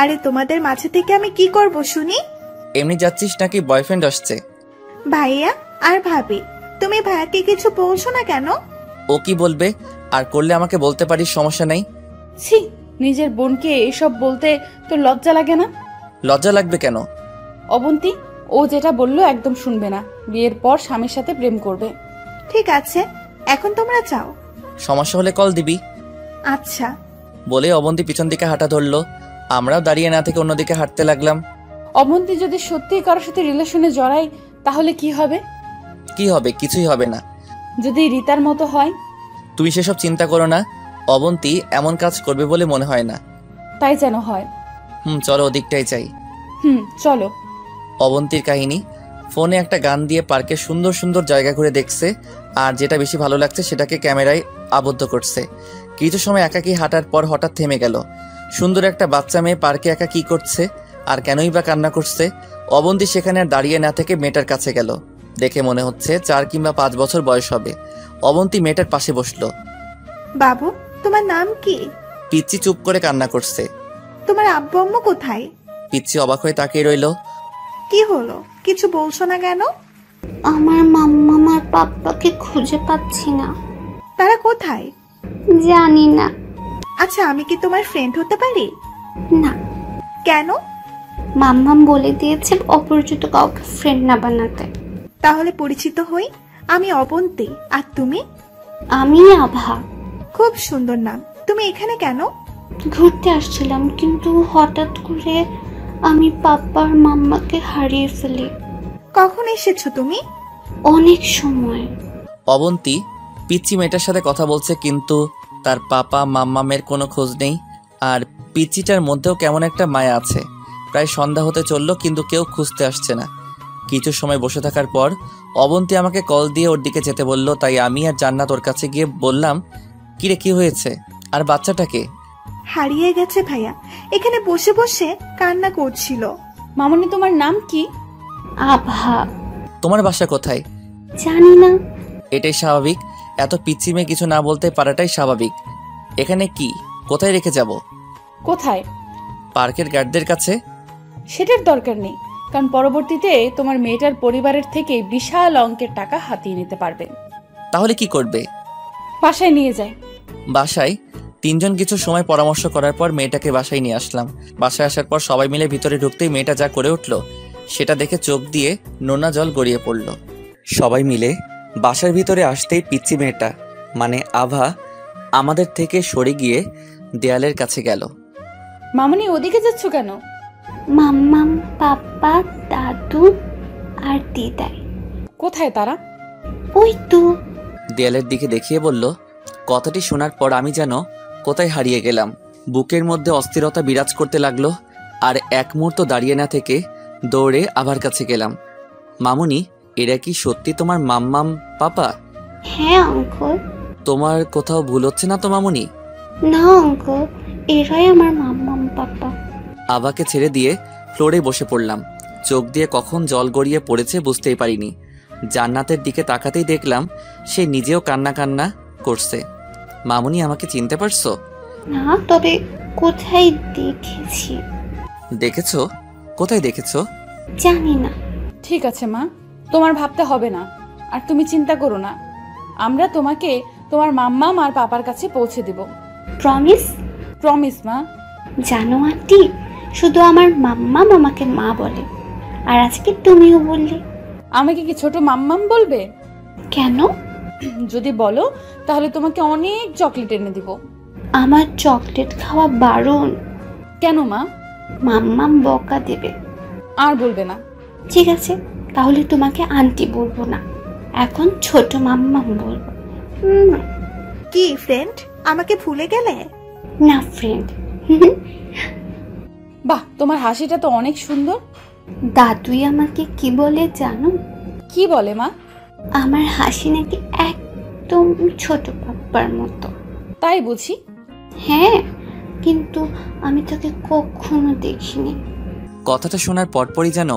আরে তোমাদের মাঝে থেকে আমি কি করব শুনি? এমনি যাচ্ছিস নাকি বয়ফ্রেন্ড আসছে? ভাইয়া আর ভাবি, তুমি ভাইয়াকে কিছু বলছো না কেন? ও কি বলবে? আর করলে আমাকে বলতে পারিস, সমস্যা নেই। ছি, নিজের বোনকে এসব বলতে তোর লজ্জা লাগে না? লজ্জা লাগবে কেন? অবন্তী, ও যেটা বললো একদম শুনবে না। বিয়ের পর স্বামীর সাথে প্রেম করবে। ঠিক আছে, এখন তোমরা যাও। সমস্যা হলে কল দিবি। আচ্ছা। বলে অবন্তী পিছন দিকে হাঁটা ধরলো। আমরাও দাঁড়িয়ে না থেকে অন্যদিকে হাঁটতে লাগলাম। অবন্তী যদি সত্যিই কারোর সাথে রিলেশনে জড়ায় তাহলে কি হবে? কি হবে? কিছুই হবে না। যদি রিতার মতো হয়? তুমি সেসব চিন্তা করো না। অবন্তী এমন কাজ করবে বলে মনে হয় না। তাই যেন হয়। চলো ওদিকটাই চাই। চলো। অবন্তীর কাহিনী। ফোনে একটা গান দিয়ে পার্কে সুন্দর সুন্দর জায়গা ঘুরে দেখছে, আর যেটা বেশি ভালো লাগছে সেটাকে ক্যামেরায় আবদ্ধ করছে। কিছু সময় একাকী হাঁটার পর হঠাৎ থেমে গেল। সুন্দর একটা বাচ্চা মেয়ে পার্কে একা কি করছে আর কেনই বা কান্না করছে? অবন্তী সেখানে আর দাঁড়িয়ে না থেকে মেয়েটার কাছে গেল। দেখে মনে হচ্ছে 4 কিংবা 5 বছর বয়স হবে। অবন্তী মেয়েটার পাশে বসলো। বাবু, তোমার নাম কি? পিচ্চি চুপ করে কান্না করছে। তোমার আব্বু আম্মু কোথায়? পিচ্চি অবাক হয়ে তাকিয়ে রইল। কি হলো, কিছু বলছো না কেন? আমার মাম্মা আর পাপ্পাকে খুঁজে পাচ্ছি না। তারা কোথায়? জানি না। আচ্ছা, আমি কি তোমার ফ্রেন্ড হতে পারি? না। কেন? মাম্মা বলে দিয়েছে অপরিচিত কাউকে ফ্রেন্ড না বানাতে। তাহলে পরিচিত হই। আমি অবন্তী, আর তুমি? আমি আভা। খুব সুন্দর নাম। তুমি এখানে কেন? ঘুরতে আসছিলাম, কিন্তু হঠাৎ করে আমি পাপ্পার মাম্মাকে হারিয়ে ফেলি। কখন এসেছো তুমি? অনেক সময়। অবন্তী পিচ্চি মেয়েটার সাথে কথা বলছে, কিন্তু তার পাপা মাম্মামের কোনো খোঁজ নেই। আর পিচ্চিটার মধ্যেও কেমন একটা মায়া আছে। প্রায় সন্ধ্যা হতে চললো, কিন্তু কেউ খুঁজতে আসছে না। কিছু সময় বসে থাকার পর অবন্তী আমাকে কল দিয়ে ওর দিকে যেতে বলল। তাই আমি আর জান্নাত ওর কাছে গিয়ে বললাম, কিরে কি হয়েছে? আর বাচ্চাটাকে? হারিয়ে গেছে ভাইয়া, এখানে বসে বসে কান্না করছিল। মামনি, তোমার নাম কি? আভা। তোমার বাসা কোথায়? জানি না। এটাই স্বাভাবিক। এত পিচ্চি মেয়ে কিছু না বলতে পারাটাই স্বাভাবিক। এখানে কি, কোথায় রেখে যাব? কোথায়? পার্কের গার্ডদের কাছে। সেটার দরকার নেই, কারণ পরবর্তীতে তোমার মেয়েটার পরিবারের থেকে বিশাল অঙ্কের টাকা হাতিয়ে নিতে পারবে। তাহলে কি করবে? বাসায় নিয়ে যায়। বাসায়? 3 জন কিছু সময় পরামর্শ করার পর মেয়েটাকে বাসায় নিয়ে আসলাম। বাসায় আসার পর সবাই মিলে ভিতরে ঢুকতেই মেয়েটা যা করে উঠল সেটা দেখে চোখ দিয়ে নোনা জল গড়িয়ে পড়ল। সবাই মিলে বাসার ভিতরে আসতেই পিচ্চি মেয়েটা মানে আভা আমাদের থেকে সরে গিয়ে দেয়ালের কাছে গেল। মামনি, ওদিকে যাচ্ছ কেন? মাম্মাম, পাপ্পা, দাদু আর দিদাই। কোথায় তারা? ওই তো। দেয়ালের দিকে দেখিয়ে বলল। কথাটি শোনার পর আমি যেন কোথায় হারিয়ে গেলাম। বুকের মধ্যে অস্থিরতা বিরাজ করতে লাগলো। আর এক মুহূর্ত দাঁড়িয়ে না থেকে দৌড়ে আভার কাছে গেলাম। মামুনি, এরা কি সত্যি তোমার মাম্মাম পাপা? হ্যাঁ আঙ্কল। তোমার কোথাও ভুল হচ্ছে না তো মামুনি? না আঙ্কল, এরাই আমার মাম্মাম পাপ্পা। আভাকে ছেড়ে দিয়ে ফ্লোরে বসে পড়লাম। চোখ দিয়ে কখন জল গড়িয়ে পড়েছে বুঝতেই পারিনি। জান্নাতের দিকে তাকাতেই দেখলাম সে নিজেও কান্না কান্না করছে। মামুনি, আমাকে চিনতে পারছো? না, তবে কোথায় দেখেছি। দেখেছো? কোথায় দেখেছো? জানি না। ঠিক আছে মা, তোমার ভাবতে হবে না। আর তুমি চিন্তা করো না, আমরা তোমাকে তোমার মাম্মা আর পাপার কাছে পৌঁছে দেব। প্রমিস? প্রমিস মা। জানো আন্টি, শুধু আমার মাম্মা আমাকে মা বলে, আর আজকে তুমিও বললে। আমাকে কি ছোট মাম্মাম বলবে? কেন? যদি বলো তাহলে তোমাকে অনেক চকলেট এনে দিব। আমার চকলেট খাওয়া বারণ। কেন মা? মাম্মাম বকা দেবে। আর বলবে না। ঠিক আছে, তাহলে তোমাকে আন্টি বলবো না, এখন ছোট মাম্মাম বলবো। কি ফ্রেন্ড, আমাকে ভুলে গেলে? না ফ্রেন্ড। বাহ, তোমার হাসিটা তো অনেক সুন্দর। দাদুই আমাকে কি বলে জানো? কি বলে মা? আমার হাসি নাকি একদম ছোট পাপ্পার মতো। তাই বুঝি? হ্যাঁ, কিন্তু আমি তাকে কখনো দেখিনি। কথাটা শোনার পরপরই যেন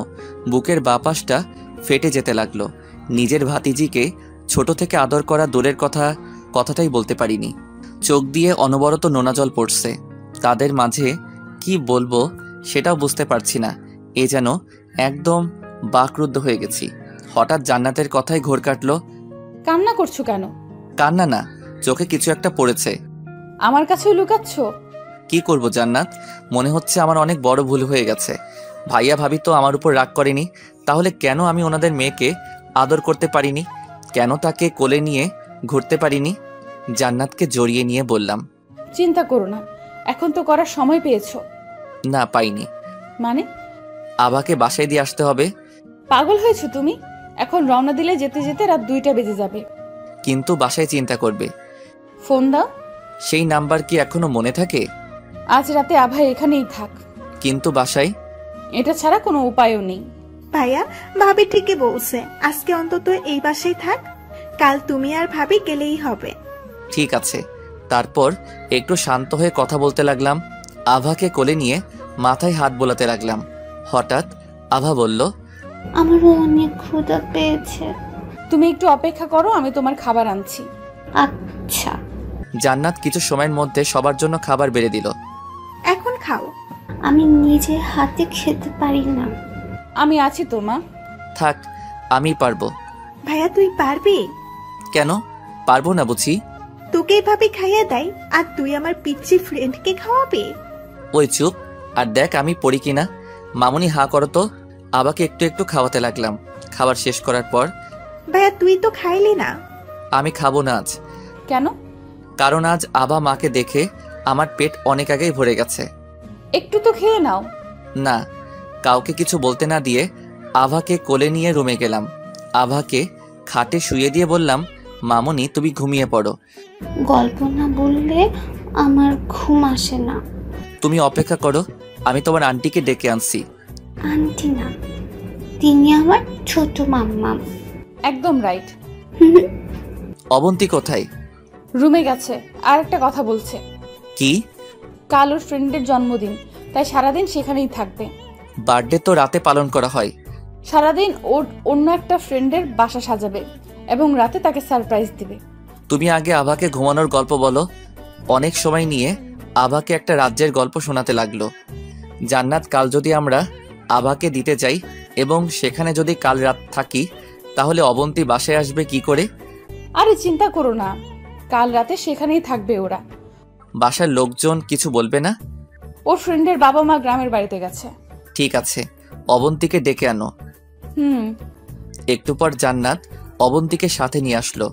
বুকের বাপাসটা ফেটে যেতে লাগলো। নিজের ভাতিজিকে ছোট থেকে আদর করা দূরের কথাটাই বলতে পারিনি। চোখ দিয়ে অনবরত নোনা জল পড়ছে। তাদের মাঝে কি বলবো, সেটাও বুঝতে পারছি না। এ যেন একদম বাকরুদ্ধ হয়ে গেছি। হঠাৎ জান্নাতের কথাই ঘোর কাটলো। কান্না করছো কেন? কান্না না, চোখে কিছু একটা পড়েছে। আমার কাছেও লুকাচ্ছ? কি করব জান্নাত, মনে হচ্ছে আমার অনেক বড় ভুল হয়ে গেছে। ভাইয়া ভাবি তো আমার উপর রাগ করেনি, তাহলে কেন আমি ওনাদের মেয়েকে আদর করতে পারিনি? কেন তাকে কোলে নিয়ে ঘুরতে পারিনি? জান্নাতকে জড়িয়ে নিয়ে বললাম, চিন্তা করো না, এখন তো করার সময় পেয়েছো। না পাইনি। মানে? আবাকে বাসায় দিয়ে আসতে হবে। পাগল হয়েছো তুমি? এখন রওনা দিলে যেতে যেতে রাত 2টা বেজে যাবে। কিন্তু বাসায় চিন্তা করবে। ফোন দাও। সেই নাম্বার কি এখনো মনে থাকে? আজ রাতে আভা এখানেই থাক। কিন্তু বাসায়? এটা ছাড়া কোনো উপায়ও নেই। ভাইয়া, ভাবি ঠিকই বলছে, আজকে অন্তত এই বাসায় থাক, কাল তুমি আর ভাবি গেলেই হবে। ঠিক আছে। তারপর একটু শান্ত হয়ে কথা বলতে লাগলাম। আভাকে কোলে নিয়ে মাথায় হাত বোলাতে লাগলাম। হঠাৎ আভা বলল, আমারও অনেক ক্ষুধা পেয়েছে। তুমি একটু অপেক্ষা করো, আমি তোমার খাবার আনছি। আচ্ছা। জান্নাত কিছু সময়ের মধ্যে সবার জন্য খাবার বেড়ে দিল। এখন খাও। আমি নিজে হাতে খেতে পারি না। আমি আছি তো মা। থাক, আমি পারবো। ভাইয়া তুই পারবি? কেন পারবো না বুঝি? তোকেই ভাবি খাইয়ে দেয় আর তুই আমার পিচ্চি ফ্রেন্ডকে খাওয়াবি? ওই চুপ, আর দেখ আমি পড়ি কিনা। মামুনি হা করো তো। আবাকে একটু একটু খাওয়াতে লাগলাম। খাবার শেষ করার পর, ভাইয়া তুই তো খাইলি না। আমি খাবো না আজ। কেন? কারণ আজ আবা মাকে দেখে আমার পেট অনেক আগেই ভরে গেছে। একটু তো খেয়ে নাও। না, কাউকে কিছু বলতে না দিয়ে আভাকে কোলে নিয়ে রুমে গেলাম। আভাকে খাটে শুয়ে দিয়ে বললাম, মামুনি তুমি ঘুমিয়ে পড়ো। গল্প না বললে আমার ঘুম আসে না। তুমি অপেক্ষা করো, আমি তোমার আন্টিকে ডেকে আনছি। আন্টি না, তিনি আমার ছোট মাম্মা। একদম রাইট। অবন্তী কোথায়? রুমে গেছে, আর একটা কথা বলছে। কি? কাল ওর ফ্রেন্ডের জন্মদিন, তাই সারাদিন সেখানেই থাকবে। বার্থডে তো রাতে পালন করা হয়। সারাদিন ওর অন্য একটা ফ্রেন্ডের বাসা সাজাবে এবং রাতে তাকে সারপ্রাইজ দিবে। তুমি আগে আভাকে ঘুমানোর গল্প বলো। অনেক সময় নিয়ে আভাকে একটা রাজ্যের গল্প শোনাতে লাগলো। জান্নাত, কাল যদি আমরা আভাকে দিতে যাই এবং সেখানে যদি কাল রাত থাকি, তাহলে অবন্তী বাসায় আসবে কি করে? আরে চিন্তা করো না, কাল রাতে সেখানেই থাকবে ওরা। বাসার লোকজন কিছু বলবে না? ওর ফ্রেন্ডের বাবা মা গ্রামের বাড়িতে গেছে। ঠিক আছে, অবন্তীকে ডেকে আনো। হুম। একটু পর জান্নাত অবন্তীকে সাথে নিয়ে আসলো।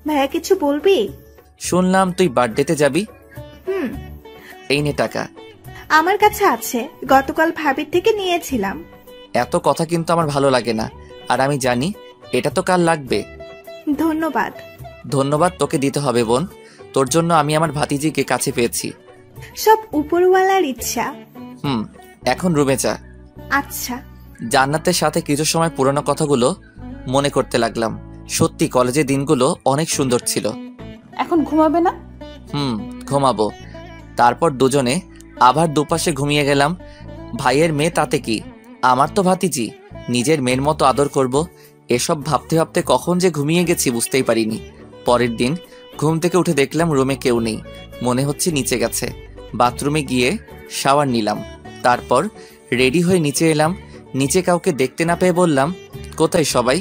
ভাইয়া কিছু বলবি? শুনলাম তুই বার্থডেতে যাবি। হুম, এই নে টাকা। আমার কাছে আছে, গতকাল ভাবির থেকে নিয়েছিলাম। এত কথা কিন্তু আমার ভালো লাগে না, আর আমি জানি এটা তো কাল লাগবে। ধন্যবাদ। ধন্যবাদ তোকে দিতে হবে বোন, তোর জন্য আমি আমার ভাতিজিকে কাছে পেয়েছি। সব উপরওয়ালার ইচ্ছা। এখন রুমে যা। আচ্ছা। জান্নাতের সাথে কিছু সময় পুরনো কথাগুলো মনে করতে লাগলাম। সত্যি কলেজের দিনগুলো অনেক সুন্দর ছিল। এখন ঘুমাবে না? ঘুমাবো। তারপর দুজনে আবার দুপাশে ঘুমিয়ে গেলাম। ভাইয়ের মেয়ে তাতে কি, আমার তো ভাতিজি, নিজের মেয়ের মতো আদর করব। এসব ভাবতে ভাবতে কখন যে ঘুমিয়ে গেছি বুঝতেই পারিনি। পরের দিন ঘুম থেকে উঠে দেখলাম রুমে কেউ নেই, মনে হচ্ছে নিচে গেছে। বাথরুমে গিয়ে শাওয়ার নিলাম, তারপর রেডি হয়ে নিচে এলাম। নিচে কাউকে দেখতে না পেয়ে বললাম, কোথায় সবাই?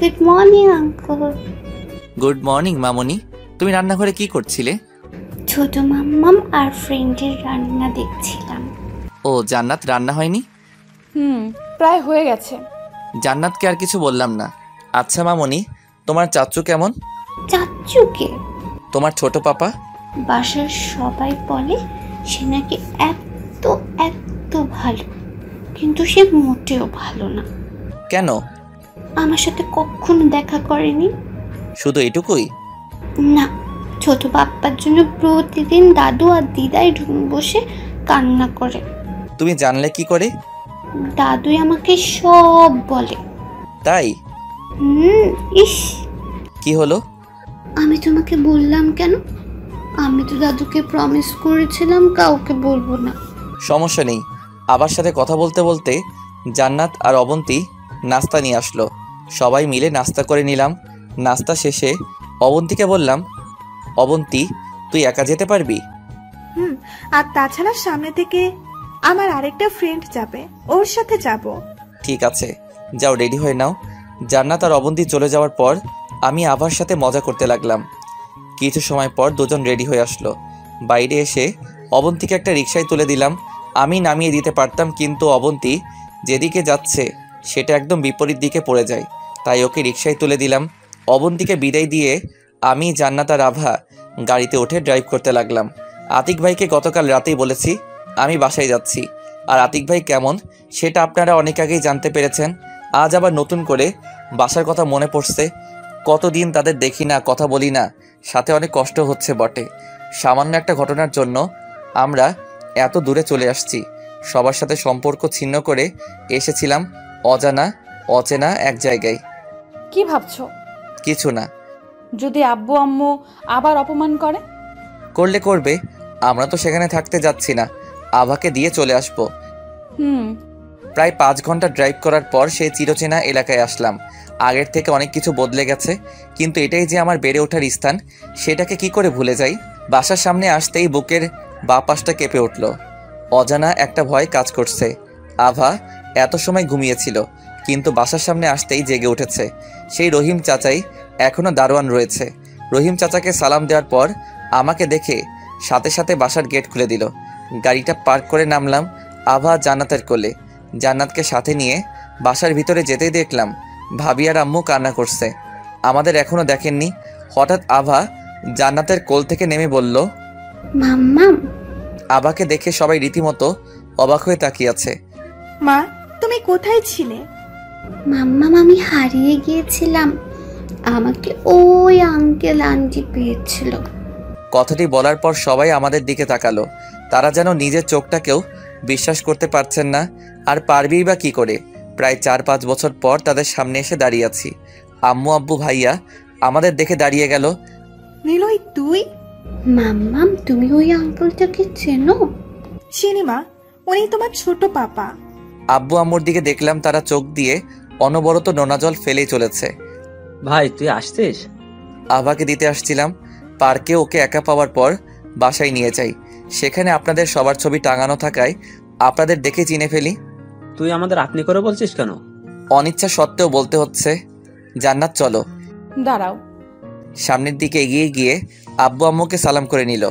Good morning uncle. Good morning মামনি। তুমি রান্নাঘরে কি করছিলে? ছোট মাম্মাম আর ফ্রেন্ডের রান্না দেখছিলাম। ও, জান্নাত রান্না হয়নি? প্রায় হয়ে গেছে। জান্নাতকে আর কিছু বললাম না। আচ্ছা মামনি, তোমার চাচু কেমন? চাচুকে? তোমার ছোট পাপা? বাসার সবাই বলে সে নাকি এত এত ভালো, কিন্তু সে মোটেও ভালো না। কেন? আমার সাথে কখনো দেখা করেনি। শুধু এটুকুই? না, ছোট বাপ্পার জন্য প্রতিদিন দাদু আর দিদাই রুমে বসে কান্না করে। তুমি জানলে কি করে? দাদুই আমাকে সব বলে। তাই? ইস। কি হলো? আমি তোমাকে বললাম কেন? আমি তো দাদুকে প্রমিস করেছিলাম কাউকে বলবো না। সমস্যা নেই। আবার সাথে কথা বলতে বলতে জান্নাত আর অবন্তী নাস্তা নিয়ে আসলো। সবাই মিলে নাস্তা করে নিলাম। নাস্তা শেষে অবন্তীকে বললাম, অবন্তী তুই একা যেতে পারবি? আর তাছাড়া সামনে থেকে আমার আরেকটা ফ্রেন্ড যাবে, ওর সাথে যাব। ঠিক আছে, যাও রেডি হয়ে নাও। জান্নাত আর অবন্তী চলে যাওয়ার পর আমি আভার সাথে মজা করতে লাগলাম। কিছু সময় পর দুজন রেডি হয়ে আসলো। বাইরে এসে অবন্তীকে একটা রিকশায় তুলে দিলাম। আমি নামিয়ে দিতে পারতাম, কিন্তু অবন্তী যেদিকে যাচ্ছে সেটা একদম বিপরীত দিকে পড়ে যায়, তাই ওকে রিকশায় তুলে দিলাম। অবন্তীকে বিদায় দিয়ে আমি, জান্নাত আর আভা গাড়িতে উঠে ড্রাইভ করতে লাগলাম। আতিক ভাইকে গতকাল রাতেই বলেছি আমি বাসায় যাচ্ছি, আর আতিক ভাই কেমন সেটা আপনারা অনেক আগেই জানতে পেরেছেন। আজ আবার নতুন করে বাসার কথা মনে পড়ছে। কতদিন তাদের দেখি না, কথা বলি না, সাথে অনেক কষ্ট হচ্ছে বটে। সামান্য একটা ঘটনার জন্য আমরা এত দূরে চলে আসছি। সবার সাথে সম্পর্ক ছিন্ন করে এসেছিলাম অজানা অচেনা এক জায়গায়। কি ভাবছো? কিছু না। যদি আব্বু আম্মু আবার অপমান করে? করলে করবে, আমরা তো সেখানে থাকতে যাচ্ছি না, আভাকে দিয়ে চলে আসবো। প্রায় 5 ঘন্টা ড্রাইভ করার পর সেই চিরচেনা এলাকায় আসলাম। আগের থেকে অনেক কিছু বদলে গেছে, কিন্তু এটাই যে আমার বেড়ে ওঠার স্থান, সেটাকে কি করে ভুলে যাই। বাসার সামনে আসতেই বুকের বাঁ পাশটা কেঁপে উঠল। অজানা একটা ভয় কাজ করছে। আভা এত সময় ঘুমিয়েছিল, কিন্তু বাসার সামনে আসতেই জেগে উঠেছে। সেই রহিম চাচাই এখনও দারোয়ান রয়েছে। রহিম চাচাকে সালাম দেওয়ার পর আমাকে দেখে সাথে সাথে বাসার গেট খুলে দিল। গাড়িটা পার্ক করে নামলাম আভা জান্নাতের কোলে। জান্নাতকে সাথে নিয়ে বাসার ভিতরে যেতেই দেখলাম ভাবি আর আম্মু কান্না করছে। আমাদের এখনো দেখেননি। হঠাৎ আভা জান্নাতের কোল থেকে নেমে বলল, মাম্মাম। আভাকে দেখে সবাই রীতিমতো অবাক হয়ে তাকিয়ে আছে। মা, তুমি কোথায় ছিলে? মাম্মাম, আমি হারিয়ে গিয়েছিলাম, আমাকে ওই আঙ্কেল আন্টি পেয়েছিল। কথাটি বলার পর সবাই আমাদের দিকে তাকালো। তারা যেন নিজের চোখটাকেও বিশ্বাস করতে পারছেন না। আর পারবেই বা কী করে? প্রায় 4-5 বছর পর তাদের সামনে এসে দাঁড়িয়ে আছি। আম্মু আব্বু ভাইয়া আমাদের দেখে দাঁড়িয়ে গেল। নিলয়, তুই? মাম্মাম, তুমি ওই আঙ্কেলটাকে চেনো? চিনি মা, উনি তোমার ছোট পাপা। আব্বু আম্মুর দিকে দেখলাম তারা চোখ দিয়ে অনবরত নোনা জল ফেলেই চলেছে। ভাই তুই আসছিস? আভাকে দিতে আসছিলাম। পার্কে ওকে একা পাওয়ার পর বাসায় নিয়ে যাই। সেখানে আপনাদের সবার ছবি টাঙানো থাকায় আপনাদের দেখে চিনে ফেলি। তুই আমাদের আপনি করে বলছিস কেন? অনিচ্ছা সত্ত্বেও বলতে হচ্ছে। জান্নাত চলো। দাঁড়াও। সামনের দিকে এগিয়ে গিয়ে আব্বু আম্মুকে সালাম করে নিল।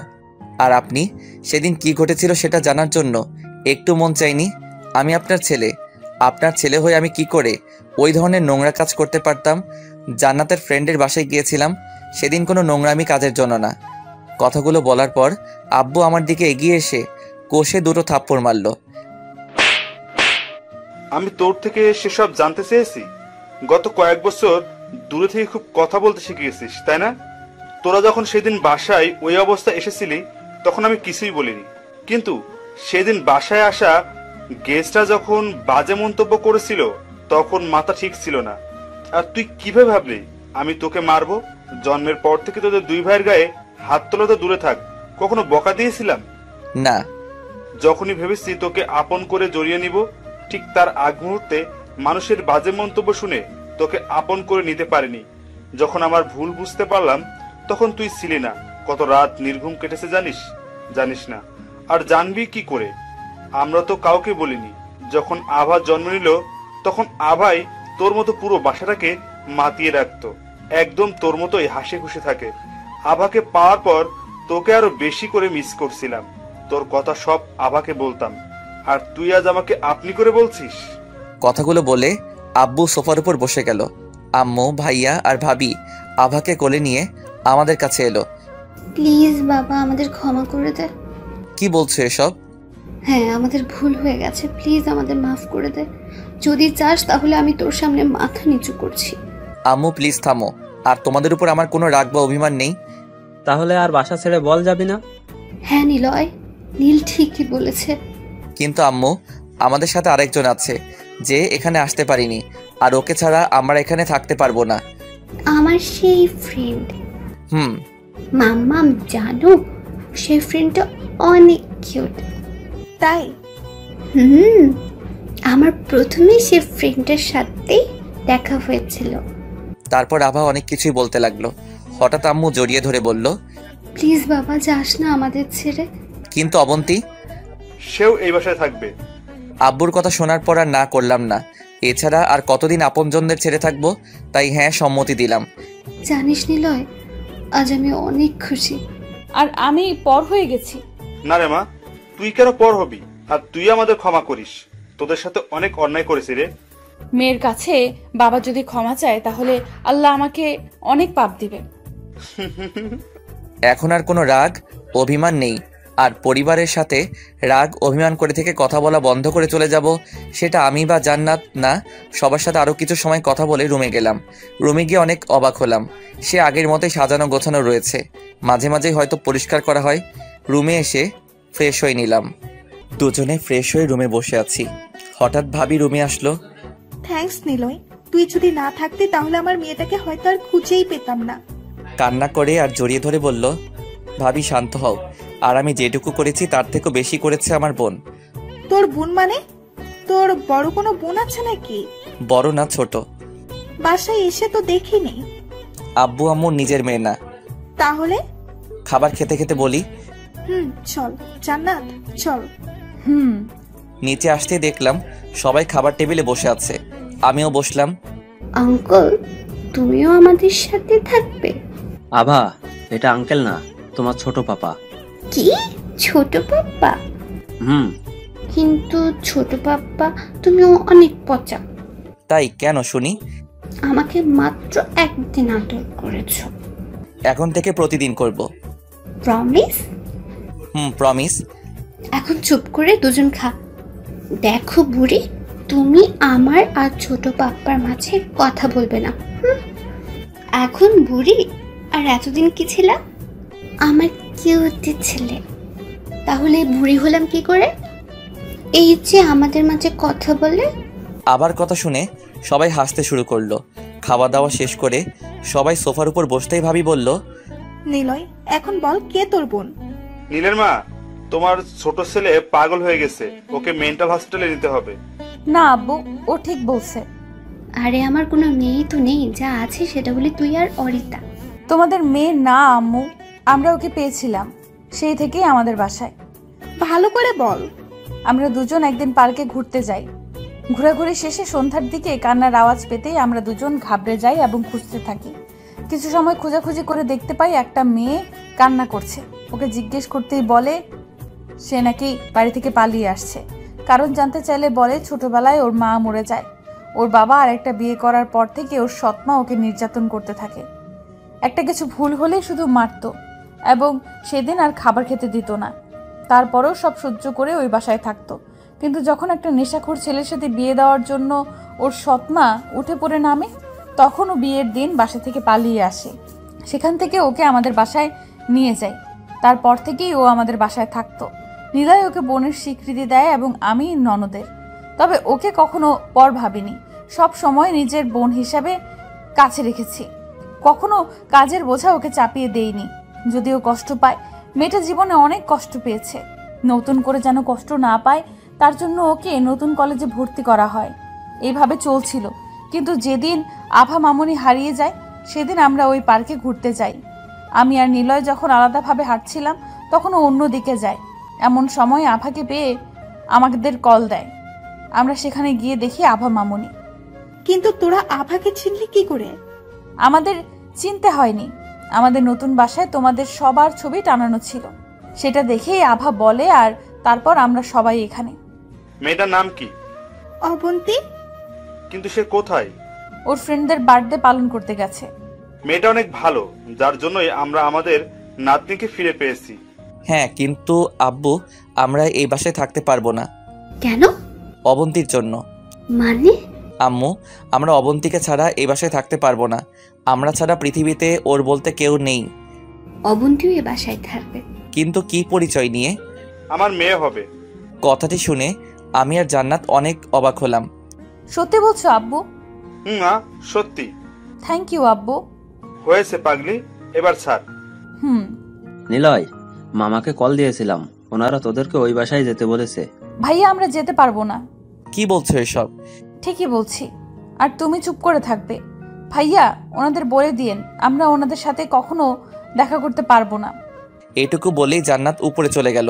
আর আপনি সেদিন কি ঘটেছিল সেটা জানার জন্য একটু মন চাইনি? আমি আপনার ছেলে। আপনার ছেলে হয়ে আমি কি করে ওই ধরনের নোংরা কাজ করতে পারতাম? জান্নাতের ফ্রেন্ডের বাসায় গিয়েছিলাম, সেদিন কোনো নোংরামি কাজের জন্য না। কথাগুলো বলার পর আব্বু আমার দিকে এগিয়ে এসে কষে 2 থাপ্পড় মারল। আমি তোর থেকে সেসব জানতে চেয়েছি। গত কয়েক বছর দূরে থেকে খুব কথা বলতে শিখিয়েছিস, তাই না? তোরা যখন সেদিন বাসায় ওই অবস্থা এসেছিলি তখন আমি কিছুই বলিনি, কিন্তু সেদিন বাসায় আসা গেস্টরা যখন বাজে মন্তব্য করেছিল তখন মাথা ঠিক ছিল না। আর তুই কিভাবে ভাবলি আমি তোকে মারবো? জন্মের পর থেকে তোদের 2 ভাইয়ের গায়ে হাত তোলা তো দূরে থাক, কখনো বকা দিয়েছিলাম? না। যখনই ভেবেছি তোকে আপন করে জড়িয়ে নিব, ঠিক তার আগ মুহূর্তে মানুষের বাজে মন্তব্য শুনে তোকে আপন করে নিতে পারিনি। যখন আমার ভুল বুঝতে পারলাম তখন তুই ছিলি না। কত রাত নির্ঘুম কেটেছে জানিস না। আর জানবি কি করে? আমরা তো কাউকে বলিনি। যখন আভা জন্ম নিল তখন আভাই তোর মতো পুরো বাসাটাকে মাতিয়ে রাখতো, একদম তোর মতোই হাসি খুশি থাকে। আভাকে পাওয়ার পর তোকে আরো বেশি করে মিস করছিলাম। তোর কথা সব আভাকে বলতাম, আর তুই আজ আমাকে আপনি করে বলছিস। কথাগুলো বলে আব্বু সোফার উপর বসে গেল। আম্মু ভাইয়া আর ভাবি আভাকে কোলে নিয়ে আমাদের কাছে এলো। প্লিজ বাবা, আমাদের ক্ষমা করে দে। কি বলছো এসব? হ্যাঁ, আমাদের ভুল হয়ে গেছে, প্লিজ আমাদের মাফ করে দে। যদি চাস তাহলে আমি তোর সামনে মাথা নিচু করছি। আম্মু প্লিজ থামো। আর তোমাদের উপর আমার কোনো রাগ বা অভিমান নেই। তাহলে আর বাসা ছেড়ে বল যাবি না? হ্যাঁ নিলয়, নীল ঠিকই বলেছে। কিন্তু আম্মু, আমাদের সাথে আরেকজন আছে যে এখানে আসতে পারিনি, আর ওকে ছাড়া আমরা এখানে থাকতে পারবো না। আমার সেই ফ্রেন্ড। মাম্মাম জানো, সেই ফ্রেন্ডটা অনেক কিউট। তাই? আমার প্রথমে সে ফ্রেন্ডের সাথেই দেখা হয়েছিল। তারপর আভা অনেক কিছুই বলতে লাগলো। হঠাৎ আম্মু জড়িয়ে ধরে বলল, প্লিজ বাবা, যাস না আমাদের ছেড়ে। কিন্তু অবন্তী? সেও এই বাসায় থাকবে। আব্বুর কথা শোনার পর আর না করলাম না। এছাড়া আর কতদিন আপনজনদের ছেড়ে থাকবো, তাই হ্যাঁ সম্মতি দিলাম। জানিস নিলয়, আজ আমি অনেক খুশি। আর আমি পর হয়ে গেছি। না রে মা, তুই কেন পর হবি? আর তুই আমাদের ক্ষমা করিস, তোদের সাথে অনেক অন্যায় করেছি রে। মেয়ের কাছে বাবা যদি ক্ষমা চায় তাহলে আল্লাহ আমাকে অনেক পাপ দিবে। এখন আর কোনো রাগ অভিমান নেই, আর পরিবারের সাথে রাগ অভিমান করে থেকে কথা বলা বন্ধ করে চলে যাব, সেটা আমি বা জান্নাত না। সবার সাথে আরও কিছু সময় কথা বলে রুমে গেলাম। রুমে গিয়ে অনেক অবাক হলাম। সে আগের মতোই সাজানো গোছানো রয়েছে, মাঝে মাঝেই হয়তো পরিষ্কার করা হয়। রুমে এসে ফ্রেশ হয়ে নিলাম। দুজনে ফ্রেশ হয়ে রুমে বসে আছি। হঠাৎ ভাবি রুমে আসলো। থ্যাঙ্কস নিলয়, তুই যদি না থাকতে তাহলে আমার মেয়েটাকে হয়তো আর খুঁজেই পেতাম না। কান্না করে আর জড়িয়ে ধরে বলল, ভাবি শান্ত হও, আর আমি যেটুকু করেছি তার থেকেও বেশি করেছে আমার বোন। তোর বোন মানে? তোর বড় কোনো বোন আছে নাকি? বড় না, ছোট। বাসায় এসে তো দেখিনি। আব্বু আম্মুর নিজের মেয়ে না। তাহলে? খাবার খেতে খেতে বলি, চল জান্নাত চল। নিচে আসতে দেখলাম সবাই খাবার টেবিলে বসে আছে, আমিও বসলাম। আঙ্কেল, তুমিও আমাদের সাথে থাকবে? আভা, এটা আঙ্কেল না, তোমার ছোট পাপা। কি ছোট পাপ্পা? কিন্তু ছোট পাপ্পা, তুমিও অনেক পচা। তাই কেন শুনি? আমাকে মাত্র একদিন আদর করেছো। এখন থেকে প্রতিদিন করব। প্রমিস? প্রমিস। এখন চুপ করে দুজন খা। দেখো বুড়ি, তুমি আমার আর ছোট পাপ্পার মাঝে কথা বলবে না। এখন বুড়ি, আর এতদিন কি ছিলাম? আমার কিউটি ছেলে। তাহলে বুড়ি হলাম কি করে? এই যে আমাদের মাঝে কথা বলে। আবার কথা শুনে সবাই হাসতে শুরু করলো। খাওয়া দাওয়া শেষ করে সবাই সোফার উপর বসতেই ভাবি বলল, নিলয়, এখন বল কে তোর বোন? নীলের মা, তোমার ছোট ছেলে পাগল হয়ে গেছে, ওকে মেন্টাল হসপিটালে নিতে হবে। না আব্বু, ও ঠিক বলছে। আরে আমার কোনো মেয়ে তো নেই, যা আছে সেটা বলি তুই আর অরিতা। তোমাদের মেয়ে না আম্মু, আমরা ওকে পেয়েছিলাম, সেই থেকেই আমাদের বাসায়। ভালো করে বল। আমরা দুজন একদিন পার্কে ঘুরতে যাই। ঘোরাঘুরি শেষে সন্ধ্যার দিকে কান্নার আওয়াজ পেতেই আমরা দুজন ঘাবড়ে যাই এবং খুঁজতে থাকি। কিছু সময় খোঁজাখুঁজি করে দেখতে পাই একটা মেয়ে কান্না করছে। ওকে জিজ্ঞেস করতেই বলে সে নাকি বাড়ি থেকে পালিয়ে আসছে। কারণ জানতে চাইলে বলে ছোটবেলায় ওর মা মরে যায়, ওর বাবা আর একটা বিয়ে করার পর থেকে ওর সৎমা ওকে নির্যাতন করতে থাকে। একটা কিছু ভুল হলেই শুধু মারতো এবং সেদিন আর খাবার খেতে দিত না। তারপরেও সব সহ্য করে ওই বাসায় থাকতো। কিন্তু যখন একটা নেশাখোর ছেলের সাথে বিয়ে দেওয়ার জন্য ওর সৎমা উঠে পড়ে নামে, তখন ও বিয়ের দিন বাসা থেকে পালিয়ে আসে। সেখান থেকে ওকে আমাদের বাসায় নিয়ে যায়। তারপর থেকেই ও আমাদের বাসায় থাকতো। নিলয় ওকে বোনের স্বীকৃতি দেয় এবং আমি ননদের। তবে ওকে কখনো পর ভাবিনি, সব সময় নিজের বোন হিসাবে কাছে রেখেছি। কখনো কাজের বোঝা ওকে চাপিয়ে দেইনি। যদিও কষ্ট পায়, মেয়েটা জীবনে অনেক কষ্ট পেয়েছে। নতুন করে যেন কষ্ট না পায় তার জন্য ওকে নতুন কলেজে ভর্তি করা হয়। এইভাবে চলছিল। কিন্তু যেদিন আভা মামনি হারিয়ে যায় সেদিন আমরা ওই পার্কে ঘুরতে যাই। আমি আর নিলয় যখন আলাদাভাবে হাঁটছিলাম তখন ও অন্যদিকে যায়। এমন সময় আভাকে পেয়ে আমাদের কল দেয়। আমরা সেখানে গিয়ে দেখি আভা মামনি। কিন্তু তোরা আভাকে চিনলি কি করে? আমাদের চিনতে হয়নি, আমাদের নতুন বাসায় তোমাদের সবার ছবি টানানো ছিল, সেটা দেখেই আভা বলে, আর তারপর আমরা সবাই এখানে। মেয়েটার নাম কি? অবন্তী। কিন্তু সে কোথায়? ওর ফ্রেন্ডদের বার্থডে পালন করতে গেছে। মেয়েটা অনেক ভালো, যার জন্যই আমরা আমাদের নাতনিকে ফিরে পেয়েছি। হ্যাঁ, কিন্তু আব্বু, আমরা এই বাসায় থাকতে পারবো না। কেন? অবন্তীর জন্য। মানে? আম্মু, আমরা অবন্তীকে ছাড়া এই বাসায় থাকতে পারবো না। আমরা ছাড়া পৃথিবীতে ওর বলতে কেউ নেই। অবন্তীও এ বাসায় থাকবে? কিন্তু কি পরিচয় নিয়ে? আমার মেয়ে হবে। কথাটি শুনে আমি আর জান্নাত অনেক অবাক হলাম। সত্যি বলছো আব্বু? মা, সত্যি। থ্যাংক ইউ আব্বু। হয়েছে পাগলি, এবার ছাড়। নিলয়, মামাকে কল দিয়েছিলাম, ওনারা তোদেরকে ওই বাসায় যেতে বলেছে। ভাইয়া, আমরা যেতে পারবো না। কি বলছো এসব? ঠিকই বলছি, আর তুমি চুপ করে থাকবে। ভাইয়া, ওনাদের বলে দিয়েন আমরা ওনাদের সাথে কখনো দেখা করতে পারবো না। এটুকু বলেই জান্নাত উপরে চলে গেল।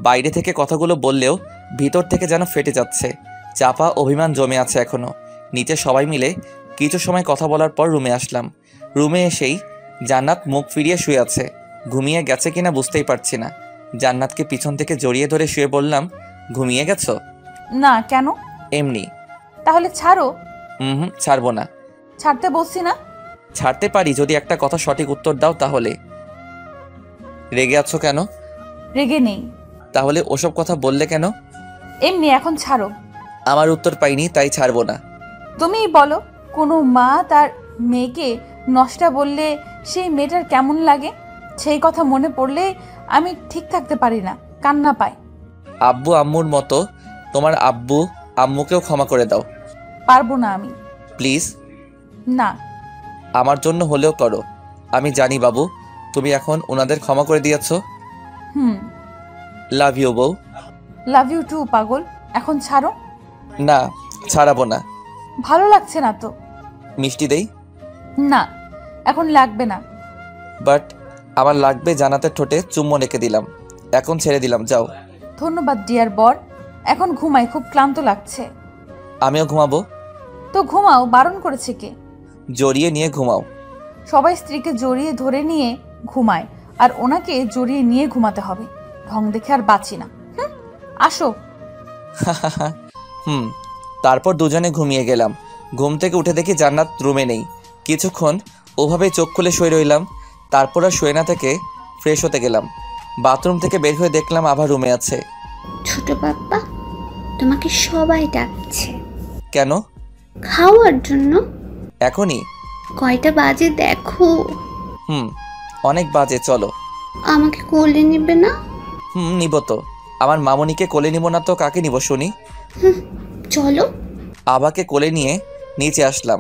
বাইরে থেকে কথাগুলো বললেও ভিতর থেকে যেন ফেটে যাচ্ছে। চাপা অভিমান জমে আছে এখনো। নিচে সবাই মিলে কিছু সময় কথা বলার পর রুমে আসলাম। রুমে এসেই জান্নাত মুখ ফিরিয়ে শুয়ে আছে। ঘুমিয়ে গেছে কিনা বুঝতেই পারছি না। জান্নাতকে পিছন থেকে জড়িয়ে ধরে শুয়ে বললাম, ঘুমিয়ে গেছো? না, কেন? এমনি। তাহলে ছাড়ো। ছাড়বো না। ছাড়তে বলছি না। ছাড়তে পারি যদি একটা কথা সঠিক উত্তর দাও তাহলে। রেগে আছো কেন? রেগে নেই। তাহলে ওসব কথা বললে কেন? এমনি, এখন ছাড়ো। আমার উত্তর পাইনি, তাই ছাড়বো না। তুমিই বলো, কোনো মা তার মেয়েকে নষ্টা বললে সেই মেয়েটার কেমন লাগে? সেই কথা মনে পড়লে আমি ঠিক থাকতে পারি না, কান্না পায়। আব্বু আম্মুর মতো তোমার আব্বু আম্মুকেও ক্ষমা করে দাও। পারবো না আমি। প্লিজ। না। আমার জন্য হলেও করো। আমি জানি বাবু তুমি এখন ওনাদের ক্ষমা করে দিয়েছো। লাভ ইউ বউ। লাভ ইউ টু পাগল। এখন ছাড়ো। না, ছাড়াবো না। ভালো লাগছে না তো। মিষ্টি দেই? না, এখন লাগবে না। বাট আমার লাগবে। জানাতে ঠোঁটে চুম্বন রেখে দিলাম। এখন ছেড়ে দিলাম, যাও। ধন্যবাদ ডিয়ার বর। এখন ঘুমাই, খুব ক্লান্ত লাগছে। আমিও ঘুমাবো। তো ঘুমাও, বারণ করেছে কে? জড়িয়ে নিয়ে ঘুমাও। সবাই স্ত্রীকে জড়িয়ে ধরে নিয়ে ঘুমায়, আর ওনাকে জড়িয়ে নিয়ে ঘুমাতে হবে। ঢং দেখে আর বাঁচি না। আসো। তারপর দুজনে ঘুমিয়ে গেলাম। ঘুম থেকে উঠে দেখি জান্নাত রুমে নেই। কিছুক্ষণ ওভাবেই চোখ খুলে শুয়ে রইলাম। তারপর আর শুয়ে না থেকে ফ্রেশ হতে গেলাম। বাথরুম থেকে বের হয়ে দেখলাম আবার রুমে আছে। ছোট পাপ্পা, তোমাকে সবাই ডাকছে। কেন? খাওয়ার জন্য। এখনই? কয়টা বাজে দেখো। অনেক বাজে, চলো। আমাকে কোলে নেবে না? নিব তো। আমার মামনিকে কোলে নিব না তো কাকে নিব শুনি? চলো। আবাকে কোলে নিয়ে নিচে আসলাম।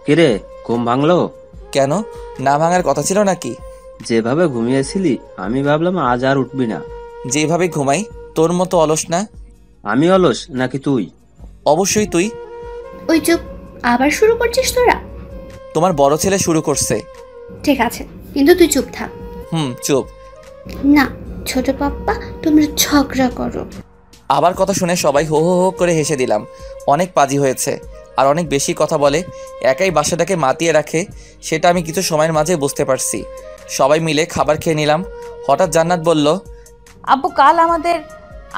কিরে, ঘুম ভাঙলো? কেন, না ভাঙার কথা ছিল নাকি? যেভাবে ঘুমিয়েছিলি আমি ভাবলাম আজ আর উঠবি না। যেভাবে ঘুমাই তোর মতো অলস না। আমি অলস নাকি তুই? অবশ্যই তুই। ওই চুপ, আবার শুরু করছিস তোরা? তোমার বড় ছেলে শুরু করছে। ঠিক আছে, কিন্তু তুই চুপ থাক। চুপ। না ছোট পাপ্পা, তোমরা ঝগড়া করো। আবার কথা শুনে সবাই হো হো হো করে হেসে দিলাম। অনেক পাজি হয়েছে আর অনেক বেশি কথা বলে, একাই বাসাটাকে মাতিয়ে রাখে, সেটা আমি কিছু সময়ের মাঝে বুঝতে পারছি। সবাই মিলে খাবার খেয়ে নিলাম। হঠাৎ জান্নাত বলল, আব্বু কাল আমাদের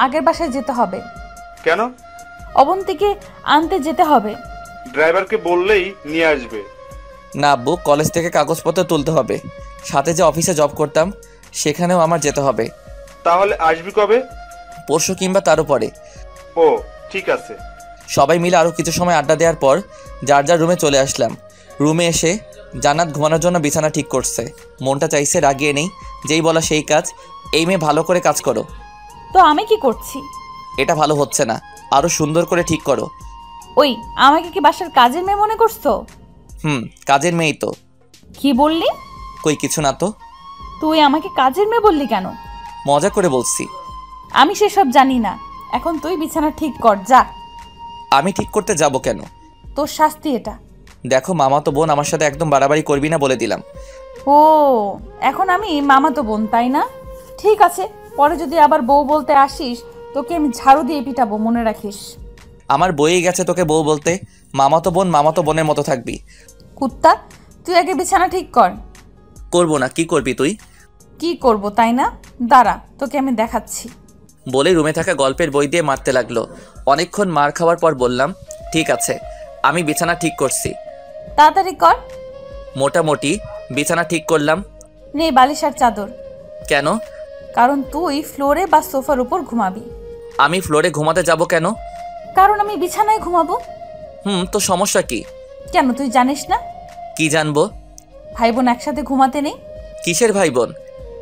আগের বাসায় যেতে হবে। কেন? অবন্তীকে আনতে যেতে হবে। ড্রাইভারকে বললেই নিয়ে আসবে। না আব্বু, কলেজ থেকে কাগজপত্র তুলতে হবে। সাথে যে অফিসে জব করতাম সেখানেও আমার যেতে হবে। তাহলে আসবি কবে? পরশু কিংবা তারও পরে। ও ঠিক আছে। সবাই মিলে আরও কিছু সময় আড্ডা দেওয়ার পর যার যার রুমে চলে আসলাম। রুমে এসে জান্নাত ঘুমানোর জন্য বিছানা ঠিক করছে। মনটা চাইছে রাগিয়ে নেই, যেই বলা সেই কাজ। এই মেয়ে ভালো করে কাজ করো। তো আমি কি করছি? এটা ভালো হচ্ছে না, আরও সুন্দর করে ঠিক করো। ওই, আমাকে কি বাসার কাজের মেয়ে মনে করছো? কাজের মেয়েই তো। কি বললি? কই কিছু না তো। তুই আমাকে কাজের মেয়ে বললি কেন? মজা করে বলছি। আমি সেসব জানি না। এখন তুই বিছানা ঠিক কর, যা। আমি ঠিক করতে যাব কেন? তোর শাস্তি এটা। দেখো মামাতো বোন, আমার সাথে একদম বাড়াবাড়ি করবি না বলে দিলাম। ও, এখন আমি মামাতো বোন, তাই না? ঠিক আছে, পরে যদি আবার বউ বলতে আসিস তোকে আমি ঝাড়ু দিয়ে পিটাবো, মনে রাখিস। আমার বইয়ে গেছে তোকে বউ বলতে। মামাতো বোনের মতো থাকবি। কুত্তা, তুই আগে বিছানা ঠিক কর। করবো না, কি করবি তুই? কি করব তাই না? দাঁড়া, তোকে আমি দেখাচ্ছি। বলে রুমে থাকা গল্পের বই দিয়ে মারতে লাগলো। অনেকক্ষণ মার খাওয়ার পর বললাম, ঠিক আছে আমি বিছানা ঠিক করছি। তাড়াতাড়ি কর। মোটামুটি বিছানা ঠিক করলাম। নে বালিশ আর চাদর। কেন? কারণ তুই ফ্লোরে বা সোফার উপর ঘুমাবি। আমি ফ্লোরে ঘুমাতে যাব কেন? কারণ আমি বিছানায় ঘুমাবো। তো সমস্যা কি? কেন, তুই জানিস না? কি জানবো? ভাই বোন একসাথে ঘুমাতে নেই। কিসের ভাই বোন?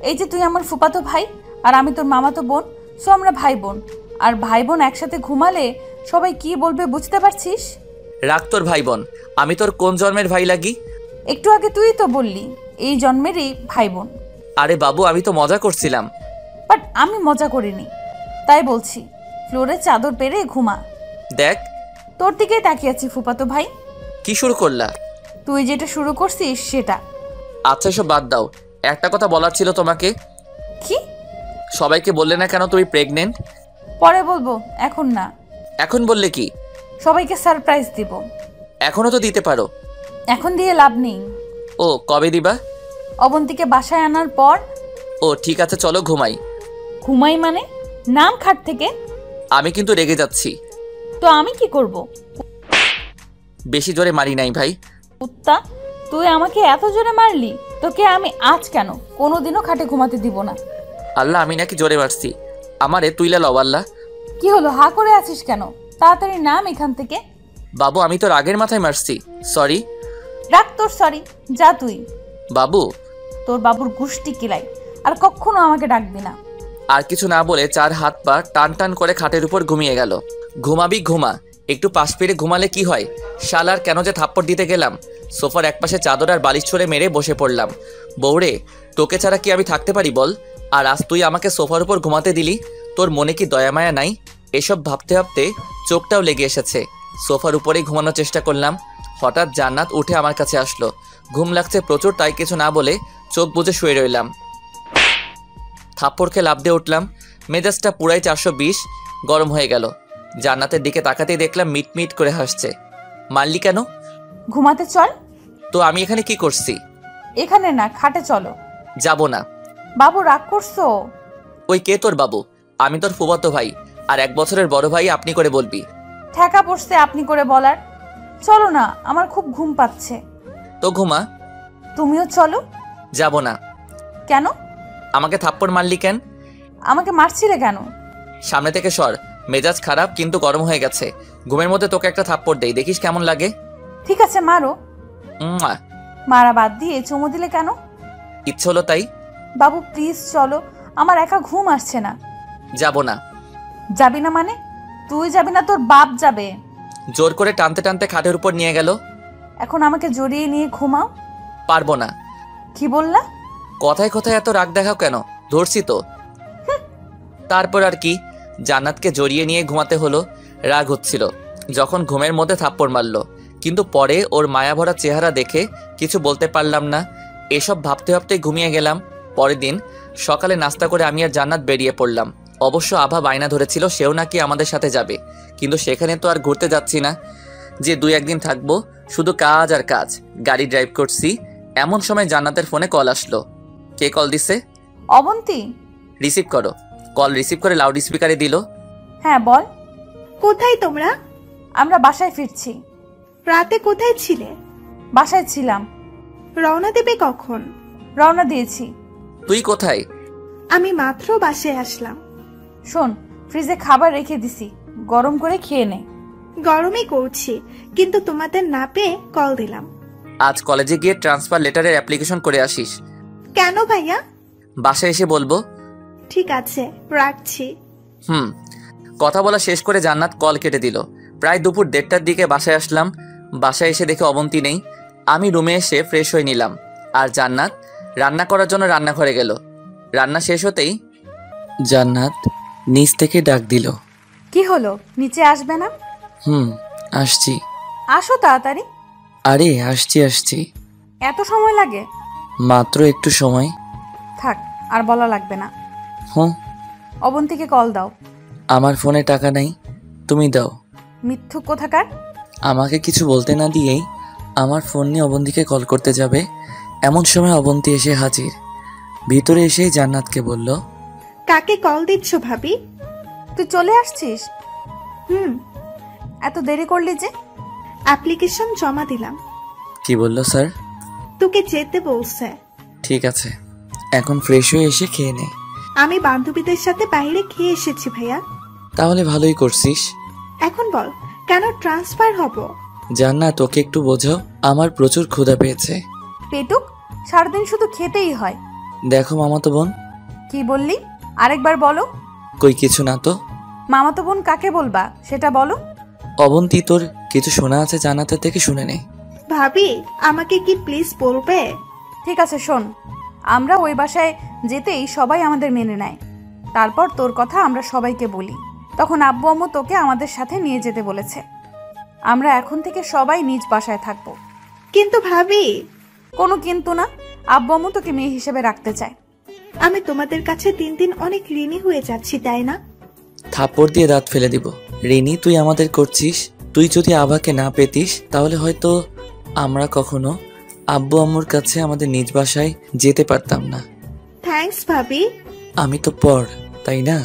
এই যে তুই আমার ফুফাতো ভাই আর আমি তোর মামাতো বোন, সো আমরা ভাই বোন। আর ভাই বোন একসাথে ঘুমালে সবাই কি বলবে বুঝতে পারছিস? রাখ তোর ভাই বোন। আমি তোর কোন জন্মের ভাই লাগি? একটু আগে তুই তো বললি এই জন্মেরই ভাই বোন। আরে বাবু, আমি তো মজা করছিলাম। বাট আমি মজা করিনি, তাই বলছি ফ্লোরে চাদর পেরে ঘুমা। দেখ তোর দিকেই তাকিয়ে আছি ফুফাতো ভাই। কি শুরু করলা? তুই যেটা শুরু করছিস সেটা। আচ্ছা এসব বাদ দাও, একটা কথা বলার ছিল তোমাকে। কি? সবাইকে বললে না কেন তুমি প্রেগনেন্ট? পরে বলবো, এখন না। এখন বললে কি? সবাইকে সারপ্রাইজ দিব। এখনো তো দিতে পারো। এখন দিয়ে লাভ নেই। ও, কবে দিবা? অবন্তীকে বাসায় আনার পর। ও ঠিক আছে, চলো ঘুমাই। ঘুমাই মানে? নাম খাট থেকে। আমি কিন্তু রেগে যাচ্ছি। তো আমি কি করব? বেশি জোরে মারি নাই ভাই। কুত্তা, তুই আমাকে এত জোরে মারলি, তোকে আমি আজ কেন কোনোদিনও খাটে ঘুমাতে দিব না। আল্লাহ, আমি নাকি জোরে মারছি? আমারে তুইলা লও আল্লাহ। কি হলো, হা করে আছিস কেন? তাড়াতাড়ি নাম এখান থেকে। বাবু, আমি তোর আগের মাথায় মারছি, সরি। রাখ তোর সরি, যা তুই। বাবু। তোর বাবুর গুষ্টি কিলাই, আর কখনো আমাকে ডাকবি না। আর কিছু না বলে 4 হাত পা টান টান করে খাটের উপর ঘুমিয়ে গেল। ঘুমাবি ঘুমা, একটু পাশ ফিরে ঘুমালে কি হয়? শালার কেন যে থাপ্পড় দিতে গেলাম। সোফার একপাশে চাদর আর বালিশ ছড়ে মেরে বসে পড়লাম। বউরে, তোকে ছাড়া কি আমি থাকতে পারি বল? আর আজ তুই আমাকে সোফার উপর ঘুমাতে দিলি, তোর মনে কি দয়া মায়া নাই? এসব ভাবতে ভাবতে চোখটাও লেগে এসেছে। সোফার উপরেই ঘুমানোর চেষ্টা করলাম। হঠাৎ জান্নাত উঠে আমার কাছে আসলো। ঘুম লাগছে প্রচুর, তাই কিছু না বলে চোখ বুজে শুয়ে রইলাম। থাপ্পড় খেয়ে লাফ দিয়ে উঠলাম। মেজাজটা পুরাই 420 গরম হয়ে গেল। জান্নাতের দিকে তাকাতেই দেখলাম মিটমিট করে হাসছে। মারলি কেন? ঘুমাতে চল। তো আমি এখানে কি করছি? এখানে না, খাটে চলো। যাব না। বাবু রাগ করছো? ওই কে তোর বাবু? আমি তোর ফুফাতো ভাই, আর 1 বছরের বড় ভাই আপনি করে বলবি। ঠেকা পড়ছে আপনি করে বলার। চলো না, আমার খুব ঘুম পাচ্ছে। তো ঘুমা। তুমিও চলো। যাব না। কেন? আমাকে থাপ্পড় মারলি কেন? আমাকে মারছিলে কেন? সামনে থেকে সর। মেজাজ খারাপ কিন্তু গরম হয়ে গেছে। ঘুমের মধ্যে তোকে একটা থাপ্পড় দেই, দেখিস কেমন লাগে। ঠিক আছে, মারো। উম্মা। মারা বাদ দিয়ে চুমু দিলে কেন? ইচ্ছে হলো তাই। বাবু প্লিজ চলো, আমার একা ঘুম আসছে না। যাব না। যাবি না মানে? তুই যাবি না, তোর বাপ যাবে। জোর করে টানতে টানতে খাটের উপর নিয়ে গেল। এখন আমাকে জড়িয়ে নিয়ে ঘুমাও। পারবো না। কি বললা? কথায় কথায় এত রাগ দেখাও কেন? ধরছি তো। তারপর আর কি, জান্নাতকে জড়িয়ে নিয়ে ঘুমাতে হলো। রাগ হচ্ছিল যখন ঘুমের মধ্যে থাপ্পড় মারলো, কিন্তু পরে ওর মায়াভরা চেহারা দেখে কিছু বলতে পারলাম না। এসব ভাবতে ভাবতে ঘুমিয়ে গেলাম। পরের দিন সকালে নাস্তা করে আমি আর জান্নাত বেরিয়ে পড়লাম। অবশ্য আভা বায়না ধরেছিল সেও নাকি আমাদের সাথে যাবে, কিন্তু সেখানে তো আর ঘুরতে যাচ্ছি না যে 2-1 দিন থাকবো। শুধু কাজ আর কাজ। গাড়ি ড্রাইভ করছি, এমন সময় জান্নাতের ফোনে কল আসলো। কে কল দিছে? অবন্তী। রিসিভ করো। কল রিসিভ করে লাউড স্পিকারে দিল। হ্যাঁ বল। কোথায় তোমরা? আমরা বাসায় ফিরছি। রাতে কোথায় ছিলে? বাসায় ছিলাম। রওনা দেবে কখন? রওনা দিয়েছি। তুই কোথায়? আমি মাত্র বাসায় আসলাম। শোন, ফ্রিজে খাবার রেখে দিছি, গরম করে খেয়ে নে। গরমই করছি, কিন্তু তোমাদের না পেয়ে কল দিলাম। আজ কলেজে গিয়ে ট্রান্সফার লেটারের অ্যাপ্লিকেশন করে আসিস। কেন ভাইয়া? বাসায় এসে বলবো। ঠিক আছে, রাখছি। কথা বলা শেষ করে জান্নাত কল কেটে দিল। প্রায় দুপুর 1:30টার দিকে বাসায় আসলাম। বাসায় এসে দেখে অবন্তী নেই। আমি রুমে এসে ফ্রেশ হয়ে নিলাম, আর জান্নাত রান্না করার জন্য রান্নাঘরে গেল। রান্না শেষ হতেই জান্নাত নিচ থেকে ডাক দিল। কি হলো, নিচে আসবে না? আসছি। আসো তাড়াতাড়ি। আরে আসছি। এত সময় লাগে? মাত্র একটু সময়। থাক, আর বলা লাগবে না। অবন্তীকে কল দাও। আমার ফোনে টাকা নাই, তুমি দাও। মিথ্যুক কোথাকার। আমাকে কিছু বলতে না দিয়েই আমার ফোন নিয়ে অবন্তীকে কল করতে যাবে, এমন সময় অবন্তী এসে হাজির। ভিতরে এসেই জান্নাতকে বলল, কাকে কল দিচ্ছ ভাবি? তুই চলে আসছিস? এত দেরি করলি যে? অ্যাপ্লিকেশন জমা দিলাম। কি বললো স্যার? তোকে যেতে বলছে। ঠিক আছে, এখন ফ্রেশ হয়ে এসে খেয়ে নে। আমি বান্ধবীদের সাথে বাইরে খেয়ে এসেছি ভাইয়া। তাহলে ভালোই করছিস। এখন বল, কেন ট্রান্সফার হব? জান্নাত, তোকে একটু বোঝাও, আমার প্রচুর ক্ষুধা পেয়েছে। পেটুক, সারাদিন শুধু খেতেই হয়। দেখো মামাতো বোন। কি বললি? আরেকবার বলো। কই কিছু না তো। মামাতো বোন কাকে বলবা সেটা বলো। অবন্তী, তোর কিছু শোনা আছে জান্নাতের থেকে, শুনে নে। ভাবি, আমাকে কি প্লিজ বলবে? ঠিক আছে শোন, আমরা ওই বাসায় যেতেই সবাই আমাদের মেনে নেয়। তারপর তোর কথা আমরা সবাইকে বলি। তখন আব্বু আম্মু তোকে আমাদের সাথে নিয়ে যেতে বলেছে। আমরা এখন থেকে সবাই নিজ বাসায় থাকবো। কিন্তু ভাবি। কোনো কিন্তু না, আব্বু আম্মু তোকে মেয়ে হিসেবে রাখতে চায়। আমি তোমাদের কাছে দিন দিন অনেক ঋণী হয়ে যাচ্ছি, তাই না? থাপ্পড় দিয়ে দাঁত ফেলে দিব। রিনি, তুই আমাদের করছিস। তুই যদি আভাকে না পেতিস তাহলে হয়তো আমরা কখনো আব্বু আম্মুর কাছে আমাদের নিজ বাসায় যেতে পারতাম না। থ্যাঙ্কস ভাবি। আমি তো পর, তাই না?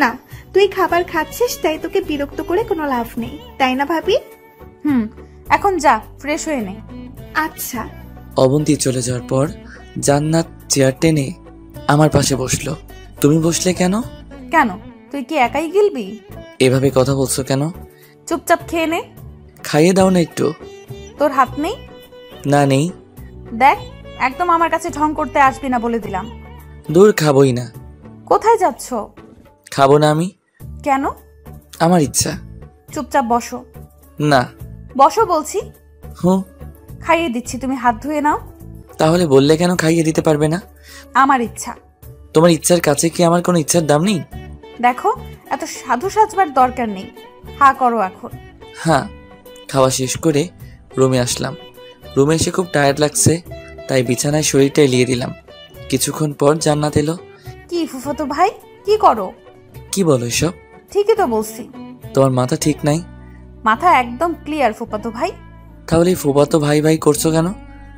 না, তুই খাবার খাচ্ছিস তাই তোকে বিরক্ত করে কোনো লাভ নেই, তাই না ভাবি? এখন যা, ফ্রেশ হয়ে নে। আচ্ছা। অবন্তী চলে যাওয়ার পর জান্নাত চেয়ার টেনে আমার পাশে বসলো। তুমি বসলে কেন? কেন, তুই কি একাই গিলবি? এভাবে কথা বলছো কেন? চুপচাপ খেয়ে নে। খাইয়ে দাও না একটু। তোর হাত নেই? না, নেই। দেখ, একদম আমার কাছে ঢং করতে আসবি না বলে দিলাম। দূর, খাবোই না। কোথায় যাচ্ছ? খাবো না আমি। কেন? আমার ইচ্ছা। চুপচাপ বসো। না। বসো বলছি। হুঁ। খাইয়ে দিচ্ছি, তুমি হাত ধুয়ে নাও। তাহলে বললে কেন খাইয়ে দিতে পারবে না? আমার ইচ্ছা। তোমার ইচ্ছার কাছে কি আমার কোনো ইচ্ছার দাম নেই? দেখো, এত সাধু সাজবার দরকার নেই, হা করো এখন। হ্যাঁ। খাওয়া শেষ করে রুমে আসলাম। রুমে এসে খুব টায়ার্ড লাগছে, তাই বিছানায় শরীরটা এলিয়ে দিলাম। কিছুক্ষণ পর জান্নাত এলো। কি ফুফাতো ভাই, কি করো? কি বলো এসব? ঠিকই তো বলছি। তোমার মাথা ঠিক নাই? মাথা একদম ক্লিয়ার ফুফাতো ভাই। তাহলে ফুফাতো ভাই ভাই করছো কেন?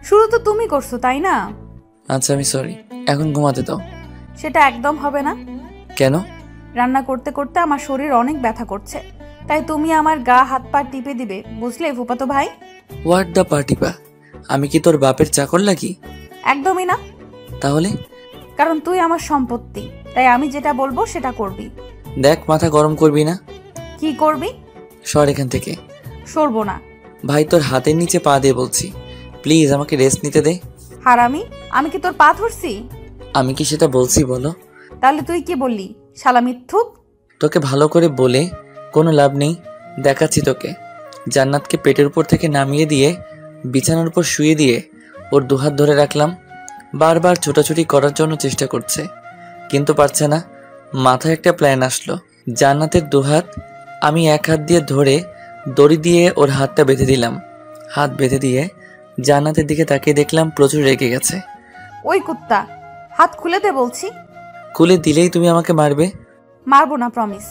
শুরু তো তুমি করছো, তাই না? আচ্ছা, আমি সরি। এখন ঘুমাতে দাও। সেটা একদম হবে না। কেন? রান্না করতে করতে আমার শরীর অনেক ব্যথা করছে, তাই তুমি আমার গা হাত পা টিপে দিবে, বুঝলে ফুফাতো ভাই? হোয়াট দ্য পার্টিপা? আমি কি তোর বাপের চাকর লাগি? একদমই না। তাহলে? কারণ তুই আমার সম্পত্তি, তাই আমি যেটা বলবো সেটা করবি। দেখ, মাথা গরম করবি না। কি করবি? সর এখান থেকে। সরবো না। ভাই, তোর হাতের নিচে পা দিয়ে বলছি, প্লিজ আমাকে রেস্ট নিতে দে। হারামি, আমি কি তোর পা ধরছি? আমি কি সেটা বলছি বলো? তাহলে তুই কি বললি, শালা মিথ্যুক? তোকে ভালো করে বলে কোনো লাভ নেই। দেখাচ্ছি তোকে। জান্নাতকে পেটের উপর থেকে নামিয়ে দিয়ে বিছানার উপর শুয়ে দিয়ে ওর দুহাত ধরে রাখলাম। বারবার ছোটাছুটি করার জন্য চেষ্টা করছে, কিন্তু পারছে না। মাথায় একটা প্ল্যান আসলো। জান্নাতের দুহাত আমি এক হাত দিয়ে ধরে দড়ি দিয়ে ওর হাতটা বেঁধে দিলাম। হাত বেঁধে দিয়ে জান্নাতের দিকে তাকিয়ে দেখলাম প্রচুর রেগে গেছে। ওই কুত্তা, হাত খুলে দে বলছি। খুলে দিলেই তুমি আমাকে মারবে? মারবো না, প্রমিস।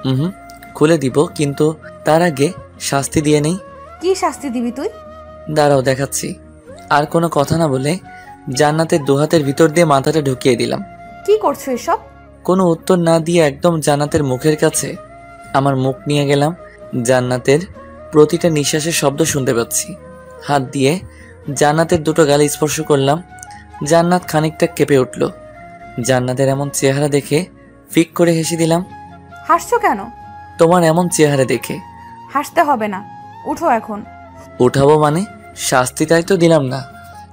হুম, খুলে দিব, কিন্তু তার আগে শাস্তি দিয়ে নেই। কি শাস্তি দিবি তুই? দাঁড়াও, দেখাচ্ছি। আর কোনো কথা না বলে জান্নাতের দুহাতের ভিতর দিয়ে মাথাটা ঢুকিয়ে দিলাম। কি করছো এসব? কোনো উত্তর না দিয়ে একদম জান্নাতের মুখের কাছে আমার মুখ নিয়ে গেলাম। জান্নাতের প্রতিটা নিঃশ্বাসের শব্দ শুনতে পাচ্ছি। হাত দিয়ে জান্নাতের দুটো গালে স্পর্শ করলাম। জান্নাত খানিকটা কেঁপে উঠল। জান্নাতের এমন চেহারা দেখে ফিক করে হেসে দিলাম। হাসছো কেন? তোমার এমন চেহারা দেখে। হাসতে হবে না, উঠো এখন। উঠাবো মানে? শাস্তিটাই তো দিলাম না।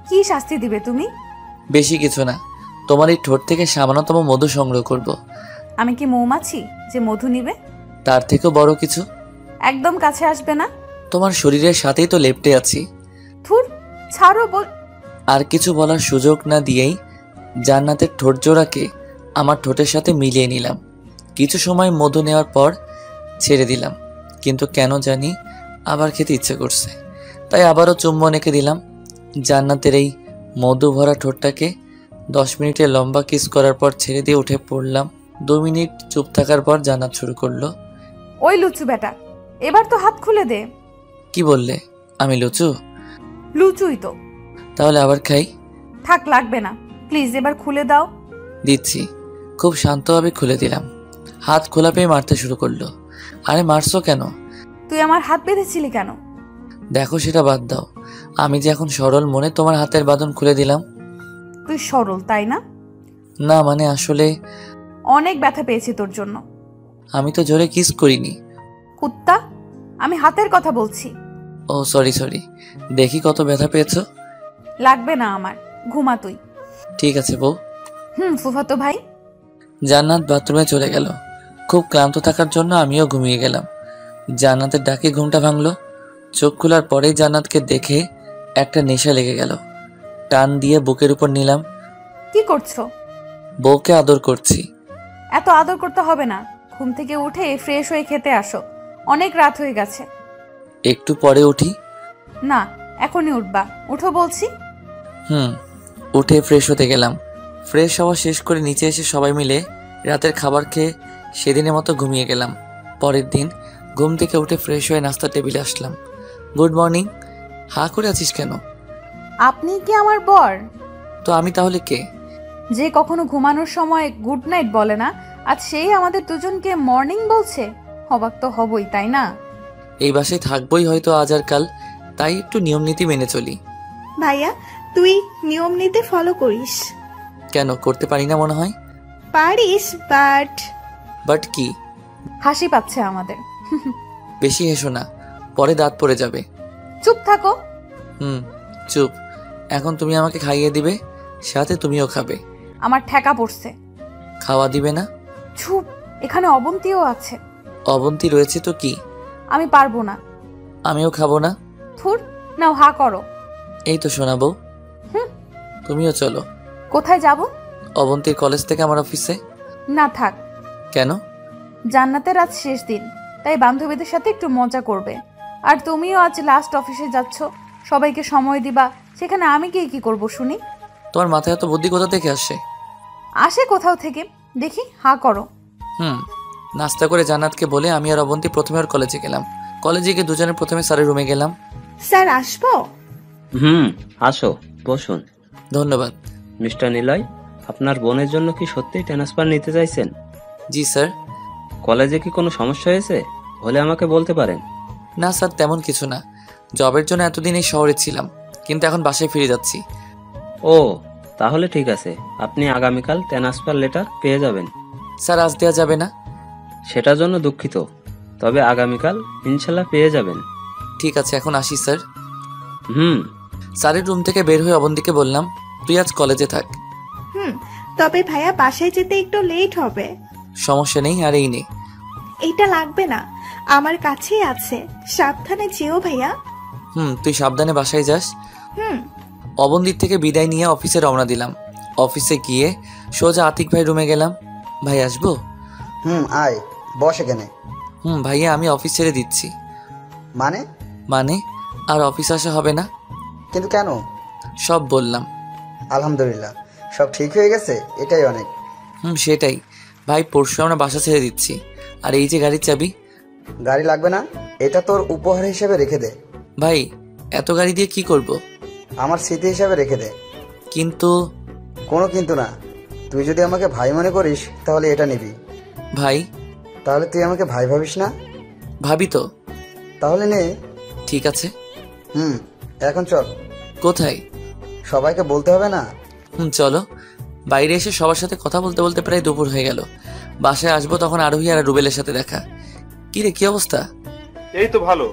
কি শাস্তি দিবে তুমি? বেশি কিছু না, তোমার এই ঠোঁট থেকে সামান্যতম মধু সংগ্রহ করব। আমি কি মৌমাছি যে মধু নিবে? তার থেকেও বড় কিছু। একদম কাছে আসবে না। তোমার শরীরের সাথেই তো লেপ্টে আছি। থুর, ছাড়ো বল। আর কিছু বলার সুযোগ না দিয়েই জান্নাতের ঠোঁট জোড়াকে আমার ঠোঁটের সাথে মিলিয়ে নিলাম। কিছু সময় মধু নেওয়ার পর ছেড়ে দিলাম, কিন্তু কেন জানি আবার খেতে ইচ্ছে করছে, তাই আবারও চুম্বন এঁকে দিলাম। জান্নাতের এই মধু ভরা ঠোঁটটাকে 10 মিনিটের লম্বা কিস করার পর ছেড়ে দিয়ে উঠে পড়লাম। 2 মিনিট চুপ থাকার পর জান্নাত শুরু করলো। ওই লুচু বেটা, এবার তো হাত খুলে দে। কি বললে? আমি লুচু? লুচুই তো। তাহলে আবার খাই? থাক, লাগবে না, প্লিজ এবার খুলে দাও। দিচ্ছি। খুব শান্তভাবে খুলে দিলাম। হাত খোলা পেয়ে মারতে শুরু করলো। আরে মারছো কেন? তুই আমার হাত বেঁধেছিলি কেন? দেখো, সেটা বাদ দাও। আমি যে এখন সরল মনে তোমার হাতের বাঁধন খুলে দিলাম। তুই সরল, তাই না? না মানে আসলে অনেক ব্যথা পেয়েছি তোর জন্য। আমি তো জোরে কিস করিনি। কুত্তা, আমি হাতের কথা বলছি। ও সরি। দেখি কত ব্যথা পেয়েছো। লাগবে না আমার, ঘুমা তুই। ঠিক আছে বউ। ফুফাতো ভাই। জান্নাত বাথরুমে চলে গেল। খুব ক্লান্ত থাকার জন্য আমিও ঘুমিয়ে গেলাম। জান্নাতের ডাকে ঘুমটা ভাঙলো। চোখ খোলার পরেই জান্নাতকে দেখে একটা নেশা লেগে গেল। টান দিয়ে বুকের উপর নিলাম। কি করছো? বউকে আদর করছি। এত আদর করতে হবে না, ঘুম থেকে উঠে ফ্রেশ হয়ে খেতে আসো, অনেক রাত হয়ে গেছে। একটু পরে উঠি। না, এখনই উঠবা, উঠো বলছি। উঠে ফ্রেশ হতে গেলাম। ফ্রেশ হওয়া শেষ করে নিচে এসে সবাই মিলে রাতের খাবার খেয়ে সেদিনের মতো ঘুমিয়ে গেলাম। পরের দিন ঘুম থেকে উঠে ফ্রেশ হয়ে নাস্তা টেবিলে আসলাম। Good morning. হা করে আছিস কেন? আপনি কি আমার বর? তো আমি তাহলে কে? যে কখনো ঘুমানোর সময় গুড নাইট বলে না, আজ সেই আমাদের দুজনকে মর্নিং বলছে। অবাক তো হবই, তাই না? এই বাসায় থাকবোই হয়তো আজ আর কাল, তাই একটু নিয়ম নীতি মেনে চলি। ভাইয়া তুই নিয়ম নীতি ফলো করিস? কেন করতে পারি না মনে হয়? পারিস, বাট কি? হাসি পাচ্ছে আমাদের। বেশি হেসো না, পরে দাঁত পড়ে যাবে। চুপ থাকো। চুপ। এখন তুমি আমাকে খাইয়ে দিবে, সাথে তুমিও খাবে। আমার ঠেকা পড়ছে। খাওয়া দিবে না? চুপ, এখানে অবন্তীও আছে। অবন্তী রয়েছে তো কি? আমি পারবো না। আমিও খাবো না। থুর, নাও হা করো। এই তো শোনাবো। তুমিও চলো। কোথায় যাব? অবন্তীর কলেজ থেকে আমার অফিসে। না থাক। কেন? জান্নাতের আজ শেষ দিন, তাই বান্ধবীদের সাথে একটু মজা করবে। আর তুমিও আজ লাস্ট অফিসে যাচ্ছ, সবাইকে সময় দিবা। সেখানে আমি গিয়ে কি করব শুনি? তোমার মাথায় এত বুদ্ধি কোথা থেকে আসে? আসে কোথাও থেকে। দেখি, হা করো। নাস্তা করে জান্নাতকে বলে আমি আর অবন্তী প্রথমে ওর কলেজে গেলাম। কলেজে গিয়ে দুজনে প্রথমে স্যারের রুমে গেলাম। স্যার আসবো? আসো, বসুন। ধন্যবাদ। মিস্টার নিলয়, আপনার বোনের জন্য কি সত্যিই ট্রান্সফার নিতে চাইছেন? জি স্যার। কলেজে কি কোনো সমস্যা হয়েছে? হলে আমাকে বলতে পারেন। না স্যার, তেমন কিছু না। জবের জন্য এতদিন এই শহরে ছিলাম, কিন্তু এখন বাসায় ফিরে যাচ্ছি। ও, তাহলে ঠিক আছে। আপনি আগামীকাল ট্রান্সফার লেটার পেয়ে যাবেন। স্যার আজ দেওয়া যাবে না? সেটার জন্য দুঃখিত, তবে আগামীকাল ইনশাল্লাহ পেয়ে যাবেন। ঠিক আছে, এখন আসি স্যার। হুম। স্যারের রুম থেকে বের হয়ে অবন্তীকে বললাম, তুই আজ কলেজে থাক। তবে ভাইয়া বাসায় যেতে একটু লেট হবে। সমস্যা নেই, আর এই নে। এইটা লাগবে না, আমার কাছেই আছে। সাবধানে যেও ভাইয়া। তুই সাবধানে বাসায় যাস। অবন্তীর থেকে বিদায় নিয়ে অফিসে রওনা দিলাম। অফিসে গিয়ে সোজা আতিক ভাই রুমে গেলাম। ভাই আসবো? আয়, বস এখানে। ভাইয়া আমি অফিস ছেড়ে দিচ্ছি। মানে? আর অফিস আসা হবে না। কিন্তু কেন? সব বললাম। আলহামদুলিল্লাহ, সব ঠিক হয়ে গেছে, এটাই অনেক। সেটাই ভাই, পরশু আমরা বাসা ছেড়ে দিচ্ছি। আর এই যে গাড়ির চাবি। গাড়ি লাগবে না, এটা তোর উপহার হিসেবে রেখে দে। ভাই এত গাড়ি দিয়ে কি করব? আমার স্মৃতি হিসেবে রেখে দে। কিন্তু? কোনো কিন্তু না। তুই যদি আমাকে ভাই মনে করিস তাহলে এটা নিবি। ভাই? তাহলে তুই আমাকে ভাই ভাবিস না? ভাবি তো। তাহলে নে। ঠিক আছে। এখন চল। কোথায়? সবাইকে বলতে হবে না। চলো। বাইরে এসে সবার সাথে কথা বলতে বলতে প্রায় দুপুর হয়ে গেল। বাসায় আসবো তখন আরোহী আর রুবেলের সাথে দেখা। কি রে, কি অবস্থা? এই তো ভালো।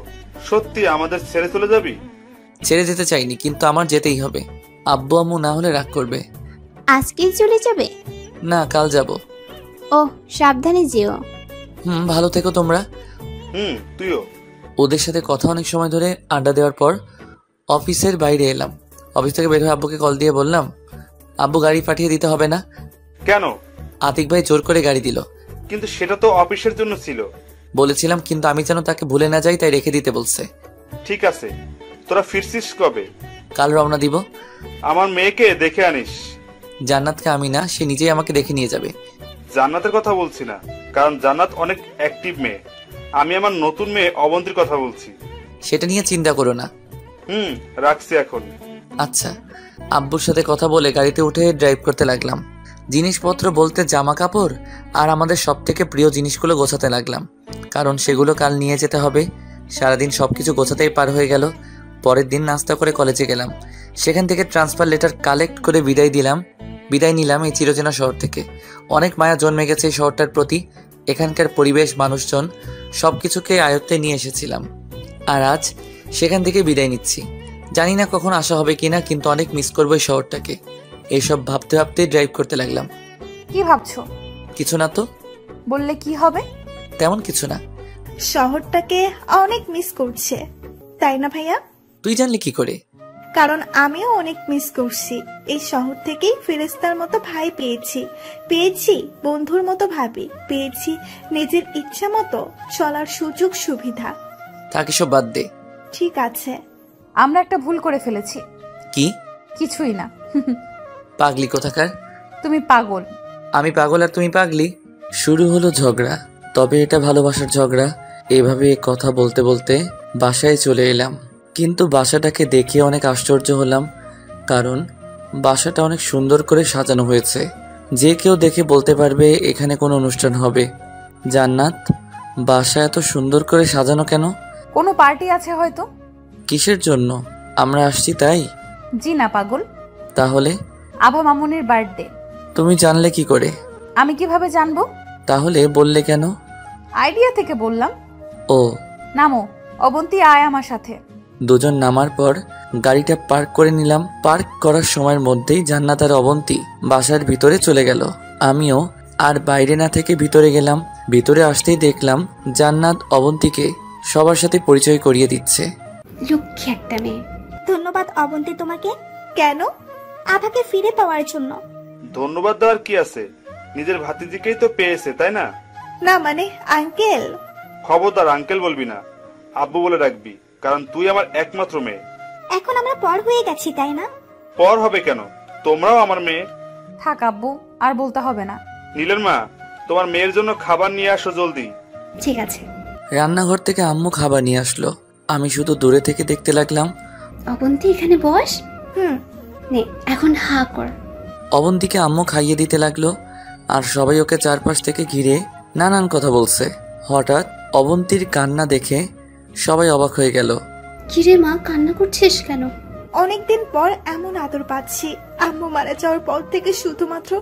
সত্যি আমাদের ছেড়ে চলে যাবি? ছেড়ে যেতে চাইনি, কিন্তু আমার যেতেই হবে। আব্বু আম্মু না হলে রাগ করবে। আজকেই চলে যাবে? না, কাল যাব। ও, সাবধানে যেও। ভালো থেকো তোমরা। তুইও। ওদের সাথে কথা অনেক সময় ধরে আড্ডা দেওয়ার পর অফিসের বাইরে এলাম। অফিস থেকে বের হয়ে আব্বুকে কল দিয়ে বললাম, আব্বু গাড়ি পাঠিয়ে দিতে হবে না? কেন? আতিক ভাই জোর করে গাড়ি দিল। কিন্তু সেটা তো অফিসের জন্য ছিল। বলেছিলাম, কিন্তু আমি যেন তাকে ভুলে না যাই, তাই রেখে দিতে বলছে। ঠিক আছে, তোরা ফিরছিস কবে? কাল রওনা দিব। আমার মেয়েকে দেখে আনিস। জান্নাতকে আমি না, সে নিজেই আমাকে দেখে নিয়ে যাবে। জান্নাতের কথা বলছি না, কারণ জান্নাত অনেক অ্যাক্টিভ মেয়ে। আমি আমার নতুন মেয়ে অবন্তীর কথা বলছি। সেটা নিয়ে চিন্তা করো না। রাখছি এখন। আচ্ছা। আব্বুর সাথে কথা বলে গাড়িতে উঠে ড্রাইভ করতে লাগলাম। জিনিসপত্র বলতে জামা কাপড় আর আমাদের সব থেকে প্রিয় জিনিসগুলো গোছাতে লাগলাম, কারণ সেগুলো কাল নিয়ে যেতে হবে। সারাদিন সবকিছু গোছাতেই পার হয়ে গেল। পরের দিন নাস্তা করে কলেজে গেলাম। সেখান থেকে ট্রান্সফার লেটার কালেক্ট করে বিদায় নিলাম এই চিরচেনা শহর থেকে। অনেক মায়া জন্মে গেছে এই শহরটার প্রতি। এখানকার পরিবেশ, মানুষজন সবকিছুকে আয়ত্তে নিয়ে এসেছিলাম। আর আজ সেখান থেকে বিদায় নিচ্ছি। জানি না কখন আসা হবে কিনা, কিন্তু অনেক মিস করবো এই শহরটাকে। এইসব ভাবতে ভাবতে ড্রাইভ করতে লাগলাম। কি ভাবছো? কিছু না তো। বললে কি হবে? তেমন কিছু না। শহরটাকে অনেক মিস করছে, তাই না ভাইয়া? তুই জানলি কি করে? কারণ আমিও অনেক মিস করছি। এই শহর থেকেই ফেরেশতার মতো ভাই পেয়েছি বন্ধুর মতো ভাবি পেয়েছি, নিজের ইচ্ছা মতো চলার সুযোগ সুবিধা। তাকে সব বাদ দে। ঠিক আছে। আমরা একটা ভুল করে ফেলেছি। কি? কিছুই না। পাগলি কোথাকার। তুমি পাগল। আমি পাগল আর তুমি পাগলি? শুরু হলো ঝগড়া, তবে এটা ভালোবাসার ঝগড়া। এভাবে কথা বলতে বলতে বাসায় চলে এলাম, কিন্তু বাসাটাকে দেখে অনেক আশ্চর্য হলাম, কারণ বাসাটা অনেক সুন্দর করে সাজানো হয়েছে। যে কেউ দেখে বলতে পারবে এখানে কোনো অনুষ্ঠান হবে। জান্নাত, বাসা এত সুন্দর করে সাজানো কেন? কোনো পার্টি আছে হয়তো। কিসের জন্য? আমরা আসছি তাই? জি না পাগল, তাহলে? আভা মামুনির বার্থডে। তুমি জানলে কি করে? আমি কিভাবে জানবো? তাহলে বললে কেন? আইডিয়া থেকে বললাম। ও, নামো, অবন্তী আয় আমার সাথে। দুজন নামার পর গাড়িটা পার্ক করে নিলাম। পার্ক করার সময়ের মধ্যেই জান্নাত আর অবন্তী বাসার ভিতরে চলে গেল। আমিও আর বাইরে না থেকে ভিতরে গেলাম। ভিতরে আসতেই দেখলাম জান্নাত অবন্তীকে সবার সাথে পরিচয় করিয়ে দিচ্ছে। লক্ষ্মী একটা মেয়ে। ধন্যবাদ অবন্তী তোমাকে। কেন? আভাকে ফিরে পাওয়ার জন্য। ধন্যবাদ দেওয়ার কি আছে, নিজের ভাতিজিকেই তো পেয়েছে, তাই না? না মানে আঙ্কেল। খবরদার আঙ্কেল বলবি না, আব্বু বলে রাখবি, কারণ তুই আমার একমাত্র মেয়ে। এখন আমরা পর হয়ে গেছি তাই না? পর হবে কেন, তোমরাও আমার মেয়ে। থাক আব্বু, আর বলতে হবে না। নীলের মা, তোমার মেয়ের জন্য খাবার নিয়ে আসো জলদি। ঠিক আছে। রান্নাঘর থেকে আম্মু খাবার নিয়ে আসলো। আমি শুধু দূরে থেকে দেখতে লাগলাম। অবন্তী এখানে বস। হুম। নে এখন হা কর। অবন্তীকে আম্মু খাইয়ে দিতে লাগলো, আর সবাই ওকে চারপাশ থেকে ঘিরে নানান কথা বলছে। হঠাৎ অবন্তীর কান্না দেখে সবাই অবাক হয়ে গেল। কিরে মা, কান্না করছিস কেন? অনেকদিন পর এমন আদর পাচ্ছি। আম্মু মারা যাওয়ার পর থেকে শুধুমাত্র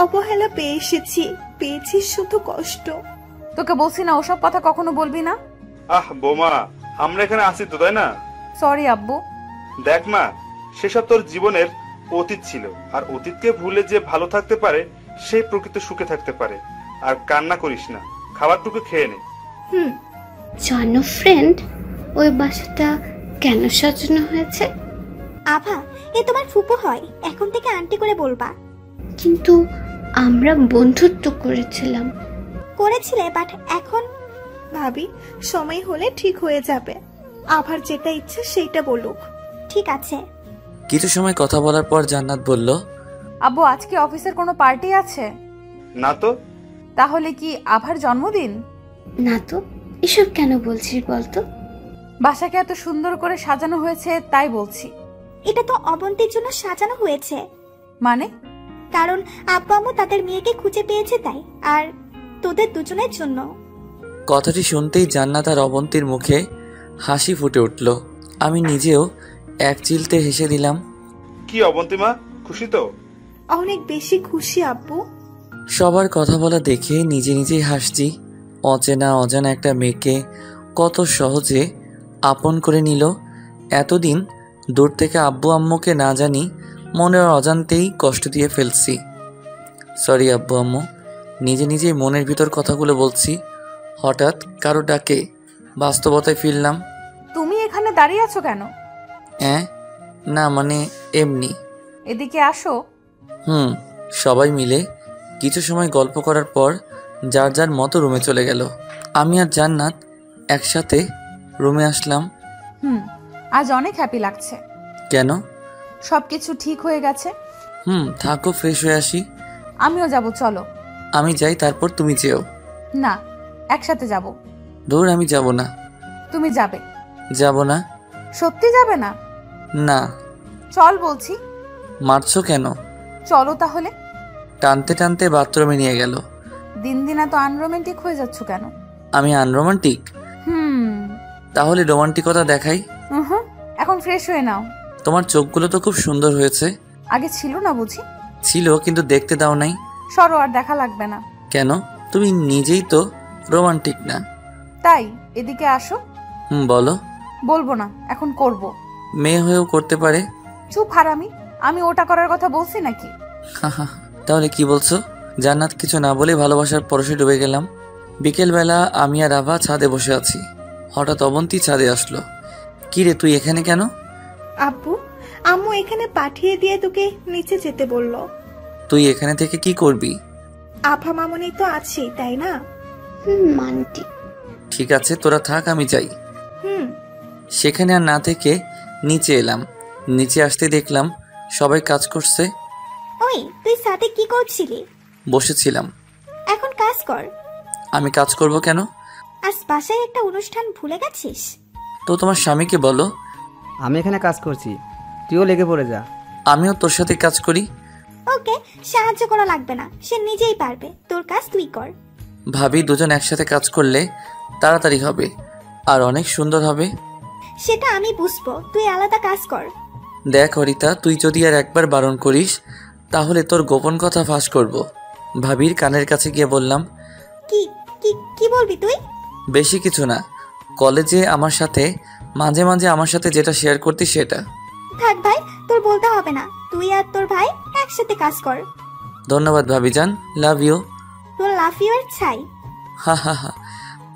অবহেলা পেয়েছি শুধু কষ্ট। তোকে বলছি না ওসব কথা কখনো বলবি না। আহ বোমা, আমরা এখানে আছি তো, তাই না? সরি আব্বু। দেখ মা, সেসব তোর জীবনের অতীত ছিল, আর অতীতকে ভুলে যে ভালো থাকতে পারে সেই প্রকৃত সুখে থাকতে পারে। আর কান্না করিস না, খাবারটুকু খেয়ে নে। হুম। জানো ফ্রেন্ড, ওই বাসাটা কেন সাজানো হয়েছে? আভা, এ তোমার ফুপু হয়, এখন থেকে আন্টি করে বলবা। কিন্তু আমরা বন্ধুত্ব করেছিলে, বাট এখন ভাবি সময় হলে ঠিক হয়ে যাবে। আভার যেটা ইচ্ছে সেইটা বলুক। ঠিক আছে। কিছু সময় কথা বলার পর জান্নাত বলল, আব্বু আজকে অফিসের কোনো পার্টি আছে? না তো। তাহলে কি আভার জন্মদিন? না তো। এসব কেন বলছিস বলতো? বাসাকে এত সুন্দর করে সাজানো হয়েছে তাই বলছি। এটা তো অবন্তীর জন্য সাজানো হয়েছে। মানে? কারণ আব্বু আম্মু তাদের মেয়েকে খুঁজে পেয়েছে তাই, আর তোদের দুজনের জন্য। কথাটি শুনতেই জান্নাত আর অবন্তীর মুখে হাসি ফুটে উঠল। আমি নিজেও এক চিলতে হেসে দিলাম। কি অবন্তিমা, খুশি তো? অনেক বেশি খুশি আব্বু। সবার কথা বলা দেখে নিজে নিজেই হাসছি। অজানা একটা মেয়েকে কত সহজে আপন করে নিল। এতদিন দূর থেকে আব্বু আম্মুকে না জানি মনের অজান্তেই কষ্ট দিয়ে ফেলছি। সরি আব্বু আম্মু, নিজেই মনের ভিতর কথাগুলো বলছি। হঠাৎ কারো ডাকে বাস্তবতায় ফিরলাম। তুমি এখানে দাঁড়িয়ে আছো কেন? না মানে এমনি। এদিকে আসো। সবাই মিলে কিছু সময় গল্প করার পর যার যার মতো রুমে চলে গেল। আমি আর জান্নাত একসাথে রুমে আসলাম। আজ অনেক হ্যাপি লাগছে। কেন? সবকিছু ঠিক হয়ে গেছে। থাকো, ফ্রেশ হয়ে আসি। আমিও যাব, চলো। আমি যাই, তারপর তুমি যেও। না, একসাথে যাব। দূর, আমি যাব না। তুমি যাবে? যাব না। সত্যি যাবে না? না। চল বলছি। মারছো কেন? চলো তাহলে। টানতে টানতে বাথরুমে নিয়ে গেল। দিন দিন এত আনরোমান্টিক হয়ে যাচ্ছ কেন? আমি আনরোমান্টিক? তাহলে রোমান্টিকতা দেখাই। এখন ফ্রেশ হয়ে নাও। তোমার চোখগুলো তো খুব সুন্দর হয়েছে। আগে ছিল না বুঝি? ছিল, কিন্তু দেখতে দাও নাই। সরো, আর দেখা লাগবে না। কেন? তুমি নিজেই তো রোমান্টিক না। তাই এদিকে আসো। বলো। বলবো না, এখন করব। মেয়ে হয়েও করতে পারে। চুপ হারামি, আমি ওটা করার কথা বলছি নাকি? তাহলে কি বলছো? জান্নাত কিছু না বলে ভালোবাসার পরশে ডুবে গেলাম। বিকেলবেলা আমি আর আভা ছাদে বসে আছি। হঠাৎ অবন্তী ছাদে আসলো। কি রে, তুই এখানে কেন? আব্বু আম্মু এখানে পাঠিয়ে দিয়ে তোকে নিচে যেতে বললো। তুই এখানে থেকে কি করবি? আভা মামনি তো আছে তাই না? মানটি। ঠিক আছে, তোরা থাক, আমি যাই। সেখানে আর না থেকে নিচে এলাম। নিচে আসতে দেখলাম সবাই কাজ করছে। ওই তুই সাথে কি করছিলি? বসেছিলাম। এখন কাজ কর। আমি কাজ করব কেন? আজ বাসায় একটা অনুষ্ঠান ভুলে গেছিস? তো তোমার স্বামীকে বলো। আমি এখানে কাজ করছি, তুইও লেগে পড়ে যা। আমিও তোর সাথে কাজ করি। ওকে, সাহায্য করা লাগবে না, সে নিজেই পারবে। তোর কাজ তুই কর। ভাবি দুজন একসাথে কাজ করলে তাড়াতাড়ি হবে আর অনেক সুন্দর হবে। সেটা আমি বুঝবো, তুই আলাদা কাজ কর। দেখ অরিতা, তুই যদি আর একবার বারণ করিস তাহলে তোর গোপন কথা ফাঁস করব। ভাবির কানের কাছে গিয়ে বললাম। কি কি কি বলবি তুই? বেশি কিছু না, কলেজে আমার সাথে মাঝে মাঝে আমার সাথে যেটা শেয়ার করতি সেটা। থাক ভাই, তোর বলতে হবে না। তুই আর তোর ভাই একসাথে কাজ কর। ধন্যবাদ ভাবিজান, লাভ ইউ। তোর লাভ ইউ এর ছাই। হা হা হা।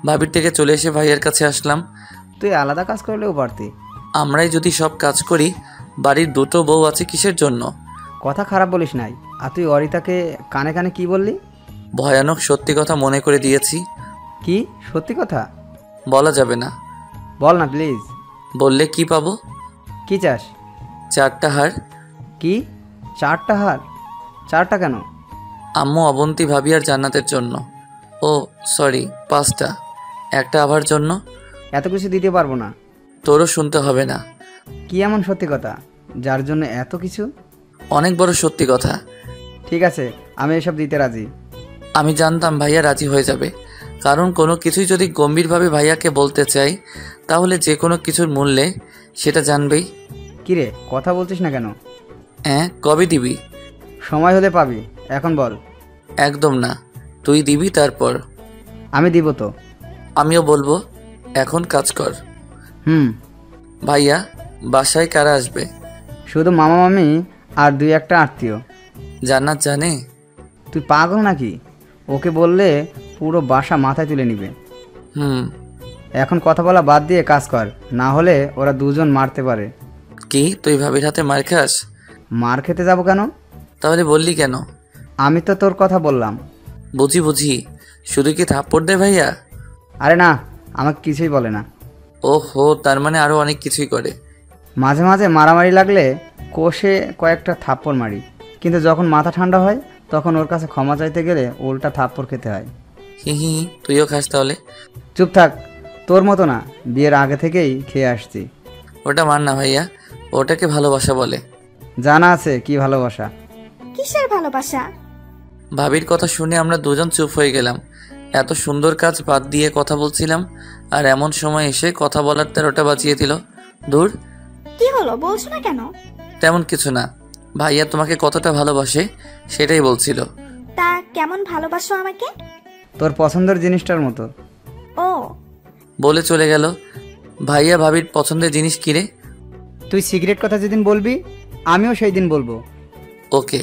ভাবির থেকে চলে এসে ভাইয়ের কাছে আসলাম। তুই আলাদা কাজ করলেও পারতি। আমরাই যদি সব কাজ করি, বাড়ির দুটো বউ আছে কিসের জন্য? কথা খারাপ বলিস নাই। আর তুই অরিতাকে কানে কানে কি বললি? ভয়ানক সত্যি কথা মনে করে দিয়েছি। কি সত্যি কথা? বলা যাবে না। বল না প্লিজ। বললে কি পাবো? কি চাস? 4টা হার। কি 4টা হার? 4টা কেন? আম্মু, অবন্তী ভাবি আর জান্নাতের জন্য। ও সরি, 5টা। একটা আবার জন্য। এত কিছু দিতে পারবো না। তোরও শুনতে হবে না। কি এমন সত্যি কথা যার জন্য এত কিছু? অনেক বড় সত্যি কথা। ঠিক আছে, আমি এসব দিতে রাজি। আমি জানতাম ভাইয়া রাজি হয়ে যাবে, কারণ কোনো কিছুই যদি গম্ভীরভাবে ভাইয়াকে বলতে চাই তাহলে যে কোনো কিছুর মূল্যে সেটা জানবেই। কিরে, কথা বলছিস না কেন? হ্যাঁ, কবে দিবি? সময় হলে পাবি, এখন বল। একদম না, তুই দিবি তারপর। আমি দিব তো। আমিও বলবো, এখন কাজ কর। হুম। ভাইয়া, বাসায় কারা আসবে? শুধু মামা মামি আর 2-1টা আত্মীয়। জান্নাত জানে? তুই পাগল নাকি? ওকে বললে পুরো বাসা মাথায় তুলে নিবে। হুম। এখন কথা বলা বাদ দিয়ে কাজ কর, না হলে ওরা দুজন মারতে পারে। কি, তুই ভাবির হাতে মার খাস? মার খেতে যাব কেন? তাহলে বললি কেন? আমি তো তোর কথা বললাম। বুঝি বুঝি, শুধু কি থাপ্পড় দে ভাইয়া? আরে না, আমাকে কিছুই বলে না। ওহো, তার মানে আরো অনেক কিছুই করে। মাঝে মাঝে মারামারি লাগলে কষে কয়েকটা থাপ্পড় মারি, কিন্তু যখন মাথা ঠান্ডা হয় তখন ওর কাছে ক্ষমা চাইতে গেলে উল্টা থাপ্পড় খেতে হয়। হি হি, তুইও খাস তাহলে? চুপ থাক, তোর মতো না, বিয়ের আগে থেকেই খেয়ে আসছি। ওটা মার না ভাইয়া, ওটাকে ভালোবাসা বলে। জানা আছে কি ভালোবাসা। কিসের ভালোবাসা? ভাবির কথা শুনে আমরা দুজন চুপ হয়ে গেলাম। এত সুন্দর কাজ বাদ দিয়ে কথা বলছিলাম, আর এমন সময় এসে কথা বলার 13টা বাজিয়ে দিল। দূর। কি হলো, বলছো না কেন? তেমন কিছু না, ভাইয়া তোমাকে কতটা ভালোবাসে সেটাই বলছিল। তা কেমন ভালোবাসো আমাকে? তোর পছন্দের জিনিসটার মতো। ও, বলে চলে গেল। ভাইয়া ভাবির পছন্দের জিনিস কিরে? তুই সিগারেট কথা যেদিন বলবি আমিও সেই দিন বলবো। ওকে।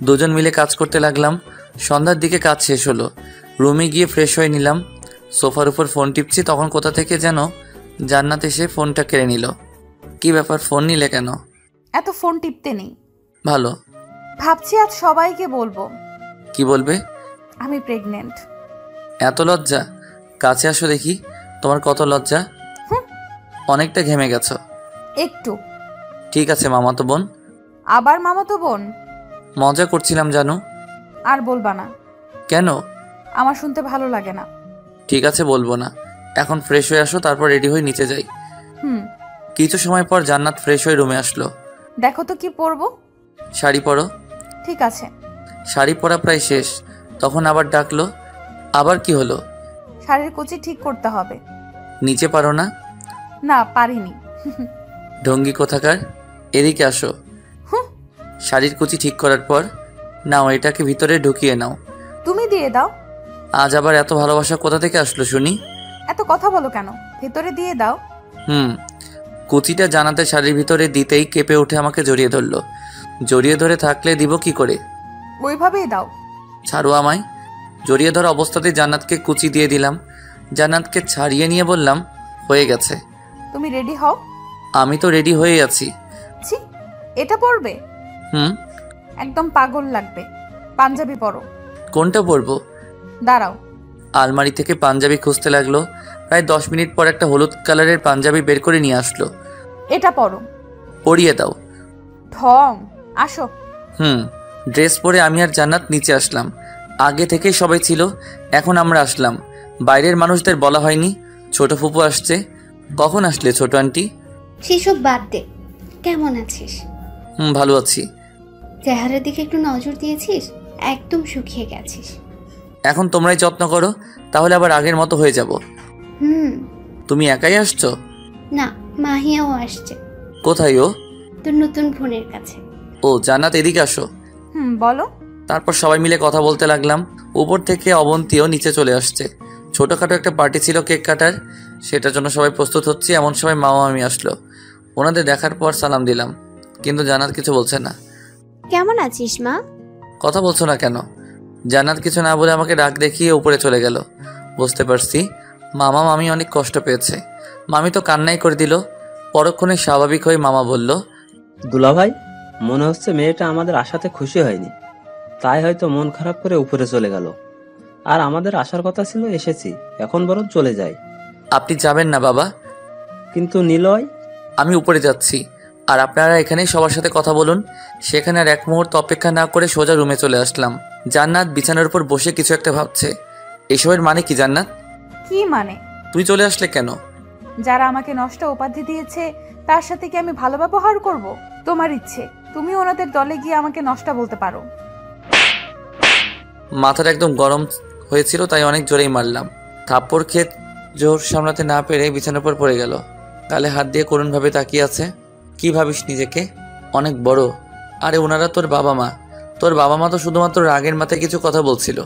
দুজন মিলে কাজ করতে লাগলাম। সন্ধ্যার দিকে কাজ শেষ হলো। রুমে গিয়ে ফ্রেশ হয়ে নিলাম। সোফার উপর ফোন টিপছি, তখন কোথা থেকে যেন জান্নাত এসে ফোনটা কেড়ে নিল। কি ব্যাপার, ফোন নিলে কেন? এত ফোন টিপতে নেই। ভালো। ভাবছি আজ সবাইকে বলবো। কি বলবে? আমি প্রেগনেন্ট। এত লজ্জা? কাছে আসো দেখি, তোমার কত লজ্জা। অনেকটা ঘেমে গেছো। একটু। ঠিক আছে মামাতো বোন। আবার মামাতো বোন? মজা করছিলাম জানো। আর বলবা না। কেন? আমার শুনতে ভালো লাগে না। ঠিক আছে, বলবো না। এখন ফ্রেশ হয়ে আসো, তারপর রেডি হয়ে নিচে যাই। হুম। কিছু সময় পর জান্নাত ফ্রেশ হয়ে রুমে আসলো। দেখো তো কি পরবো। শাড়ি পরো। ঠিক আছে। শাড়ি পরা প্রায় শেষ, তখন আবার ডাকলো। আবার কি হলো? শাড়ির কুচি ঠিক করতে হবে। নিচে পারো না? না, পারিনি। ঢঙ্গি কোথাকার, এদিকে আসো। শাড়ির কুচি ঠিক করার পর নাও, এটাকে ভিতরে ঢুকিয়ে নাও। তুমি দিয়ে দাও। আজ আবার এত ভালোবাসা কোথা থেকে আসলো শুনি? এত কথা বলো কেন, ভেতরে দিয়ে দাও। কুচিটা জানাতে শাড়ির ভিতরে দিতেই কেঁপে উঠে আমাকে জড়িয়ে ধরলো। জড়িয়ে ধরে থাকলে দিব কি করে? ওইভাবেই দাও। ছাড়ো আমায়। জড়িয়ে ধরা অবস্থাতেই জান্নাতকে কুচি দিয়ে দিলাম। জান্নাতকে ছাড়িয়ে নিয়ে বললাম, হয়ে গেছে। তুমি রেডি হও। আমি তো রেডি হয়ে আছি। ছি, এটা পরবে? হুম। একদম পাগল লাগবে। পাঞ্জাবি পরো। কোনটা পরবো? দাঁড়াও। আলমারি থেকে পাঞ্জাবি খুঁজতে লাগলো। প্রায় 10 মিনিট পর একটা হলুদ কালারের পাঞ্জাবি বের করে নিয়ে আসলো। এটা পরো। পরিয়ে দাও। ঢং, আসো। ড্রেস পরে আমি আর জান্নাত নিচে আসলাম। আগে থেকেই সবাই ছিল, এখন আমরা আসলাম। বাইরের মানুষদের বলা হয়নি ছোট ফুপু আসছে। কখন আসলে ছোট আন্টি? সেসব বাদ দে, কেমন আছিস? ভালো আছি। চেহারার দিকে একটু নজর দিয়েছিস? একদম শুকিয়ে গেছিস। এখন তোমরাই যত্ন করো, তাহলে আবার আগের মতো হয়ে যাব। তুমি একাই আসছো? না, মাহিয়াও আসছে। কোথায় ও? তোর নতুন ফোনের কাছে। ও জান্নাত, এদিকে আসো। বলো। তারপর সবাই মিলে কথা বলতে লাগলাম। উপর থেকে অবন্তীও নিচে চলে আসছে। ছোটোখাটো একটা পার্টি ছিল কেক কাটার, সেটার জন্য সবাই প্রস্তুত হচ্ছে। এমন সময় মামা আমি আসলো। ওনাদের দেখার পর সালাম দিলাম, কিন্তু জান্নাত কিছু বলছে না। কেমন আছিস মা? কথা বলছো না কেন? জান্নাত কিছু না বলে আমাকে ডাক দেখিয়ে উপরে চলে গেল। বুঝতে পারছি মামা মামি অনেক কষ্ট পেয়েছে। মামি তো কান্নাই করে দিল। পরক্ষণে স্বাভাবিক হয়ে মামা বলল, দুলাভাই, মনে হচ্ছে মেয়েটা আমাদের আশাতে খুশি হয়নি, তাই হয়তো মন খারাপ করে উপরে চলে গেল। আর আমাদের আসার কথা ছিল, এসেছি, এখন বরং চলে যাই। আপনি যাবেন না বাবা? কিন্তু নিলয়। আমি উপরে যাচ্ছি, আর আপনারা এখানেই সবার সাথে কথা বলুন। সেখানে আর এক মুহূর্ত অপেক্ষা না করে সোজা রুমে চলে আসলাম। জান্নাত বিছানার উপর বসে কিছু একটা ভাবছে। এসবের মানে কি জান্নাত? কি মানে? তুই চলে আসলে কেন? যারা আমাকে নষ্ট উপাধি দিয়েছে তার সাথে কি আমি ভালো ব্যবহার করব? তোমার ইচ্ছে, তুমি ওনাদের দলে গিয়ে আমাকে নষ্ট বলতে পারো। মাথাটা একদম গরম হয়েছিল, তাই অনেক জোরেই মারলাম। থাপ্পড় খেয়ে জোর সামলাতে না পেরে বিছানার উপর পড়ে গেল। গালে হাত দিয়ে করুণভাবে তাকিয়ে আছে। কি ভাবিস নিজেকে? অনেক বড়? আরে ওনারা তোর বাবা মা। তোর বাবা মা তো শুধুমাত্র রাগের মাথায় কিছু কথা বলছিল।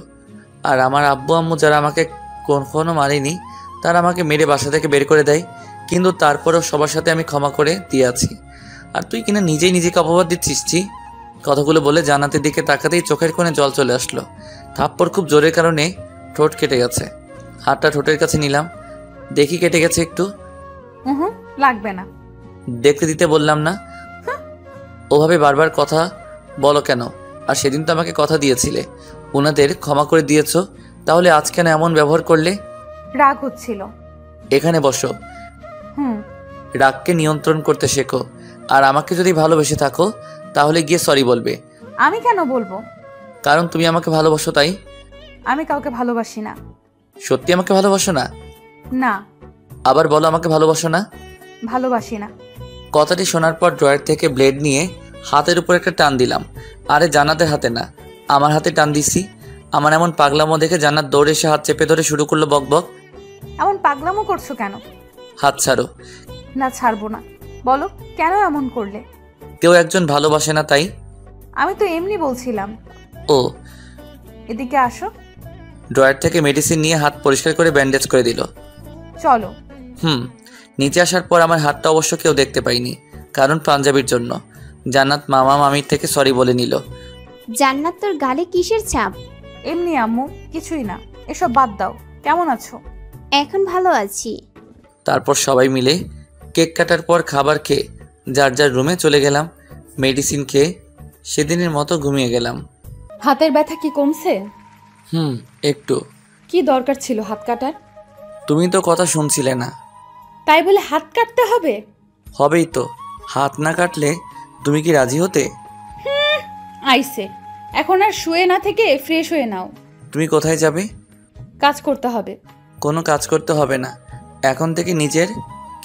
আর আমার আব্বু আম্মু যারা আমাকে কখনো মারেনি, তারা আমাকে মেরে বাসা থেকে বের করে দেয়। কিন্তু তারপরেও সবার সাথে আমি ক্ষমা করে দিয়ে আছি। আর তুই কিনা নিজেই নিজেকে অপবাদ দিচ্ছিস। কথাগুলো বলে জান্নাতের দিকে তাকাতেই চোখের কোণে জল চলে আসলো। থাপ্পড় খুব জোরের কারণে ঠোঁট কেটে গেছে। হাতটা ঠোঁটের কাছে নিলাম, দেখি কেটে গেছে একটু। লাগবে না। দেখতে দিতে বললাম না? ওভাবে বারবার কথা বলো কেন? আর সেদিন তো আমাকে কথা দিয়েছিলে ওনাদের ক্ষমা করে দিয়েছো, তাহলে আজ কেন এমন ব্যবহার করলে? রাগ হচ্ছিল। এখানে বসো। রাগকে নিয়ন্ত্রণ করতে শেখো। আর আমাকে যদি ভালোবেসে থাকো তাহলে গিয়ে সরি বলবে। আমি কেন বলবো? কারণ তুমি আমাকে ভালোবাসো তাই। আমি কাউকে ভালোবাসি না। সত্যি আমাকে ভালোবাসো না? না। আবার বলো আমাকে ভালোবাসো না। ভালোবাসি না। কথাটি শোনার পর ড্রয়ার থেকে ব্লেড নিয়ে হাতের উপর একটা টান দিলাম। আরে জান্নাতের হাতে না, আমার হাতে টান দিছি। আমার এমন পাগলামো দেখে জান্নাত দৌড়ে এসে হাত চেপে ধরে শুরু করলো বকবক। এমন পাগলামো করছো কেন? হাত ছাড়ো। না, ছাড়বো না। বলো কেন এমন করলে? কেউ একজন ভালোবাসে না তাই। আমি তো এমনি বলছিলাম। ও, এদিকে আসো। ড্রয়ার থেকে মেডিসিন নিয়ে হাত পরিষ্কার করে ব্যান্ডেজ করে দিল। চলো। নিচে আসার পর আমার হাতটা অবশ্য কেউ দেখতে পাইনি, কারণ পাঞ্জাবির জন্য। জান্নাত মামা মামির থেকে সরি বলে নিল। জান্নাত, তোর গালে কিসের ছাপ? এমনি আম্মু, কিছুই না। এসব বাদ দাও। কেমন আছো? এখন ভালো আছি। তারপর সবাই মিলে কেক কাটার পর খাবার খেয়ে যার যার রুমে চলে গেলাম। মেডিসিন খেয়ে সেদিনের মতো ঘুমিয়ে গেলাম। হাতের ব্যথা কি কমছে? একটু। কি দরকার ছিল হাত কাটার? তুমি তো কথা শুনছিলে না। তাই বলে হাত কাটতে হবে? হবেই তো। হাত না কাটলে তুমি কি রাজি হতে? আইসে, এখন আর শুয়ে না থেকে ফ্রেশ হয়ে নাও। তুমি কোথায় যাবে? কাজ করতে হবে। কোনো কাজ করতে হবে না, এখন থেকে নিজের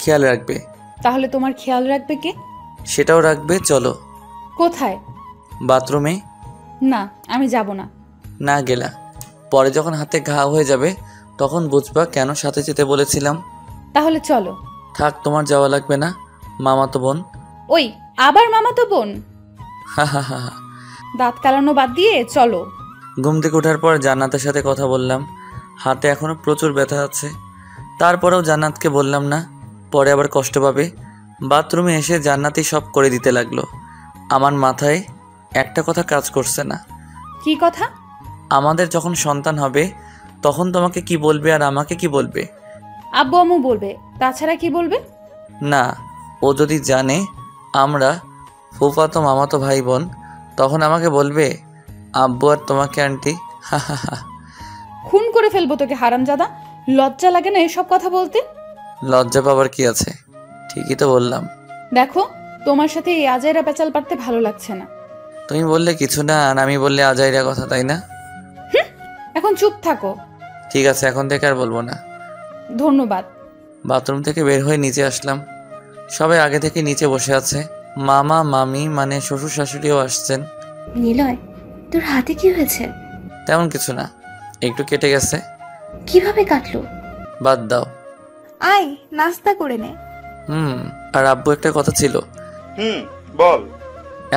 খেয়াল রাখবে। তাহলে তোমার খেয়াল রাখবে কে? সেটাও রাখবে। চলো। কোথায়? বাথরুমে। না, আমি যাব না। না গেলা পরে যখন হাতে ঘা হয়ে যাবে তখন বুঝবা কেন সাথে যেতে বলেছিলাম। তাহলে চলো। থাক, তোমার যাওয়া লাগবে না। মামাতো বোন। ওই আবার মামাতো বোন? হা হা হা। দাঁত কালানো বাদ দিয়ে চলো। ঘুম থেকে ওঠার পর জান্নাতের সাথে কথা বললাম। হাতে এখনো প্রচুর ব্যথা আছে, তারপরেও জান্নাতকে বললাম না, পরে আবার কষ্ট পাবে। বাথরুমে এসে জান্নাতই সব করে দিতে লাগলো। আমার মাথায় একটা কথা কাজ করছে না। কি কথা? আমাদের যখন সন্তান হবে তখন তোমাকে কি বলবে আর আমাকে কি বলবে? আব্বু আম্মু বলবে, তাছাড়া কি বলবে? না, ও যদি জানে আমরা ফুফাতো মামাতো ভাই বোন, তখন আমাকে বলবে আব্বু আর তোমাকে আন্টি। হা হা হা। খুন করে ফেলবো তোকে হারামজাদা। লজ্জা লাগে না এসব কথা বলতে? লজ্জা পাবার কি আছে? ঠিকই তো বললাম। দেখো, তোমার সাথে এই আজাইরা পেঁচাল পারতে ভালো লাগছে না। তুমি বললে কিছু না, আর আমি বললে আজাইরা কথা, তাই না? এখন চুপ থাকো। ঠিক আছে, এখন থেকে আর বলবো না। ধন্যবাদ। বাথরুম থেকে বের হয়ে নিচে আসলাম। সবাই আগে থেকে নিচে বসে আছে। মামা মামি মানে শ্বশুর শাশুড়িও আসছেন। নিলয়, তোর হাতে কি হয়েছে? তেমন কিছু না, একটু কেটে গেছে। কিভাবে কাটলো? বাদ দাও। আয় নাস্তা করে নে। আর আব্বু, একটা কথা ছিল। বল।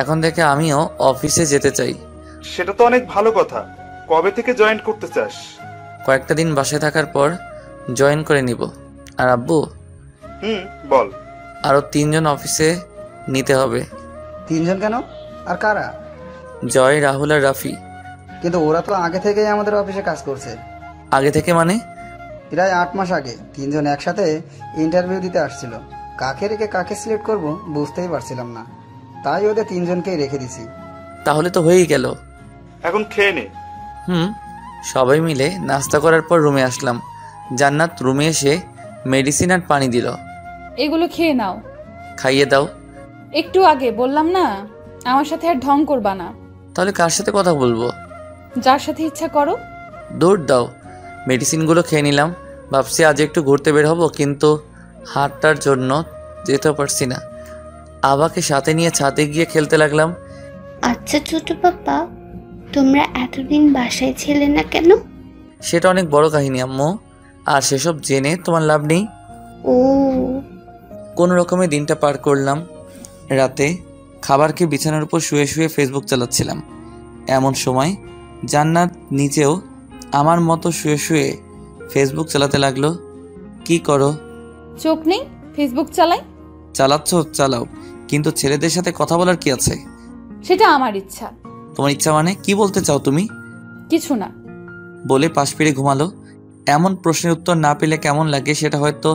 এখন থেকে আমিও অফিসে যেতে চাই। সেটা তো অনেক ভালো কথা। কবে থেকে জয়েন করতে চাস? কয়েকটা দিন বাসায় থাকার পর জয়েন করে নিব। আর আব্বু, বল। আরো 3 জন অফিসে নিতে হবে। 3 জন কেন? আর কারা? জয়, রাহুল আর রাফি। কিন্তু ওরা তো আগে থেকেই আমাদের অফিসে কাজ করছে। আগে থেকে মানে? প্রায় 8 মাস আগে 3 জন একসাথে ইন্টারভিউ দিতে আসছিল। কাকে রেখে কাকে সিলেক্ট করব বুঝতেই পারছিলাম না, তাই ওদের 3 জনকেই রেখে দিছি। তাহলে তো হয়েই গেল। এখন খেয়ে নে। সবাই মিলে নাস্তা করার পর রুমে আসলাম। জান্নাত রুমে এসে মেডিসিন আর পানি দিল। এগুলো খেয়ে নাও। খাইয়ে দাও। একটু আগে বললাম না, আমার সাথে আর ঢং করবা না। তাহলে কার সাথে কথা বলবো? যার সাথে ইচ্ছা করো। দৌড় দাও। মেডিসিনগুলো খেয়ে নিলাম। ভাবছি আজ একটু ঘুরতে বের হবো, কিন্তু হাতটার জন্য যেতে পারছি না। আবাকে সাথে নিয়ে ছাদে গিয়ে খেলতে লাগলাম। আচ্ছা ছোট পাপা, তোমরা এতদিন বাসায় ছিলে না কেন? সেটা অনেক বড় কাহিনী আম্মু, আর সেসব জেনে তোমার লাভ নেই। ও, কোন রকমে দিনটা পার করলাম। রাতে খাবার খেয়ে বিছানার উপর শুয়ে শুয়ে ফেসবুক চালাচ্ছিলাম। এমন সময় জান্নাত নিজেও আমার মতো শুয়ে শুয়ে ফেসবুক চালাতে লাগলো। কি করো? চোখ নেই, ফেসবুক চালাই। চালাচ্ছ চালাও, কিন্তু ছেলেদের সাথে কথা বলার কি আছে? সেটা আমার ইচ্ছা। তোমার ইচ্ছা মানে কি বলতে চাও তুমি? কিছু না। বলে পাশ ফিরে ঘুমালো। এমন প্রশ্নের উত্তর না পেলে কেমন লাগে সেটা হয়তো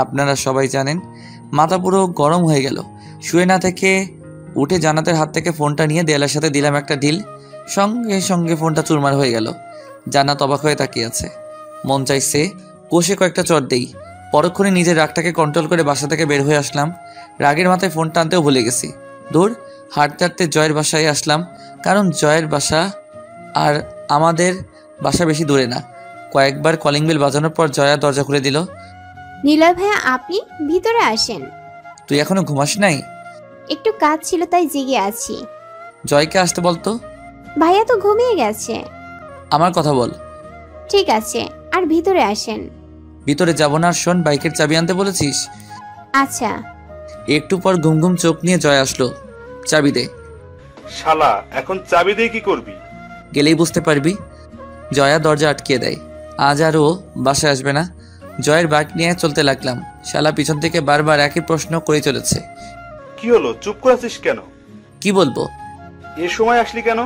আপনারা সবাই জানেন। মাথা পুরো গরম হয়ে গেল। শুয়ে না থেকে উঠে জান্নাতের হাত থেকে ফোনটা নিয়ে দেয়ালের সাথে দিলাম একটা ঢিল। সঙ্গে সঙ্গে ফোনটা চুরমার হয়ে গেল। জান্নাত অবাক হয়ে তাকিয়ে আছে। মন চাইছে কষে কয়েকটা চট দেই। পরক্ষণে নিজের রাগটাকে কন্ট্রোল করে বাসা থেকে বের হয়ে আসলাম। রাগের মাথায় ফোনটা আনতেও ভুলে গেছি। দূর হাঁটতে হাঁটতে জয়ের বাসায় আসলাম, কারণ জয়ের বাসা আর আমাদের বাসা বেশি দূরে না। কয়েকবার কলিং বেল বাজানোর পর জয়া দরজা খুলে দিল। নিলয় ভাইয়া, আপনি ভিতরে আসেন। তুই এখনো ঘুমাস নাই? একটু কাজ ছিল তাই জেগে আছি। জয়কে আসতে বলতো। ভাইয়া তো ঘুমিয়ে গেছে। আমার কথা বল। ঠিক আছে, আর ভিতরে আসেন। ভিতরে যাব না। শোন, বাইকের চাবি আনতে বলেছিস। আচ্ছা। একটু পর ঘুম ঘুম চোখ নিয়ে জয় আসলো। চাবি দে। শালা, এখন চাবি দিয়ে কি করবি? গেলেই বুঝতে পারবি। জয়া দরজা আটকিয়ে দেয়। আজ আর ও বাসায় আসবে না। জয়ের বাইক নিয়ে চলতে লাগলাম। শালা পিছন থেকে বারবার একই প্রশ্ন করে চলেছে। কি হলো, চুপ করে আছিস কেন? কি বলবো? এ সময় আসলি কেন?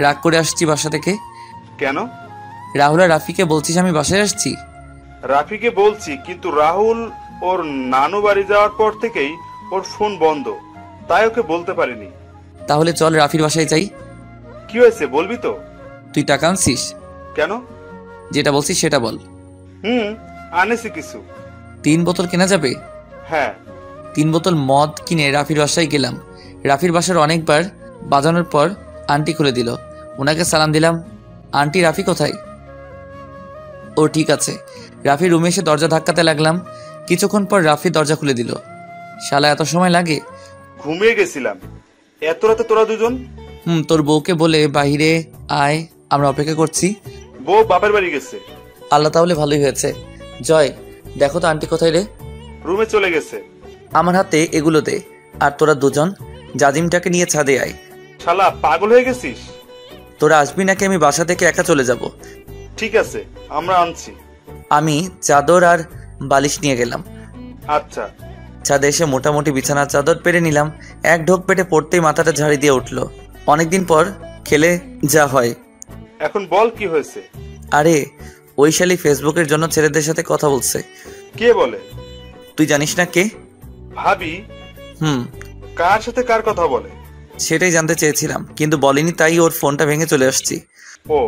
রাগ করে আসছি বাসা থেকে। কেন? রাহুল আর রাফিকে বলছিস আমি বাসায় আসছি? রাফিকে বলছি, কিন্তু রাহুল ওর নানু বাড়ি যাওয়ার পর থেকেই ওর ফোন বন্ধ, তাই ওকে বলতে পারিনি। তাহলে চল রাফির বাসায় যাই। কি হয়েছে বলবি তো? তুই টাকা আনছিস? কেন? যেটা বলছিস সেটা বল। আনেছি কিছু। 3 বোতল কেনা যাবে? হ্যাঁ। 3 বোতল মদ কিনে রাফির বাসায় গেলাম। রাফির বাসার অনেকবার বাজানোর পর আন্টি খুলে দিল। ওনাকে সালাম দিলাম। আন্টি, রাফি কোথায়? ও ঠিক আছে। রাফি রুমে এসে দরজা ধাক্কাতে লাগলাম। কিছুক্ষণ পর রাফি দরজা খুলে দিল। শালা, এত সময় লাগে? ঘুমিয়ে গেছিলাম। এত রাতে তোরা দুজন? তোর বউকে বলে বাহিরে আয়, আমরা অপেক্ষা করছি। বউ বাপের বাড়ি গেছে। আল্লাহ, তাহলে ভালোই হয়েছে। জয়, দেখো তো আন্টি কোথায় রে? রুমে চলে গেছে। আমার হাতে এগুলো দে, আর তোরা দুজন জাজিমটাকে নিয়ে ছাদে আয়। শালা, পাগল হয়ে গেছিস? তোরা আসবি নাকি আমি বাসা থেকে একা চলে যাব? ঠিক আছে, আমরা আনছি। আমি চাদর আর বালিশ নিয়ে গেলাম। আচ্ছা। ছাদে এসে মোটামুটি বিছানার চাদর পেরে নিলাম। এক ঢোক পেটে পড়তেই মাথাটা ঝাড়ি দিয়ে উঠলো। অনেকদিন পর খেলে যা হয়। এখন বল কি হয়েছে? আরে ওই শালি ফেসবুকের জন্য ছেলেদের সাথে কথা বলছে। কে বলে? তুই জানিস না কে? ভাবি। কার সাথে কার কথা বলে? সেটাই জানতে চেয়েছিলাম, কিন্তু বলেনি, তাই ওর ফোনটা ভেঙে চলে আসছি। ও,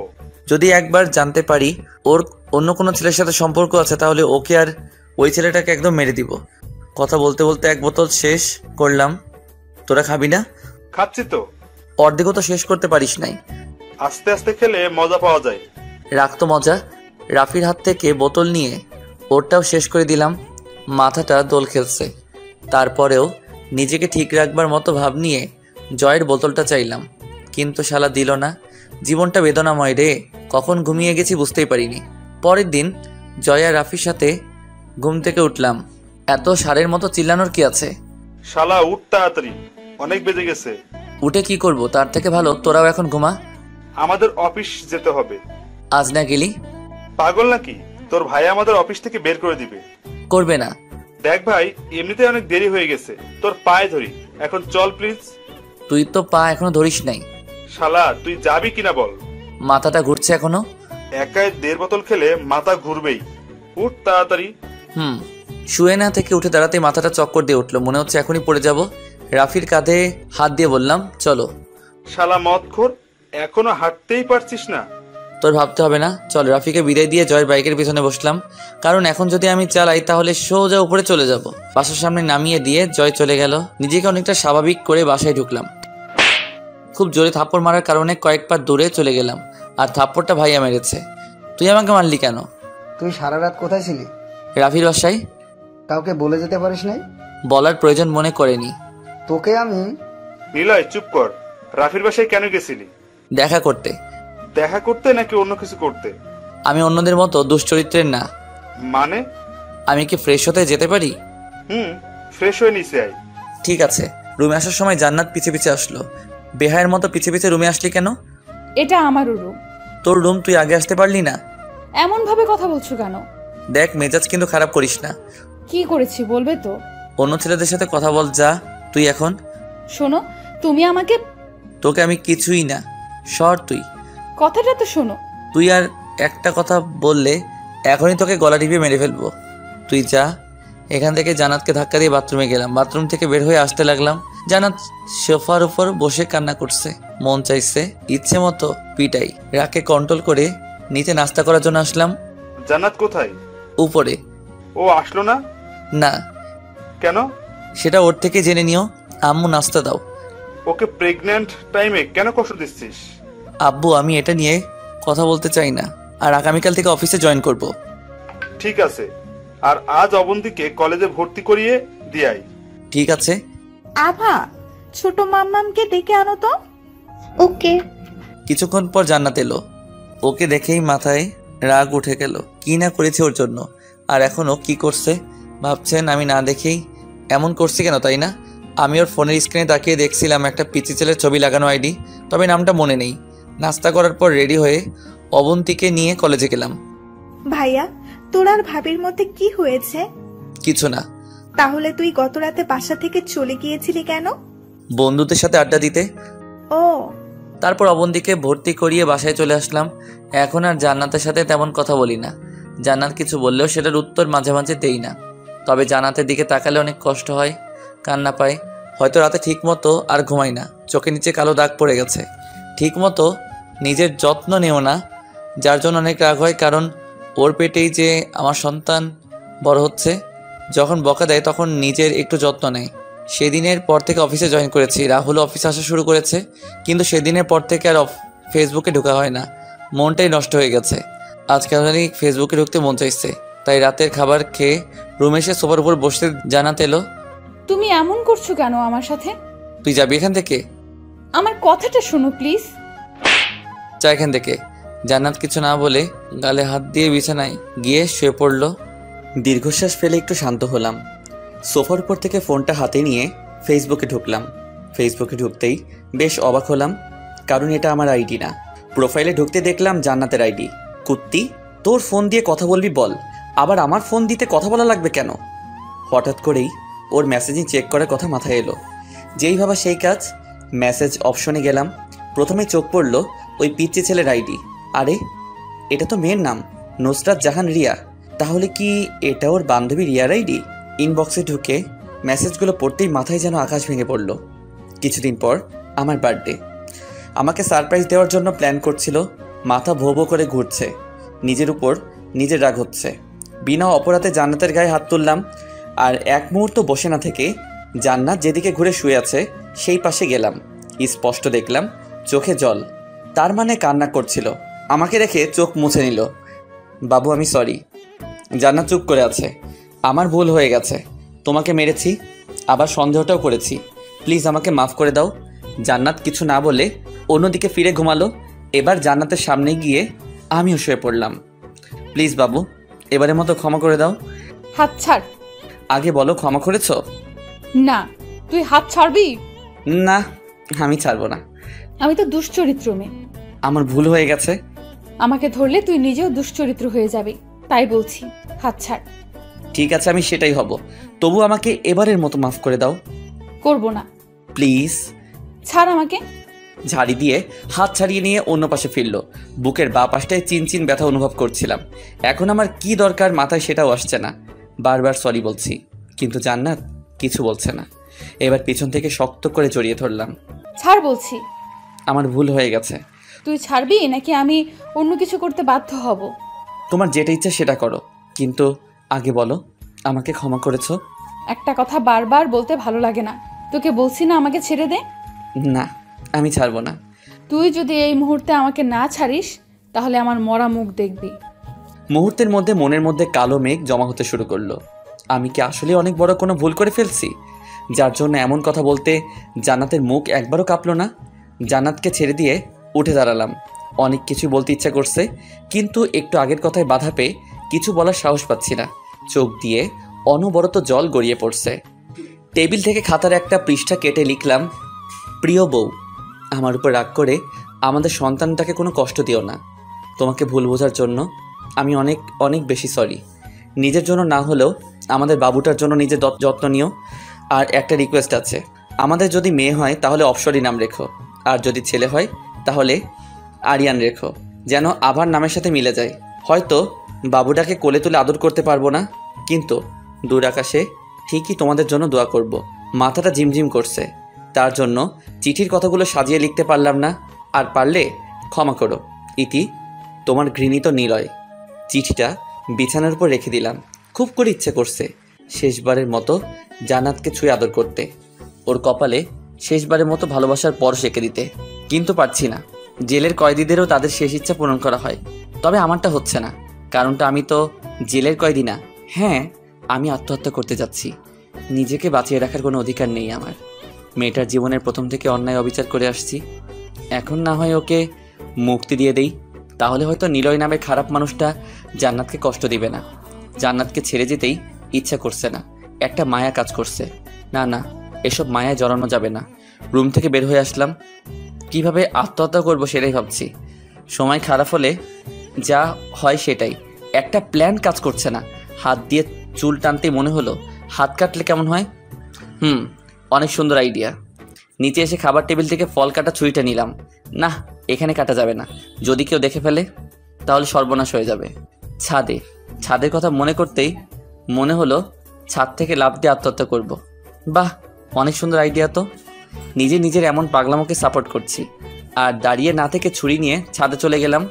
যদি একবার জানতে পারি ওর অন্য কোনো ছেলের সাথে সম্পর্ক আছে, তাহলে ওকে আর ওই ছেলেটাকে একদম মেরে দিব। কথা বলতে বলতে 1 বোতল শেষ করলাম। তোরা খাবি না? খাচ্ছি তো। অর্ধেকও তো শেষ করতে পারিস নাই। আস্তে আস্তে খেলে মজা পাওয়া যায়। রাখতো মজা। রাফির হাত থেকে বোতল নিয়ে ওরটাও শেষ করে দিলাম। মাথাটা দোল খেলছে। তারপরেও নিজেকে ঠিক রাখবার মতো ভাব নিয়ে জয়ের বোতলটা চাইলাম, কিন্তু শালা দিল না। জীবনটা বেদনাময় রে। কখন ঘুমিয়ে গেছি বুঝতেই পারিনি। পরের দিন জয় আর রাফির সাথে ঘুম থেকে উঠলাম। এত সারের মতো চিল্লানোর কি আছে? শালা উঠ তাড়াতাড়ি, অনেক বেজে গেছে। উঠে কি করব? তার থেকে ভালো তোরাও এখন ঘুমা। আমাদের অফিস যেতে হবে। আজ না গেলি? পাগল নাকি? তোর ভাই আমাদের অফিস থেকে বের করে দিবে। করবে না। দেখ ভাই, এমনিতে অনেক দেরি হয়ে গেছে, তোর পায়ে ধরি, এখন চল প্লিজ। তুই তো পা এখনো ধরিস নাই। শালা তুই যাবি কিনা বল। মাথাটা ঘুরছে এখনো। একাই 1.5 বোতল খেলে মাথা ঘুরবেই। উঠ তাড়াতাড়ি। শুয়ে না থেকে উঠে দাঁড়াতে মাথাটা চক্কর দিয়ে উঠলো, মনে হচ্ছে এখনই পড়ে যাব। রাফির কাঁধে হাত দিয়ে বললাম, চলো। শালা মদখোর, এখনো হাঁটতেই পারছিস না? তোর ভাবতে হবে না, চল। রাফিকে বিদায় দিয়ে জয়ের বাইকের পিছনে বসলাম, কারণ এখন যদি আমি চালাই তাহলে সোজা উপরে চলে যাব। বাসার সামনে নামিয়ে দিয়ে জয় চলে গেল। নিজেকে অনেকটা স্বাভাবিক করে বাসায় ঢুকলাম। খুব জোরে থাপ্পড় মারার কারণে কয়েক পা দূরে চলে গেলাম, আর থাপ্পড়টা ভাইয়া মেরেছে। তুই আমাকে মারলি কেন? তুই সারা রাত কোথায় ছিলি? রাফির বাসায়। কাউকে বলে যেতে পারিস নাই? বলার প্রয়োজন মনে করেনি। তোকে আমি... নিলয় চুপ কর। রাফির বাসায় কেন গেছিলি? দেখা করতে। দেখা করতে নাকি অন্য কিছু করতে? আমি অন্যদের মতো দুশ্চরিত্রের না। মানে? আমি কি ফ্রেশ হতে যেতে পারি? ফ্রেশ হয়ে নিচে আয়। ঠিক আছে। রুমে আসার সময় জান্নাত পিছে পিছে আসলো। বেহায়ের মতো পিছে পিছে রুমে আসলি কেন? এটা আমারও রুম। তোর রুম, তুই আগে আসতে পারলি না? এমন ভাবে কথা বলছো কেন? দেখ, মেজাজ কিন্তু খারাপ করিস না। কি করেছি বলবে তো? অন্য ছেলেদের সাথে কথা বল যা। তুই এখন শোনো, তুমি আমাকে... তোকে আমি কিছুই না, সর তুই। কথাটা তো শোনো। তুই আর একটা কথা বললে এখনই তোকে গলা টিপে মেরে ফেলবো। তুই যা এখান থেকে। জান্নাতকে ধাক্কা দিয়ে বাথরুমে গেলাম। বাথরুম থেকে বের হয়ে আসতে লাগলাম। জান্নাত সোফার উপর বসে কান্না করছে। মন চাইছে ইচ্ছে মতো পিটাই। রাগকে কন্ট্রোল করে নিচে নাস্তা করার জন্য আসলাম। জান্নাত কোথায়? উপরে। ও আসলো না? না। কেন? সেটা ওর থেকে জেনে নিও। আম্মু নাস্তা দাও। ওকে প্রেগন্যান্ট টাইমে কেন কষ্ট দিচ্ছিস? আব্বু, আমি এটা নিয়ে কথা বলতে চাই না, আর আগামীকাল থেকে অফিসে জয়েন করব। ঠিক আছে, আর আজ অবন্তীকে কলেজে ভর্তি করিয়ে দিয়াই। ঠিক আছে। আভা, ছোট মাম্মামকে ডেকে আনো তো। ওকে। কিছুক্ষণ পর জান্নাত এলো। ওকে দেখেই মাথায় রাগ উঠে গেল। কি না করেছে ওর জন্য, আর এখনো কি করছে ভাবছেন আমি না দেখেই এমন করছি কেন, তাই না? আমি ওর ফোনের স্ক্রিনে তাকিয়ে দেখছিলাম একটা পিচি ছেলের ছবি লাগানো আইডি, তবে নামটা মনে নেই। নাস্তা করার পর রেডি হয়ে অবন্তীকে নিয়ে কলেজে গেলাম। ভাইয়া, তোর আর ভাবির মধ্যে কি হয়েছে? কিছু না। তাহলে তুই গত রাতে বাসা থেকে চলে গিয়েছিলি কেন? বন্ধুদের সাথে আড্ডা দিতে। ও। তারপর অবন্তীকে ভর্তি করিয়ে বাসায় চলে আসলাম। এখন আর জান্নাতের সাথে তেমন কথা বলি না। জান্নাত কিছু বললেও সেটার উত্তর মাঝে মাঝে দেই না। তবে জান্নাতের দিকে তাকালে অনেক কষ্ট হয়, কান্না পায়। হয়তো রাতে ঠিক মতো আর ঘুমাই না, চোখের নিচে কালো দাগ পড়ে গেছে। ঠিক মতো নিজের যত্ন নেও না, যার জন্য অনেক রাগ হয়, কারণ ওর পেটেই যে আমার সন্তান বড় হচ্ছে। যখন বকা দেয় তখন নিজের একটু যত্ন নেয়। সেদিনের পর থেকে অফিসে জয়েন করেছি। রাহুল অফিসে আসা শুরু করেছে, কিন্তু সেদিনের পর থেকে আর ফেসবুকে ঢোকা হয় না। মনটাই নষ্ট হয়ে গেছে। আজকাল ফেসবুকে ঢুকতে মন চাইছে, তাই রাতের খাবার খেয়ে রুমে এসে সোফার উপর বসতে জানাতে এলো। তুমি এমন করছো কেন আমার সাথে? তুই যাবি এখান থেকে? আমার কথাটা শোনো প্লিজ। যা এখান থেকে। জান্নাত কিছু না বলে গালে হাত দিয়ে বিছানায় গিয়ে শুয়ে পড়ল। দীর্ঘশ্বাস ফেলে একটু শান্ত হলাম। সোফার উপর থেকে ফোনটা হাতে নিয়ে ফেসবুকে ঢুকলাম। ফেসবুকে ঢুকতেই বেশ অবাক হলাম, কারণ এটা আমার আইডি না। প্রোফাইলে ঢুকতে দেখলাম জান্নাতের আইডি। কুত্তি, তোর ফোন দিয়ে কথা বলবি বল, আবার আমার ফোন দিতে কথা বলা লাগবে কেন? হঠাৎ করেই ওর মেসেজিং চেক করার কথা মাথায় এলো। যেই ভাবা সেই কাজ। মেসেজ অপশনে গেলাম। প্রথমে চোখ পড়ল ওই পিচ্চি ছেলের আইডি। আরে, এটা তো মেয়ের নাম, নুসরাত জাহান রিয়া। তাহলে কি এটা ওর বান্ধবী রিয়ার আইডি? ইনবক্সে ঢুকে মেসেজগুলো পড়তেই মাথায় যেন আকাশ ভেঙে পড়ল। কিছুদিন পর আমার বার্থডে। আমাকে সারপ্রাইজ দেওয়ার জন্য প্ল্যান করছিল। মাথা ভো ভো করে ঘুরছে। নিজের উপর নিজের রাগ হচ্ছে। বিনা অপরাধে জান্নাতের গায়ে হাত তুললাম, আর এক মুহূর্ত বসে না থেকে জান্নাত যেদিকে ঘুরে শুয়ে আছে সেই পাশে গেলাম। স্পষ্ট দেখলাম চোখে জল, তার মানে কান্না করছিল। আমাকে দেখে চোখ মুছে নিল। বাবু আমি সরি। জান্নাত চুপ করে আছে। আমার ভুল হয়ে গেছে, তোমাকে মেরেছি, আবার সন্দেহটাও করেছি, প্লিজ আমাকে মাফ করে দাও। জান্নাত কিছু না বলে অন্যদিকে ফিরে ঘুমালো। এবার জান্নাতের সামনে গিয়ে আমিও শুয়ে পড়লাম। প্লিজ বাবু, এবারের মতো ক্ষমা করে দাও। হাত ছাড়। আগে বলো ক্ষমা করেছ? না, তুই হাত ছাড়বি? না, আমি ছাড়বো না। আমি তো দুশ্চরিত্র মেয়ে। আমার ভুল হয়ে গেছে। আমাকে ধরলে তুই নিজেও দুশ্চরিত্র হয়ে যাবি, তাই বলছি হাত ছাড়। ঠিক আছে, আমি সেটাই হব। তবু আমাকে এবারের মতো মাফ করে দাও। করবো না। প্লিজ। ছাড় আমাকে। ঝাড়ি দিয়ে হাত ছাড়িয়ে নিয়ে অন্য পাশে ফিরল। বুকের বাঁ পাশটায় চিনচিন ব্যথা অনুভব করছিলাম। এখন আমার কি দরকার মাথায় সেটাও আসছে না। বারবার সরি বলছি, কিন্তু জান্নাত কিছু বলছে না। এবার পিছন থেকে শক্ত করে জড়িয়ে ধরলাম। ছাড় বলছি। আমার ভুল হয়ে গেছে। তুই ছাড়বি নাকি আমি অন্য কিছু করতে বাধ্য হব? তোমার যেটা ইচ্ছা সেটা করো, কিন্তু আগে বলো আমাকে ক্ষমা করেছো? একটা কথা বারবার বলতে ভালো লাগে না। তোকে বলছি না আমাকে ছেড়ে দে। না, আমি ছাড়বো না। তুই যদি এই মুহূর্তে আমাকে না ছাড়িস তাহলে আমার মরা মুখ দেখবি। মুহূর্তের মধ্যে মনের মধ্যে কালো মেঘ জমা হতে শুরু করলো। আমি কি আসলে অনেক বড় কোনো ভুল করে ফেলছি, যার জন্য এমন কথা বলতে জান্নাতের মুখ একবারও কাঁপলো না? জান্নাতকে ছেড়ে দিয়ে উঠে দাঁড়ালাম। অনেক কিছু বলতে ইচ্ছা করছে, কিন্তু একটু আগের কথায় বাধা পেয়ে কিছু বলার সাহস পাচ্ছি না। চোখ দিয়ে অনবরত জল গড়িয়ে পড়ছে। টেবিল থেকে খাতার একটা পৃষ্ঠা কেটে লিখলাম, প্রিয় বউ, আমার উপর রাগ করে আমাদের সন্তানটাকে কোনো কষ্ট দিও না। তোমাকে ভুল বোঝার জন্য আমি অনেক অনেক বেশি সরি। নিজের জন্য না হলেও আমাদের বাবুটার জন্য নিজের যত্ন নিও। আর একটা রিকোয়েস্ট আছে, আমাদের যদি মেয়ে হয় তাহলে অপসরী নাম রেখো, আর যদি ছেলে হয় তাহলে আরিয়ান রেখো, যেন আবার নামের সাথে মিলে যায়। হয়তো বাবুটাকে কোলে তুলে আদর করতে পারবো না, কিন্তু দূর আকাশে ঠিকই তোমাদের জন্য দোয়া করব। মাথাটা ঝিমঝিম করছে, তার জন্য চিঠির কথাগুলো সাজিয়ে লিখতে পারলাম না। আর পারলে ক্ষমা করো। ইতি, তোমার ঘৃণিত নিলয়। চিঠিটা বিছানার উপর রেখে দিলাম। খুব করে ইচ্ছে করছে শেষবারের মতো জান্নাতকে ছুঁয়ে আদর করতে, ওর কপালে শেষবারের মতো ভালোবাসার পরশ এঁকে দিতে, কিন্তু পারছি না। জেলের কয়েদিদেরও তাদের শেষ ইচ্ছা পূরণ করা হয়, তবে আমারটা হচ্ছে না। কারণটা আমি তো জেলের কয়েদি না। হ্যাঁ, আমি আত্মহত্যা করতে যাচ্ছি। নিজেকে বাঁচিয়ে রাখার কোনো অধিকার নেই আমার। মেয়েটার জীবনের প্রথম থেকে অন্যায় অবিচার করে আসছি। এখন না হয় ওকে মুক্তি দিয়ে দেই, তাহলে হয়তো নিলয় নামের খারাপ মানুষটা জান্নাতকে কষ্ট দিবে না। জান্নাতকে ছেড়ে যেতেই ইচ্ছা করছে না, একটা মায়া কাজ করছে। না না, এসব মায়ায় জড়ানো যাবে না। রুম থেকে বের হয়ে আসলাম। কিভাবে আত্মহত্যা করব সেটাই ভাবছি। সময় খারাপ হলে যা হয় সেটাই। একটা প্ল্যান কাজ করছে না। হাত দিয়ে চুল টানতে মনে হলো হাত কাটলে কেমন হয়। অনেক সুন্দর আইডিয়া। নিচে এসে খাবার টেবিল থেকে ফল কাটা ছুরিটা নিলাম। না, এখানে কাটা যাবে না, যদি কেউ দেখে ফেলে তাহলে সর্বনাশ হয়ে যাবে। ছাদের কথা মনে করতেই মনে হলো ছাদ থেকে লাফ দিয়ে আত্মহত্যা করব। বাহ, অনেক সুন্দর আইডিয়া তো। নিজের এমন পাগলামোকে সাপোর্ট করছি। আর দাঁড়িয়ে না থেকে ছুরি নিয়ে ছাদে চলে গেলাম।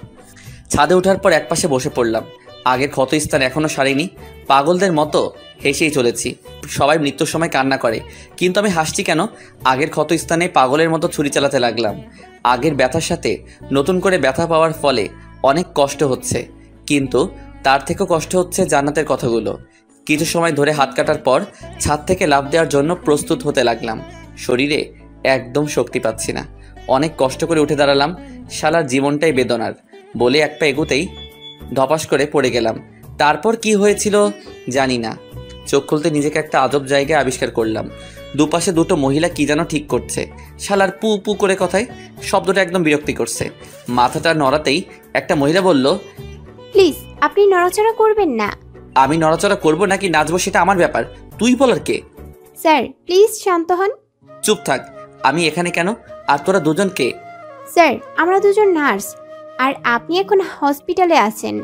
ছাদে ওঠার পর একপাশে বসে পড়লাম। আগের ক্ষতস্থান এখনও সারেনি। পাগলদের মতো হেসেই চলেছি। সবাই মৃত্যুর সময় কান্না করে, কিন্তু আমি হাসছি কেন? আগের ক্ষতস্থানে পাগলের মতো ছুরি চালাতে লাগলাম। আগের ব্যথার সাথে নতুন করে ব্যথা পাওয়ার ফলে অনেক কষ্ট হচ্ছে, কিন্তু তার থেকেও কষ্ট হচ্ছে জান্নাতের কথাগুলো। কিছু সময় ধরে হাত কাটার পর ছাদ থেকে লাফ দেওয়ার জন্য প্রস্তুত হতে লাগলাম। শরীরে একদম শক্তি পাচ্ছি না। অনেক কষ্ট করে উঠে দাঁড়ালাম। শালার জীবনটাই বেদনার বলে এক পা এগুতেই ধপাস করে পড়ে গেলাম। তারপর কি হয়েছিল জানি না। চোখ খুলতে নিজেকে একটা আজব জায়গায় আবিষ্কার করলাম। দুপাশে দুটো মহিলা কি যেন ঠিক করছে। শালার পু পু করে কথায় শব্দটা একদম বিরক্তি করছে। মাথাটা নড়াতেই একটা মহিলা বলল, প্লিজ আপনি নড়াচড়া করবেন না। আমি নড়াচড়া করব নাকি নাচবো সেটা আমার ব্যাপার, তুই বলার কে? স্যার প্লিজ শান্ত হন। চুপ থাক। আমি এখানে কেন? আর তোরা দুজন কে? স্যার আমরা দুজন নার্স, আর আপনি এখন হসপিটালে আছেন।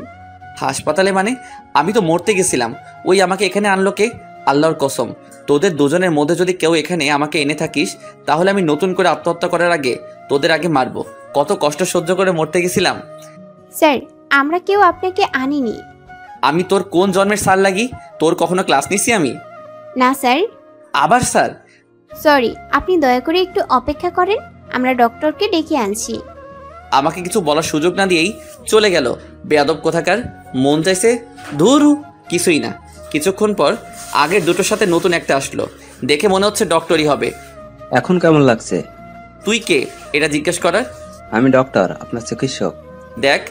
হাসপাতালে মানে? আমি তো মরতে গেছিলাম। ওই আমাকে এখানে আনলো কে? আল্লাহর কসম, তোদের দুজনের মধ্যে যদি কেউ এখানে আমাকে এনে থাকিস তাহলে আমি নতুন করে আত্মহত্যা করার আগে তোদের আগে মারবো। কত কষ্ট সহ্য করে মরতে গেছিলাম। স্যার আমরা কেউ আপনাকে আনিনি। আমি তোর কোন জন্মের স্যার লাগি? তোর কখনো ক্লাস নিছি আমি? না স্যার। আবার স্যার? সরি, আপনি দয়া করে একটু অপেক্ষা করেন, আমরা ডক্টরকে ডেকে আনছি। আমাকে কিছু বলার সুযোগ না দিয়েই চলে গেল বেয়াদব কোথাকার। মন চাইছে ধুরু, কিছুই না। কিছুক্ষণ পর আগের দুটোর সাথে নতুন একটা আসলো, দেখে মনে হচ্ছে ডক্টরই হবে। এখন কেমন লাগছে? তুই কে এটা জিজ্ঞেস করার? আমি ডক্টর, আপনার চিকিৎসক। দেখ,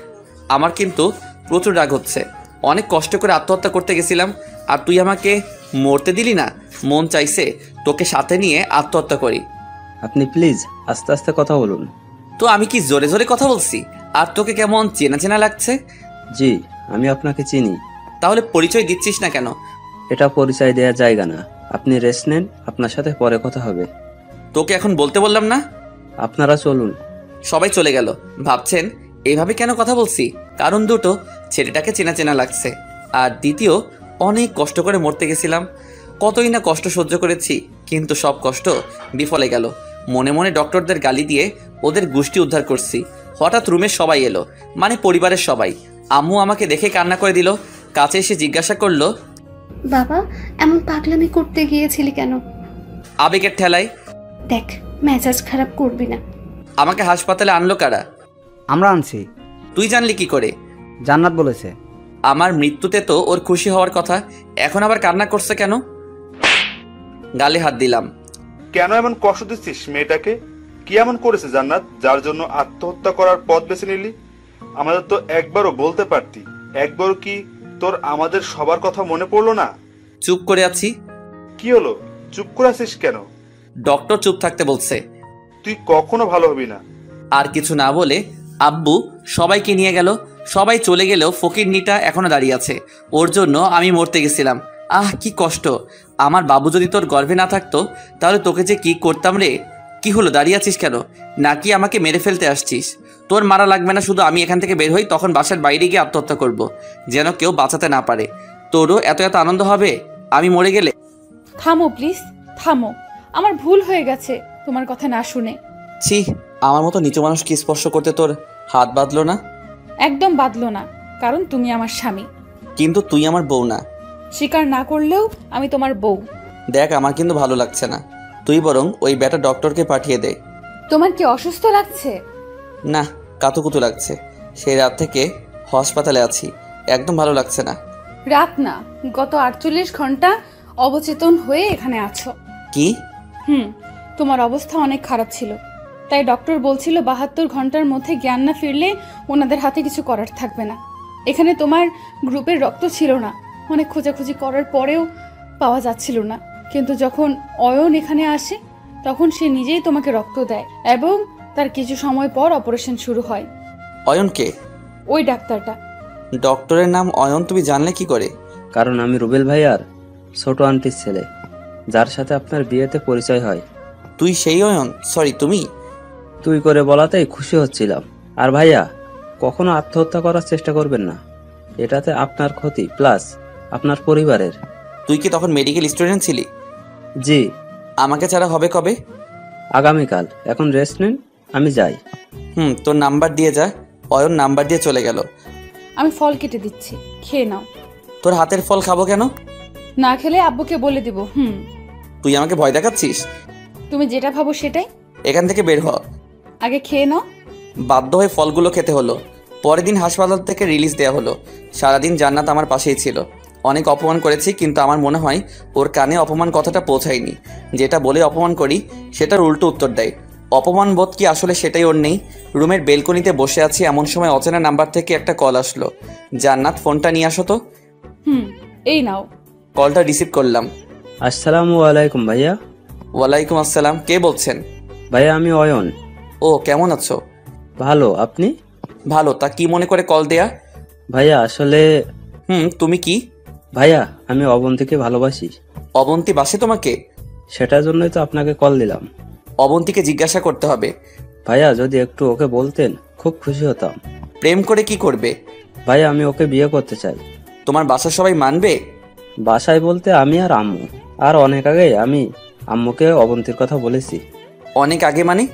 আমার কিন্তু প্রচুর রাগ হচ্ছে। অনেক কষ্ট করে আত্মহত্যা করতে গেছিলাম, আর তুই আমাকে মরতে দিলি না। মন চাইছে তোকে সাথে নিয়ে আত্মহত্যা করি। আপনি প্লিজ আস্তে আস্তে কথা বলুন। তো আমি কি জোরে জোরে কথা বলছি? আর তোকে কেমন চেনা চেনা লাগছে? জি, আমি আপনাকে চিনি। তাহলে পরিচয় দিচ্ছিস না কেন? এটা পরিচয় দেওয়ার জায়গা না। আপনি রেস্ট নেন, আপনার সাথে পরে কথা হবে। তোকে এখন বলতে বললাম না? আপনারা চলুন। সবাই চলে গেল। ভাবছেন এইভাবে কেন কথা বলছি? কারণ দুটো, ছেলেটাকে চেনা চেনা লাগছে, আর দ্বিতীয়, অনেক কষ্ট করে মরতে গেছিলাম। কতই না কষ্ট সহ্য করেছি, কিন্তু সব কষ্ট বিফলে গেল। মনে মনে ডক্টরদের গালি দিয়ে ওদের গোষ্ঠী উদ্ধার করছি। হঠাৎ রুমে সবাই এলো, মানে পরিবারের সবাই। আম্মু আমাকে দেখে কান্না করে দিল। কাছে এসে জিজ্ঞাসা করলো, বাবা এমন পাগলামি করতে গিয়েছিলি কেন? আবেগের ঠেলায়। দেখ, মেজাজ খারাপ করবি না। আমাকে হাসপাতালে আনলো কারা? আমরা আনছি। তুই জানলি কি করে? জান্নাত বলেছে। আমার মৃত্যুতে তো ওর খুশি হওয়ার কথা, এখন আবার কান্না করছে কেন? গালে হাত দিলাম। কেন এমন কষ্ট দিচ্ছিস মেয়েটাকে? কি এমন করেছে জান্নাত যার জন্য আত্মহত্যা করার পথ বেছে নিলি? আমাদের তো একবারও বলতে পারতি। একবারও কি তোর আমাদের সবার কথা মনে পড়লো না? চুপ করে আছি। কি হলো, চুপ করে আছিস কেন? ডক্টর চুপ থাকতে বলছে। তুই কখনো ভালো হবি না। আর কিছু না বলে আব্বু সবাইকে নিয়ে গেল। সবাই চলে গেলেও ফকিরনিটা এখনো দাঁড়িয়ে আছে। ওর জন্য আমি মরতে গেছিলাম। আহ, কি কষ্ট! আমার বাবু যদি তোর গর্ভে না থাকতো তাহলে তোকে যে কি করতাম রে। কি হলো, দাঁড়িয়ে আছিস কেন? নাকি আমাকে মেরে ফেলতে আসছিস? তোর মারা লাগবে না, শুধু আমি এখান থেকে বের হই, তখন বাসার বাইরে গিয়ে আত্মহত্যা করব, যেন কেউ বাঁচাতে না পারে। তোরও এত এত আনন্দ হবে আমি মরে গেলে? থামো প্লিজ, থামো। আমার ভুল হয়ে গেছে তোমার কথা না শুনে। ছি, আমার মতো নিচু মানুষকে স্পর্শ করতে তোর হাত বাঁধলো না? একদম বাদলো না, কারণ তুমি আমার স্বামী। কিন্তু তুই আমার বউ না। স্বীকার না করলেও আমি তোমার বউ। দেখ, আমার কিন্তু ভালো লাগছে না। তুই বরং ওই ব্যাটা ডক্টরকে পাঠিয়ে দে। তোমার কি অসুস্থ লাগছে? না, কাতুকুতু লাগছে। সেই রাত থেকে হাসপাতালে আছি, একদম ভালো লাগছে না। রাত না, গত 48 ঘন্টা অবচেতন হয়ে এখানে আছো। কি? তোমার অবস্থা অনেক খারাপ ছিল, তাই ডক্টর বলছিল 72 ঘন্টার মধ্যে জ্ঞান না ফিরলে ওনাদের হাতে কিছু করার থাকবে না। এখানে তোমার গ্রুপের রক্ত ছিল না, অনেক খোঁজাখুঁজি করার পরেও পাওয়া যাচ্ছিল না। কিন্তু যখন অয়ন এখানে আসে তখন সে নিজেই তোমাকে রক্ত দেয় এবং তার কিছু সময় পর অপারেশন শুরু হয়। অয়নকে? ওই ডাক্তারটা। ডক্টরের নাম অয়ন তুমি জানলে কি করে? কারণ আমি রুবেল ভাইয়ার ছোট আন্টির ছেলে, যার সাথে আপনার বিয়েতে পরিচয় হয়। তুই সেই অয়ন? সরি, তুমি? তুই করে বলাতেই খুশি হচ্ছিলাম। আর ভাইয়া, কখনো আত্মহত্যা করার চেষ্টা করবেন না, এটাতে আপনার ক্ষতি প্লাস আপনার পরিবারের। তুই কি তখন মেডিকেল স্টুডেন্ট ছিলি? জি। আমাকে ছাড়া হবে কবে? আগামীকাল। এখন রেস্ট নেন, আমি যাই। তোর নাম্বার দিয়ে যা। অয়ন নাম্বার দিয়ে চলে গেল। আমি ফল কেটে দিচ্ছি, খেয়ে নাও। তোর হাতের ফল খাবো কেন? না খেলে আব্বুকে বলে দিব। তুই আমাকে ভয় দেখাচ্ছিস? তুমি যেটা ভাবো সেটাই। এখান থেকে বের হ। আগে খেয়ে নাও। বাধ্য হয়ে ফলগুলো খেতে হলো। পরের দিন হাসপাতাল থেকে রিলিজ দেওয়া হলো। সারাদিন জান্নাত আমার পাশেই ছিল। অনেক অপমান করেছি, কিন্তু আমার মনে হয় ওর কানে অপমান কথাটা পৌঁছায়নি। যেটা বলে অপমান করি সেটার উল্টো উত্তর দেয়। অপমান বোধ কি আসলে সেটাই ওর নেই। রুমের বেলকনিতে বসে আছি, এমন সময় অচেনা নাম্বার থেকে একটা কল আসলো। জান্নাত, ফোনটা নিয়ে আসো তো। এই নাও। কলটা রিসিভ করলাম। আসসালামু আলাইকুম ভাইয়া। ওয়ালাইকুম আসসালাম। কে বলছেন? ভাইয়া, আমি অয়ন। ও, কেমন আছো? ভালো, আপনি? ভালো। তা কি মনে করে কল দেয়া? ভাইয়া আসলে তুমি কি? ভাইয়া, আমি অবন্তীকে ভালোবাসি। অবন্তী বাসে তোমাকে? সেটার জন্যই তো আপনাকে কল দিলাম। অবন্তীকে জিজ্ঞাসা করতে হবে। ভাইয়া, যদি একটু ওকে বলতেন খুব খুশি হতাম। প্রেম করে কি করবে? ভাইয়া, আমি ওকে বিয়ে করতে চাই। তোমার বাসার সবাই মানবে? বাসায় বলতে আমি আর আম্মু। আর অনেক আগে আমি আম্মুকে অবন্তীর কথা বলেছি। অনেক আগে মানে?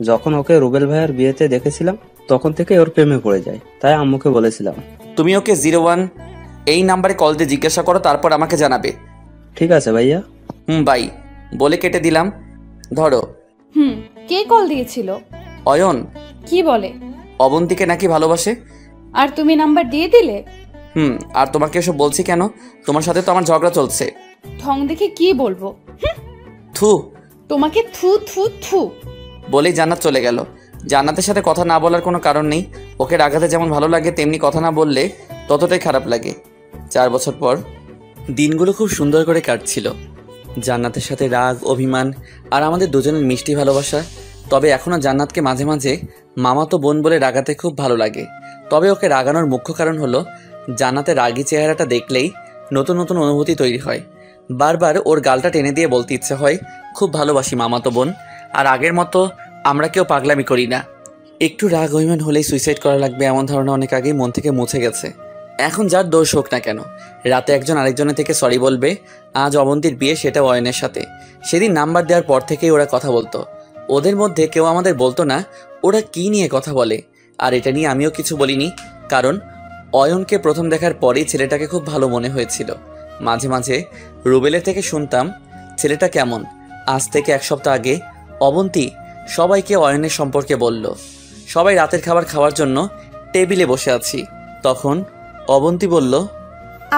যখন ওকে রুবেল ভাইয়ার বিয়েতে দেখেছিলাম তখন থেকে ওর প্রেমে পড়ে যায়, তাই আম্মুকে বলেছিলাম। তুমি ওকে 01 এই নাম্বারে কল দিয়ে জিজ্ঞাসা করো, তারপর আমাকে জানাবে। ঠিক আছে ভাইয়া। বাই বলে কেটে দিলাম। ধরো। কে কল দিয়েছিল? অয়ন কি বলে? অবন্তীকে নাকি ভালোবাসে। আর তুমি নাম্বার দিয়ে দিলে? আর তোমাকে এসব বলছি কেন? তোমার সাথে তো আমার ঝগড়া চলছে। ঢং দেখে কি বলবো? থু। তোমাকে থু থু থু বলেই জান্নাত চলে গেল। জান্নাতের সাথে কথা না বলার কোনো কারণ নেই। ওকে রাগাতে যেমন ভালো লাগে, তেমনি কথা না বললে ততটাই খারাপ লাগে। 4 বছর পর দিনগুলো খুব সুন্দর করে কাটছিল। জান্নাতের সাথে রাগ, অভিমান আর আমাদের দুজনের মিষ্টি ভালোবাসা। তবে এখনও জান্নাতকে মাঝে মাঝে মামাতো বোন বলে রাগাতে খুব ভালো লাগে। তবে ওকে রাগানোর মুখ্য কারণ হলো জান্নাতের রাগী চেহারাটা দেখলেই নতুন নতুন অনুভূতি তৈরি হয়। বারবার ওর গালটা টেনে দিয়ে বলতে ইচ্ছে হয়, খুব ভালোবাসি মামাতো বোন। আর আগের মতো আমরা কেউ পাগলামি করি না। একটু রাগ অভিমান হলেই সুইসাইড করা লাগবে এমন ধারণা অনেক আগেই মন থেকে মুছে গেছে। এখন যার দোষ হোক না কেন, রাতে একজন আরেকজনের থেকে সরি বলবে। আজ অবন্তীর বিয়ে, সেটা অয়নের সাথে। সেদিন নাম্বার দেওয়ার পর থেকেই ওরা কথা বলতো। ওদের মধ্যে কেউ আমাদের বলতো না ওরা কি নিয়ে কথা বলে। আর এটা নিয়ে আমিও কিছু বলিনি, কারণ অয়নকে প্রথম দেখার পরেই ছেলেটাকে খুব ভালো মনে হয়েছিল। মাঝে মাঝে রুবেলের থেকে শুনতাম ছেলেটা কেমন। আজ থেকে 1 সপ্তাহ আগে অবন্তী সবাইকে অয়নের সম্পর্কে বলল। সবাই রাতের খাবার খাওয়ার জন্য টেবিলে বসে আছি। তখন অবন্তী বলল,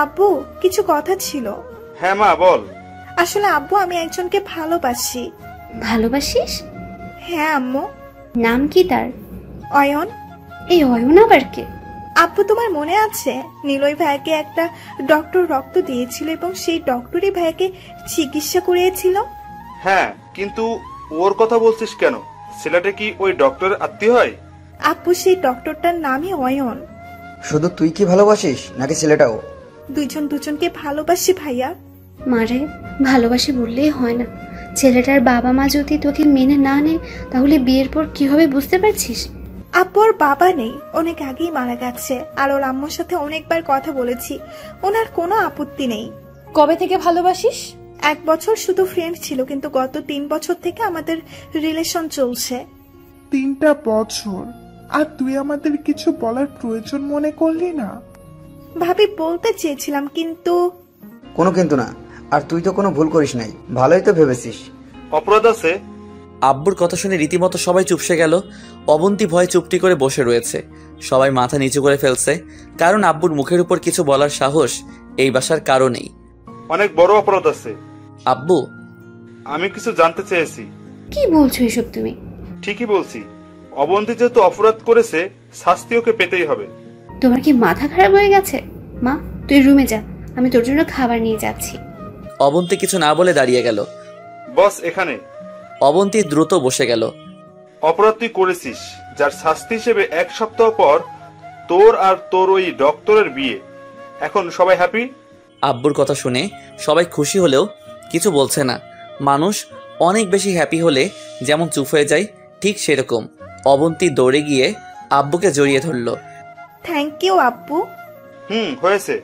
আব্বু কিছু কথা ছিল। হ্যাঁ মা বল। আসলে আব্বু আমি একজনকে ভালোবাসি। ভালোবাসিস? হ্যাঁ আম্মু। নাম কি তার? অয়ন। এই অয়ন আবার কে? আব্বু তোমার মনে আছে নিলয় ভাইকে একটা ডক্টর রক্ত দিয়েছিল এবং সেই ডক্টরই ভাইকে চিকিৎসা করিয়েছিল? হ্যাঁ, কিন্তু ওর কথা বলছিস কেন? ছেলেটা কি ওই ডক্টরের আত্মীয় হয়? আব্বু সেই ডক্টরটার নামই অয়ন। শুধু তুই কি ভালোবাসিস নাকি ছেলেটাও? দুজন দুজনকে ভালোবাসি ভাইয়া। মারে, ভালোবাসি বললেই হয় না। ছেলেটার বাবা মা যদি তোকে মেনে না নেয় তাহলে বিয়ের পর কি হবে বুঝতে পারছিস? আব্বু ওর বাবা নেই, অনেক আগেই মারা গেছে। আর ওর আম্মুর সাথে অনেকবার কথা বলেছি, ওনার কোনো আপত্তি নেই। কবে থেকে ভালোবাসিস? 1 বছর শুধু ফ্রেন্ড ছিল, কিন্তু গত 3 বছর থেকে আমাদের রিলেশন চলছে। 3টা বছর? আর তুই আমাদের কিছু বলার প্রয়োজন মনে করলি না? ভাবি বলতে চেয়েছিলাম, কিন্তু কোনো কিন্তু না। আর তুই তো কোনো ভুল করিস নাই, ভালোই তো ভেবেছিস। অপরাধ আছে? আব্বুর কথা শুনে রীতিমতো সবাই চুপসে গেল। অবন্তী ভয়ে চুপটি করে বসে রয়েছে। সবাই মাথা নিচু করে ফেলছে, কারণ আব্বুর মুখের উপর কিছু বলার সাহস এই বাসার কারো নেই। অনেক বড় অপরাধ আছে। আব্বু, আমি কিছু জানতে চেয়েছি। কি বলছো এসব তুমি? ঠিকই বলছি। অবন্তী যেহেতু অপরাধ করেছে, শাস্তি ওকে পেতেই হবে। তোমার কি মাথা খারাপ হয়ে গেছে? মা, তুই রুমে যা, আমি তোর জন্য খাবার নিয়ে যাচ্ছি। অবন্তী কিছু না বলে দাঁড়িয়ে গেল। বস এখানে। অবন্তী দ্রুত বসে গেল। অপরাধ তুই করেছিস, যার শাস্তি হিসেবে 1 সপ্তাহ পর তোর আর তোর ওই ডক্টরের বিয়ে। এখন সবাই হ্যাপি? আব্বুর কথা শুনে সবাই খুশি হলেও কিছু বলছে না। মানুষ অনেক বেশি হ্যাপি হলে যেমন চুপ হয়ে যায়, ঠিক সেরকম অবন্তী দৌড়ে গিয়ে আব্বুকে জড়িয়ে ধরল। থ্যাংক ইউ আব্বু। হয়েছে,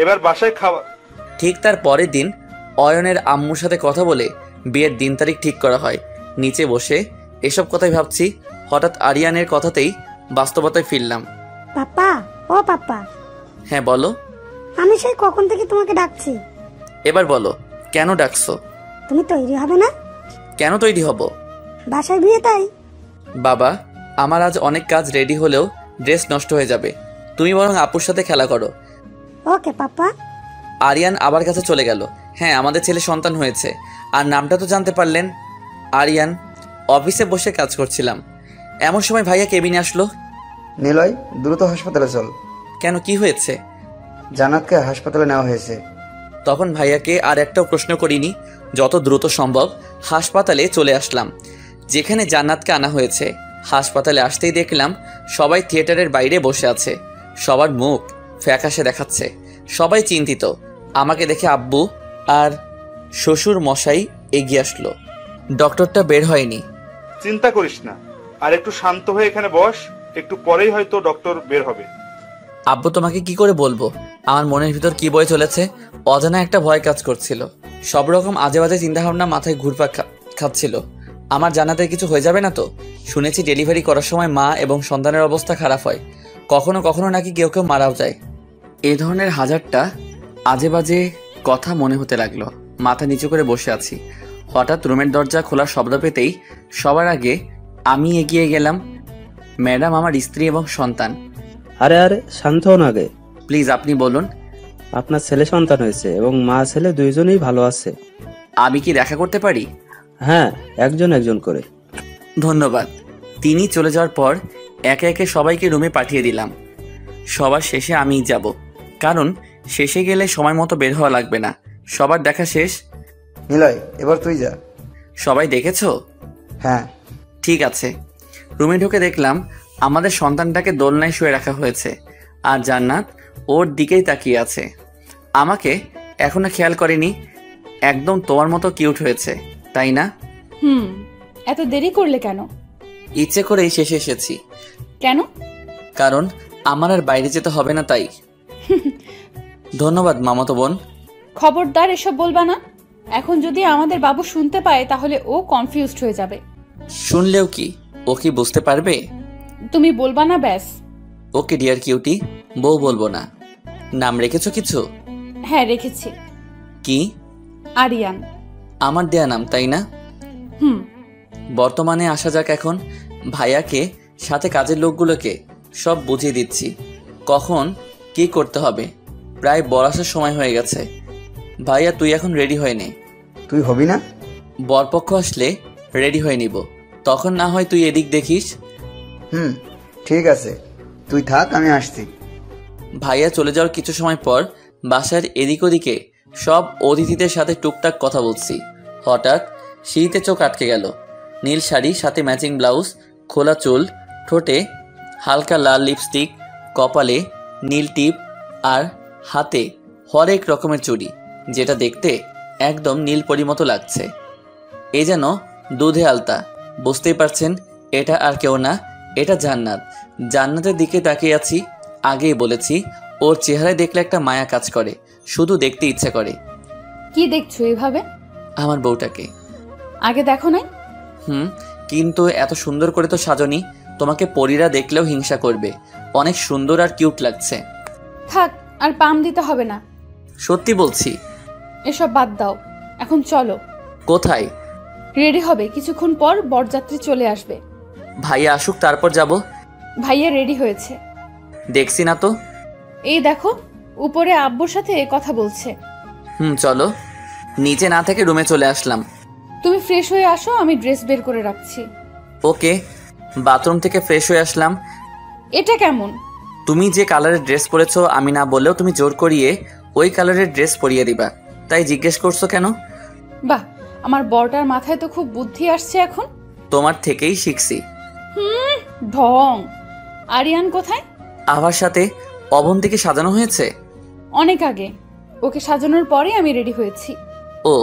এবার বাসায় খাওয়া। ঠিক তার পরের দিন অয়নের আম্মুর সাথে কথা বলে বিয়ের দিন তারিখ ঠিক করা হয়। নিচে বসে এসব কথাই ভাবছি, হঠাৎ আরিয়ানের কথাতেই বাস্তবতায় ফিরলাম। পাপা, ও পাপা। হ্যাঁ বলো। আমি সেই কখন থেকে তোমাকে ডাকছি। এবার বলো, কেন ডাকছো? তুমি তৈরি হবে না? কেন তৈরি হব? বাসায় বিয়ে তাই। বাবা, আমার আজ অনেক কাজ রেডি হলেও ড্রেস নষ্ট হয়ে যাবে। তুমি বরং আপুর সাথে খেলা করো। ওকে পাপা। আরিয়ান আবার কাছে চলে গেল। হ্যাঁ, আমাদের ছেলে সন্তান হয়েছে। আর নামটা তো জানতে পারলেন? আরিয়ান। অফিসে বসে কাজ করছিলাম, এমন সময় ভাইয়া কেবিনে আসলো। নিলয়, দ্রুত হাসপাতালে চল। কেন, কি হয়েছে? জান্নাতকে হাসপাতালে নেওয়া হয়েছে। তখন ভাইয়াকে আর একটাও প্রশ্ন করিনি, যত দ্রুত সম্ভব হাসপাতালে চলে আসলাম, যেখানে জান্নাতকে আনা হয়েছে। হাসপাতালে আসতেই দেখলাম সবাই থিয়েটারের বাইরে বসে আছে। সবার মুখ ফ্যাকাশে দেখাচ্ছে, সবাই চিন্তিত। আমাকে দেখে আব্বু আর শ্বশুর মশাই এগিয়ে আসলো। ডক্টরটা বের হয়নি। চিন্তা করিস না, আর একটু শান্ত হয়ে এখানে বস, একটু পরেই হয়তো ডক্টর বের হবে। আব্বু, তোমাকে কি করে বলবো আমার মনের ভিতর কি বয়ে চলেছে? অজানা একটা ভয় কাজ করছিল। সব রকম আজে বাজে চিন্তাভাবনা মাথায় ঘুরপাক খাচ্ছিল। আমার জান্নাতের কিছু হয়ে যাবে না তো? শুনেছি ডেলিভারি করার সময় মা এবং সন্তানের অবস্থা খারাপ হয়, কখনো কখনো নাকি কেউ কেউ মারাও যায়। এ ধরনের হাজারটা আজে বাজে কথা মনে হতে লাগলো। মাথা নিচু করে বসে আছি। হঠাৎ রুমের দরজা খোলার শব্দ পেতেই সবার আগে আমি এগিয়ে গেলাম। ম্যাডাম, আমার স্ত্রী এবং সন্তান। আরে আরে শান্ত হন আগে। প্লিজ আপনি বলুন। আপনার ছেলে সন্তান হয়েছে এবং মা ছেলে দুইজনেই ভালো আছে। আমি কি দেখা করতে পারি? হ্যাঁ, একজন একজন করে। ধন্যবাদ। তিনি চলে যাওয়ার পর একে একে সবাইকে রুমে পাঠিয়ে দিলাম। সবার শেষে আমিই যাব, কারণ শেষে গেলে সময় মতো বের হওয়া লাগবে না। সবার দেখা শেষ। নিলয়, এবার তুই যা। সবাই দেখেছো? হ্যাঁ। ঠিক আছে। রুমে ঢুকে দেখলাম আমাদের সন্তানটাকে দোলনায় শুয়ে রাখা হয়েছে, আর জান্নাত ওর দিকেই তাকিয়ে আছে। আমাকে এখনো খেয়াল করেনি। একদম তোমার মতো কিউট হয়েছে, তাই না? এত দেরি করলে কেন? ইচ্ছে করেই শেষে এসেছি। কেন? কারণ আমার আর বাইরে যেতে হবে না, তাই। ধন্যবাদ মামাতো বোন। খবরদার এসব বলবা না। এখন যদি আমাদের বাবু শুনতে পায় তাহলে ও কনফিউজড হয়ে যাবে। শুনলেও কি, ও কি বুঝতে পারবে? তুমি বলবা না ব্যাস। ওকে ডিয়ার কিউটি, বউ বলবো না। নাম রেখেছো কিছু? হ্যাঁ রেখেছি। কি? আরিয়ান। আমার দেয়া নাম, তাই না? বর্তমানে আসা যাক এখন। ভাইয়াকে সাথে কাজের লোকগুলোকে সব বুঝিয়ে দিচ্ছি কখন কি করতে হবে। প্রায় বর আসার সময় হয়ে গেছে। ভাইয়া তুই এখন রেডি হয়ে নে। তুই হবি না? বরপক্ষ আসলে রেডি হয়ে নিব, তখন না হয় তুই এদিক দেখিস। ঠিক আছে, তুই থাক, আমি আসছি। ভাইয়া চলে যাওয়ার কিছু সময় পর বাসার এদিক ওদিকে সব অতিথিদের সাথে টুকটাক কথা বলছি। হঠাৎ সিঁড়িতে চোখ আটকে গেল। নীল শাড়ি, সাথে ম্যাচিং ব্লাউজ, খোলা চুল, ঠোঁটে হালকা লাল লিপস্টিক, কপালে নীল টিপ, আর হাতে হরেক রকমের চুড়ি, যেটা দেখতে একদম নীলপরি মতো লাগছে। এ যেন দুধে আলতা। বুঝতেই পারছেন এটা আর কেউ না, এটা জান্নাত। জান্নাতের দিকে তাকিয়ে আছি। আগেই বলেছি ওর চেহারায় দেখলে একটা মায়া কাজ করে, শুধু দেখতে ইচ্ছে করে। কি দেখছো এভাবে? আমার বউটাকে। আগে দেখো নাই? কিন্তু এত সুন্দর করে তো সাজনি, তোমাকে পরীরা দেখলেও হিংসা করবে। অনেক সুন্দর আর কিউট লাগছে। থাক, আর পাম দিতে হবে না। সত্যি বলছি। এসব বাদ দাও, এখন চলো। কোথায়? রেডি হবে, কিছুক্ষণ পর বরযাত্রী চলে আসবে। ভাইয়া আসুক তারপর যাব। ভাইয়া রেডি হয়েছে। দেখছি না তো। এই দেখো, উপরে আব্বুর সাথে কথা বলছে। চলো। নিচে না থেকে রুমে চলে আসলাম। তুমি ফ্রেশ হয়ে আসো, আমি ড্রেস বের করে রাখছি। ওকে। বাথরুম থেকে ফ্রেশ হয়ে আসলাম। এটা কেমন? তুমি যে কালারের ড্রেস পরেছো আমি না বললেও তুমি জোর করিয়ে ওই কালারের ড্রেস পরিয়ে দিবা, তাই জিজ্ঞেস করছো কেন? বাহ, আমার বরটার মাথায় তো খুব বুদ্ধি আসছে এখন। তোমার থেকেই শিখছি। ঢং। আরিয়ান কোথায়? আভার সাথে। অবন্তীকে সাজানো হয়েছে অনেক আগে। ওকে সাজানোর পরে আমি রেডি হয়েছি। ও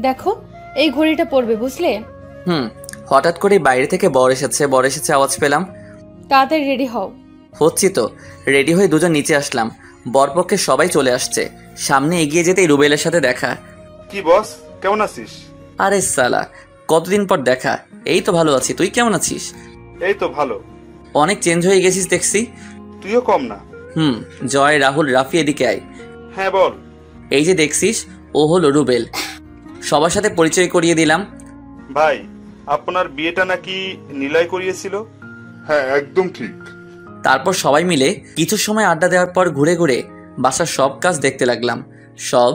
দেখো, এই ঘড়িটা পরবে, বুঝলে? হঠাৎ করে বাইরে থেকে বর এসেছে আওয়াজ পেলাম। তাড়াতাড়ি রেডি হও। হচ্ছি তো। রেডি হয়ে দুজন নিচে আসলাম। বরপক্ষে সবাই চলে আসছে। সামনে এগিয়ে যেতেই রুবেলের সাথে দেখা। কি বস, কেমন আছিস? আরে সালা, কতদিন পর দেখা। এই তো ভালো আছি, তুই কেমন আছিস? এই তো ভালো। অনেক চেঞ্জ হয়ে গেছিস দেখছি। তুইও কম না। জয়, রাহুল, রাফি এদিকে আয়। হ্যাঁ বল। এই যে দেখছিস, ও হলো রুবেল। সবার সাথে পরিচয় করিয়ে দিলাম। ভাই, আপনার বিয়েটা নাকি নিলয় করিয়েছিল? হ্যাঁ একদম ঠিক। তারপর সবাই মিলে কিছু সময় আড্ডা দেওয়ার পর ঘুরে ঘুরে বাসার সব কাজ দেখতে লাগলাম। সব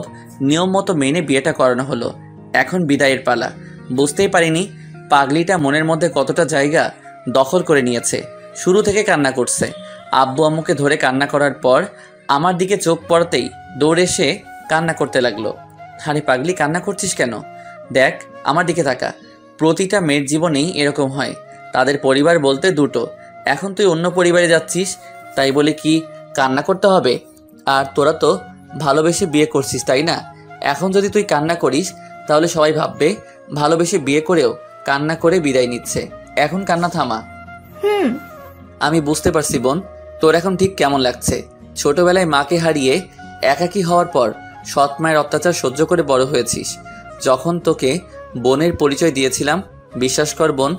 নিয়ম মতো মেনে বিয়েটা করানো হলো। এখন বিদায়ের পালা। বুঝতেই পারিনি পাগলিটা মনের মধ্যে কতটা জায়গা দখল করে নিয়েছে। শুরু থেকে কান্না করছে। আব্বু আম্মুকে ধরে কান্না করার পর আমার দিকে চোখ পড়তেই দৌড়ে এসে কান্না করতে লাগলো। আরে পাগলি, কান্না করছিস কেন? দেখ আমার দিকে তাকা। প্রতিটা মেয়ের জীবনেই এরকম হয়। তাদের পরিবার বলতে দুটো। এখন তুই অন্য পরিবারে যাচ্ছিস, তাই বলে কি কান্না করতে হবে? আর তোরা তো ভালোবেসে বিয়ে করছিস, তাই না? এখন যদি তুই কান্না করিস তাহলে সবাই ভাববে ভালোবেসে বিয়ে করেও কান্না করে বিদায় নিচ্ছে। এখন কান্না থামা। আমি বুঝতে পারছি বোন, তোর এখন ঠিক কেমন লাগছে। ছোটবেলায় মাকে হারিয়ে একাকী হওয়ার পর সৎ মায়ের অত্যাচার সহ্য করে বড় হয়েছিস। যখন তোকে বোনের পরিচয় দিয়েছিলাম, বিশ্বাস কর বোন,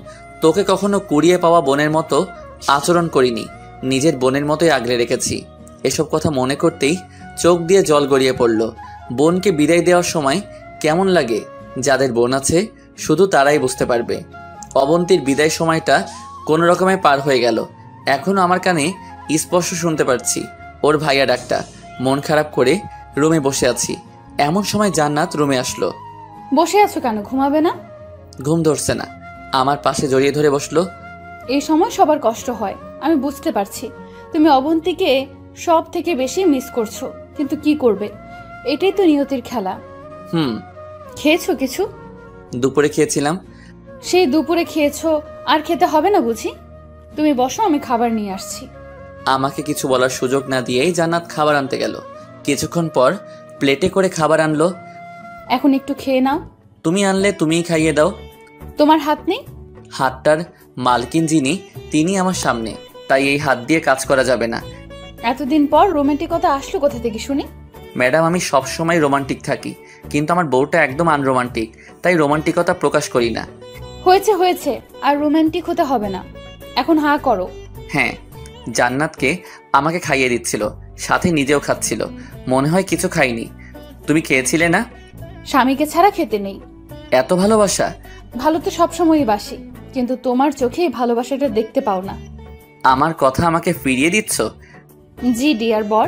তোকে কখনো কুড়িয়ে পাওয়া বোনের মতো আচরণ করিনি। নিজের বোনের মতোই আগলে রেখেছি। এসব কথা মনে করতেই চোখ দিয়ে জল গড়িয়ে পড়ল। বোনকে বিদায় দেওয়ার সময় কেমন লাগে যাদের বোন আছে শুধু তারাই বুঝতে পারবে। অবন্তীর বিদায় সময়টা কোনো রকমে পার হয়ে গেল। এখনও আমার কানে স্পষ্ট শুনতে পারছি ওর ভাইয়া ডাকটা। মন খারাপ করে রুমে বসে আছি, এমন সময় জান্নাত রুমে আসলো। বসে আছো কেন, ঘুমাবে না? ঘুম ধরছে না, আমার পাশে জড়িয়ে ধরে বসলো। এই সময় সবার কষ্ট হয়, আমি বুঝতে পারছি। তুমি অবন্তীকে সব থেকে বেশি মিস করছো, কিন্তু কি করবে, এটাই তো নিয়তির খেলা। খেয়েছো কিছু? দুপুরে খেয়েছিলাম। সেই দুপুরে খেয়েছো, আর খেতে হবে না বুঝি? তুমি বসো, আমি খাবার নিয়ে আসছি। আমাকে কিছু বলার সুযোগ না দিয়েই জান্নাত খাবার আনতে গেল। কিছুক্ষণ পর প্লেটে করে খাবার আনলো। এখন একটু খেয়ে নাও। তুমি আনলে তুমিই খাইয়ে দাও। তোমার হাত নেই? হাতটার মালকিন যিনি তিনি আমার সামনে, তাই এই হাত দিয়ে কাজ করা যাবে না। এতদিন পর রোমান্টিকতা আসলো কোথা থেকে শুনি? ম্যাডাম, আমি সব সময় রোমান্টিক থাকি, কিন্তু আমার বউটা একদম আনরোমান্টিক, তাই রোমান্টিকতা প্রকাশ করি না। হয়েছে হয়েছে, আর রোমান্টিক হতে হবে না, এখন হা করো। হ্যাঁ, জান্নাতকে আমাকে খাইয়ে দিচ্ছিল, সাথে নিজেও খাচ্ছিল। মনে হয় কিছু খাইনি। তুমি খেয়েছিলে না? স্বামীকে ছাড়া খেতে নেই। এত ভালোবাসা? ভালো তো সবসময়ই বাসি, কিন্তু তোমার চোখে এই ভালোবাসাটা দেখতে পাও না। আমার কথা আমাকে ফিরিয়ে দিচ্ছ? জি ডিয়ার বর।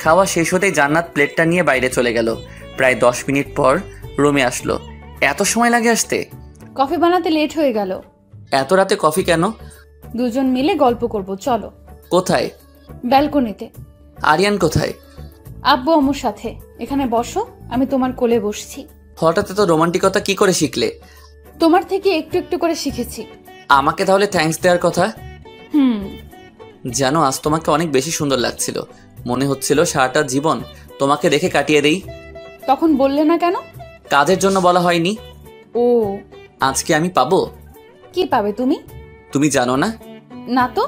খাওয়া শেষ হতেই জান্নাত প্লেটটা নিয়ে বাইরে চলে গেল। প্রায় 10 মিনিট পর রুমে আসলো। এত সময় লাগে আসতে? কফি বানাতে লেট হয়ে গেল। এত রাতে কফি কেন? দুজন মিলে গল্প করব, চলো। কোথায়? ব্যালকনিতে। আরিয়ান কোথায়? আব্বু আম্মুর সাথে। এখানে বসো, আমি তোমার কোলে বসছি। হঠাৎ তো রোমান্টিকতা কি করে শিখলে? তোমার থেকে একটু একটু করে শিখেছি। আমাকে তাহলে থ্যাঙ্কস দেওয়ার কথা। জানো, আজ তোমাকে অনেক বেশি সুন্দর লাগছিল। মনে হচ্ছিল সারাটা জীবন তোমাকে দেখে কাটিয়ে দেই। তখন বললে না কেন? কাজের জন্য বলা হয়নি। ও, আজকে আমি পাবো? কি পাবে তুমি? তুমি জানো না? না তো।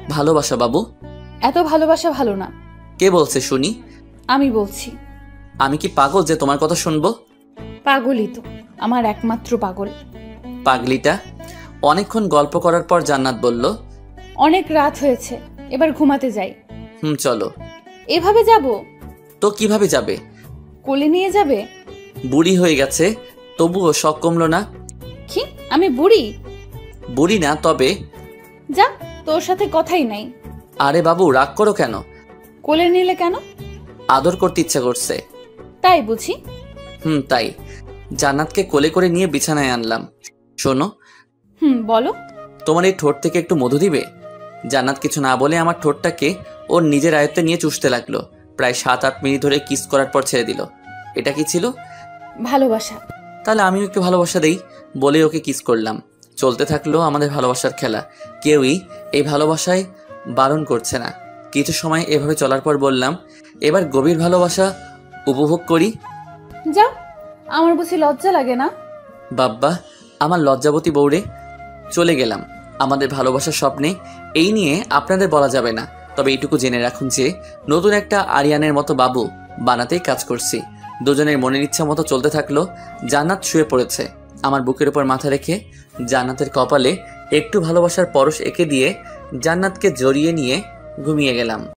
ভালোবাসা বাবু। এত ভালোবাসা ভালো না। কে বলছে শুনি? আমি বলছি। আমি কি পাগল যে তোমার কথা শুনবো? পাগলই তো, আমার একমাত্র পাগল। পাগলিটা। অনেকক্ষণ গল্প করার পর জান্নাত বলল, অনেক রাত হয়েছে, এবার ঘুমাতে যাই। চলো। এভাবে যাব? তো কিভাবে যাবে? কোলে নিয়ে যাবে? বুড়ি হয়ে গেছে, তবুও শখ কমলো না। কি, আমি বুড়ি? বুড়ি না, তবে যা, তোর সাথে কথাই নাই। আরে বাবু, রাগ করো কেন? কোলে নিলে কেন? আদর করতে ইচ্ছা করছে। তাই বুঝি? তাই। জান্নাতকে কোলে করে নিয়ে বিছানায় আনলাম। শোনো। বলো। তোমার এই ঠোঁট থেকে একটু মধু দিবে? জান্নাত কিছু না বলে আমার ঠোঁটটাকে ওর নিজের আয়ত্তে নিয়ে চুষতে লাগলো। প্রায় 7-8 মিনিট ধরে কিস করার পর ছেড়ে দিল। এটা কি ছিল? ভালোবাসা। তাহলে আমিও একটু ভালোবাসা দেই বলে ওকে কিস করলাম। চলতে থাকলো আমাদের ভালোবাসার খেলা। কেউই এই ভালোবাসায় বারণ করছে না। কিছু সময় এভাবে চলার পর বললাম, এবার গভীর ভালোবাসা উপভোগ করি। যাও, আমার বুঝি লজ্জা লাগে না? বাব্বা, আমার লজ্জাবতী বউরে। চলে গেলাম আমাদের ভালোবাসার স্বপ্নে। এই নিয়ে আপনাদের বলা যাবে না, তবে এইটুকু জেনে রাখুন যে নতুন একটা আরিয়ানের মতো বাবু বানাতেই কাজ করছি। দুজনের মনের ইচ্ছা মতো চলতে থাকলো। জান্নাত শুয়ে পড়েছে আমার বুকের উপর মাথা রেখে। জান্নাতের কপালে একটু ভালোবাসার পরশ এঁকে দিয়ে জান্নাতকে জড়িয়ে নিয়ে ঘুমিয়ে গেলাম।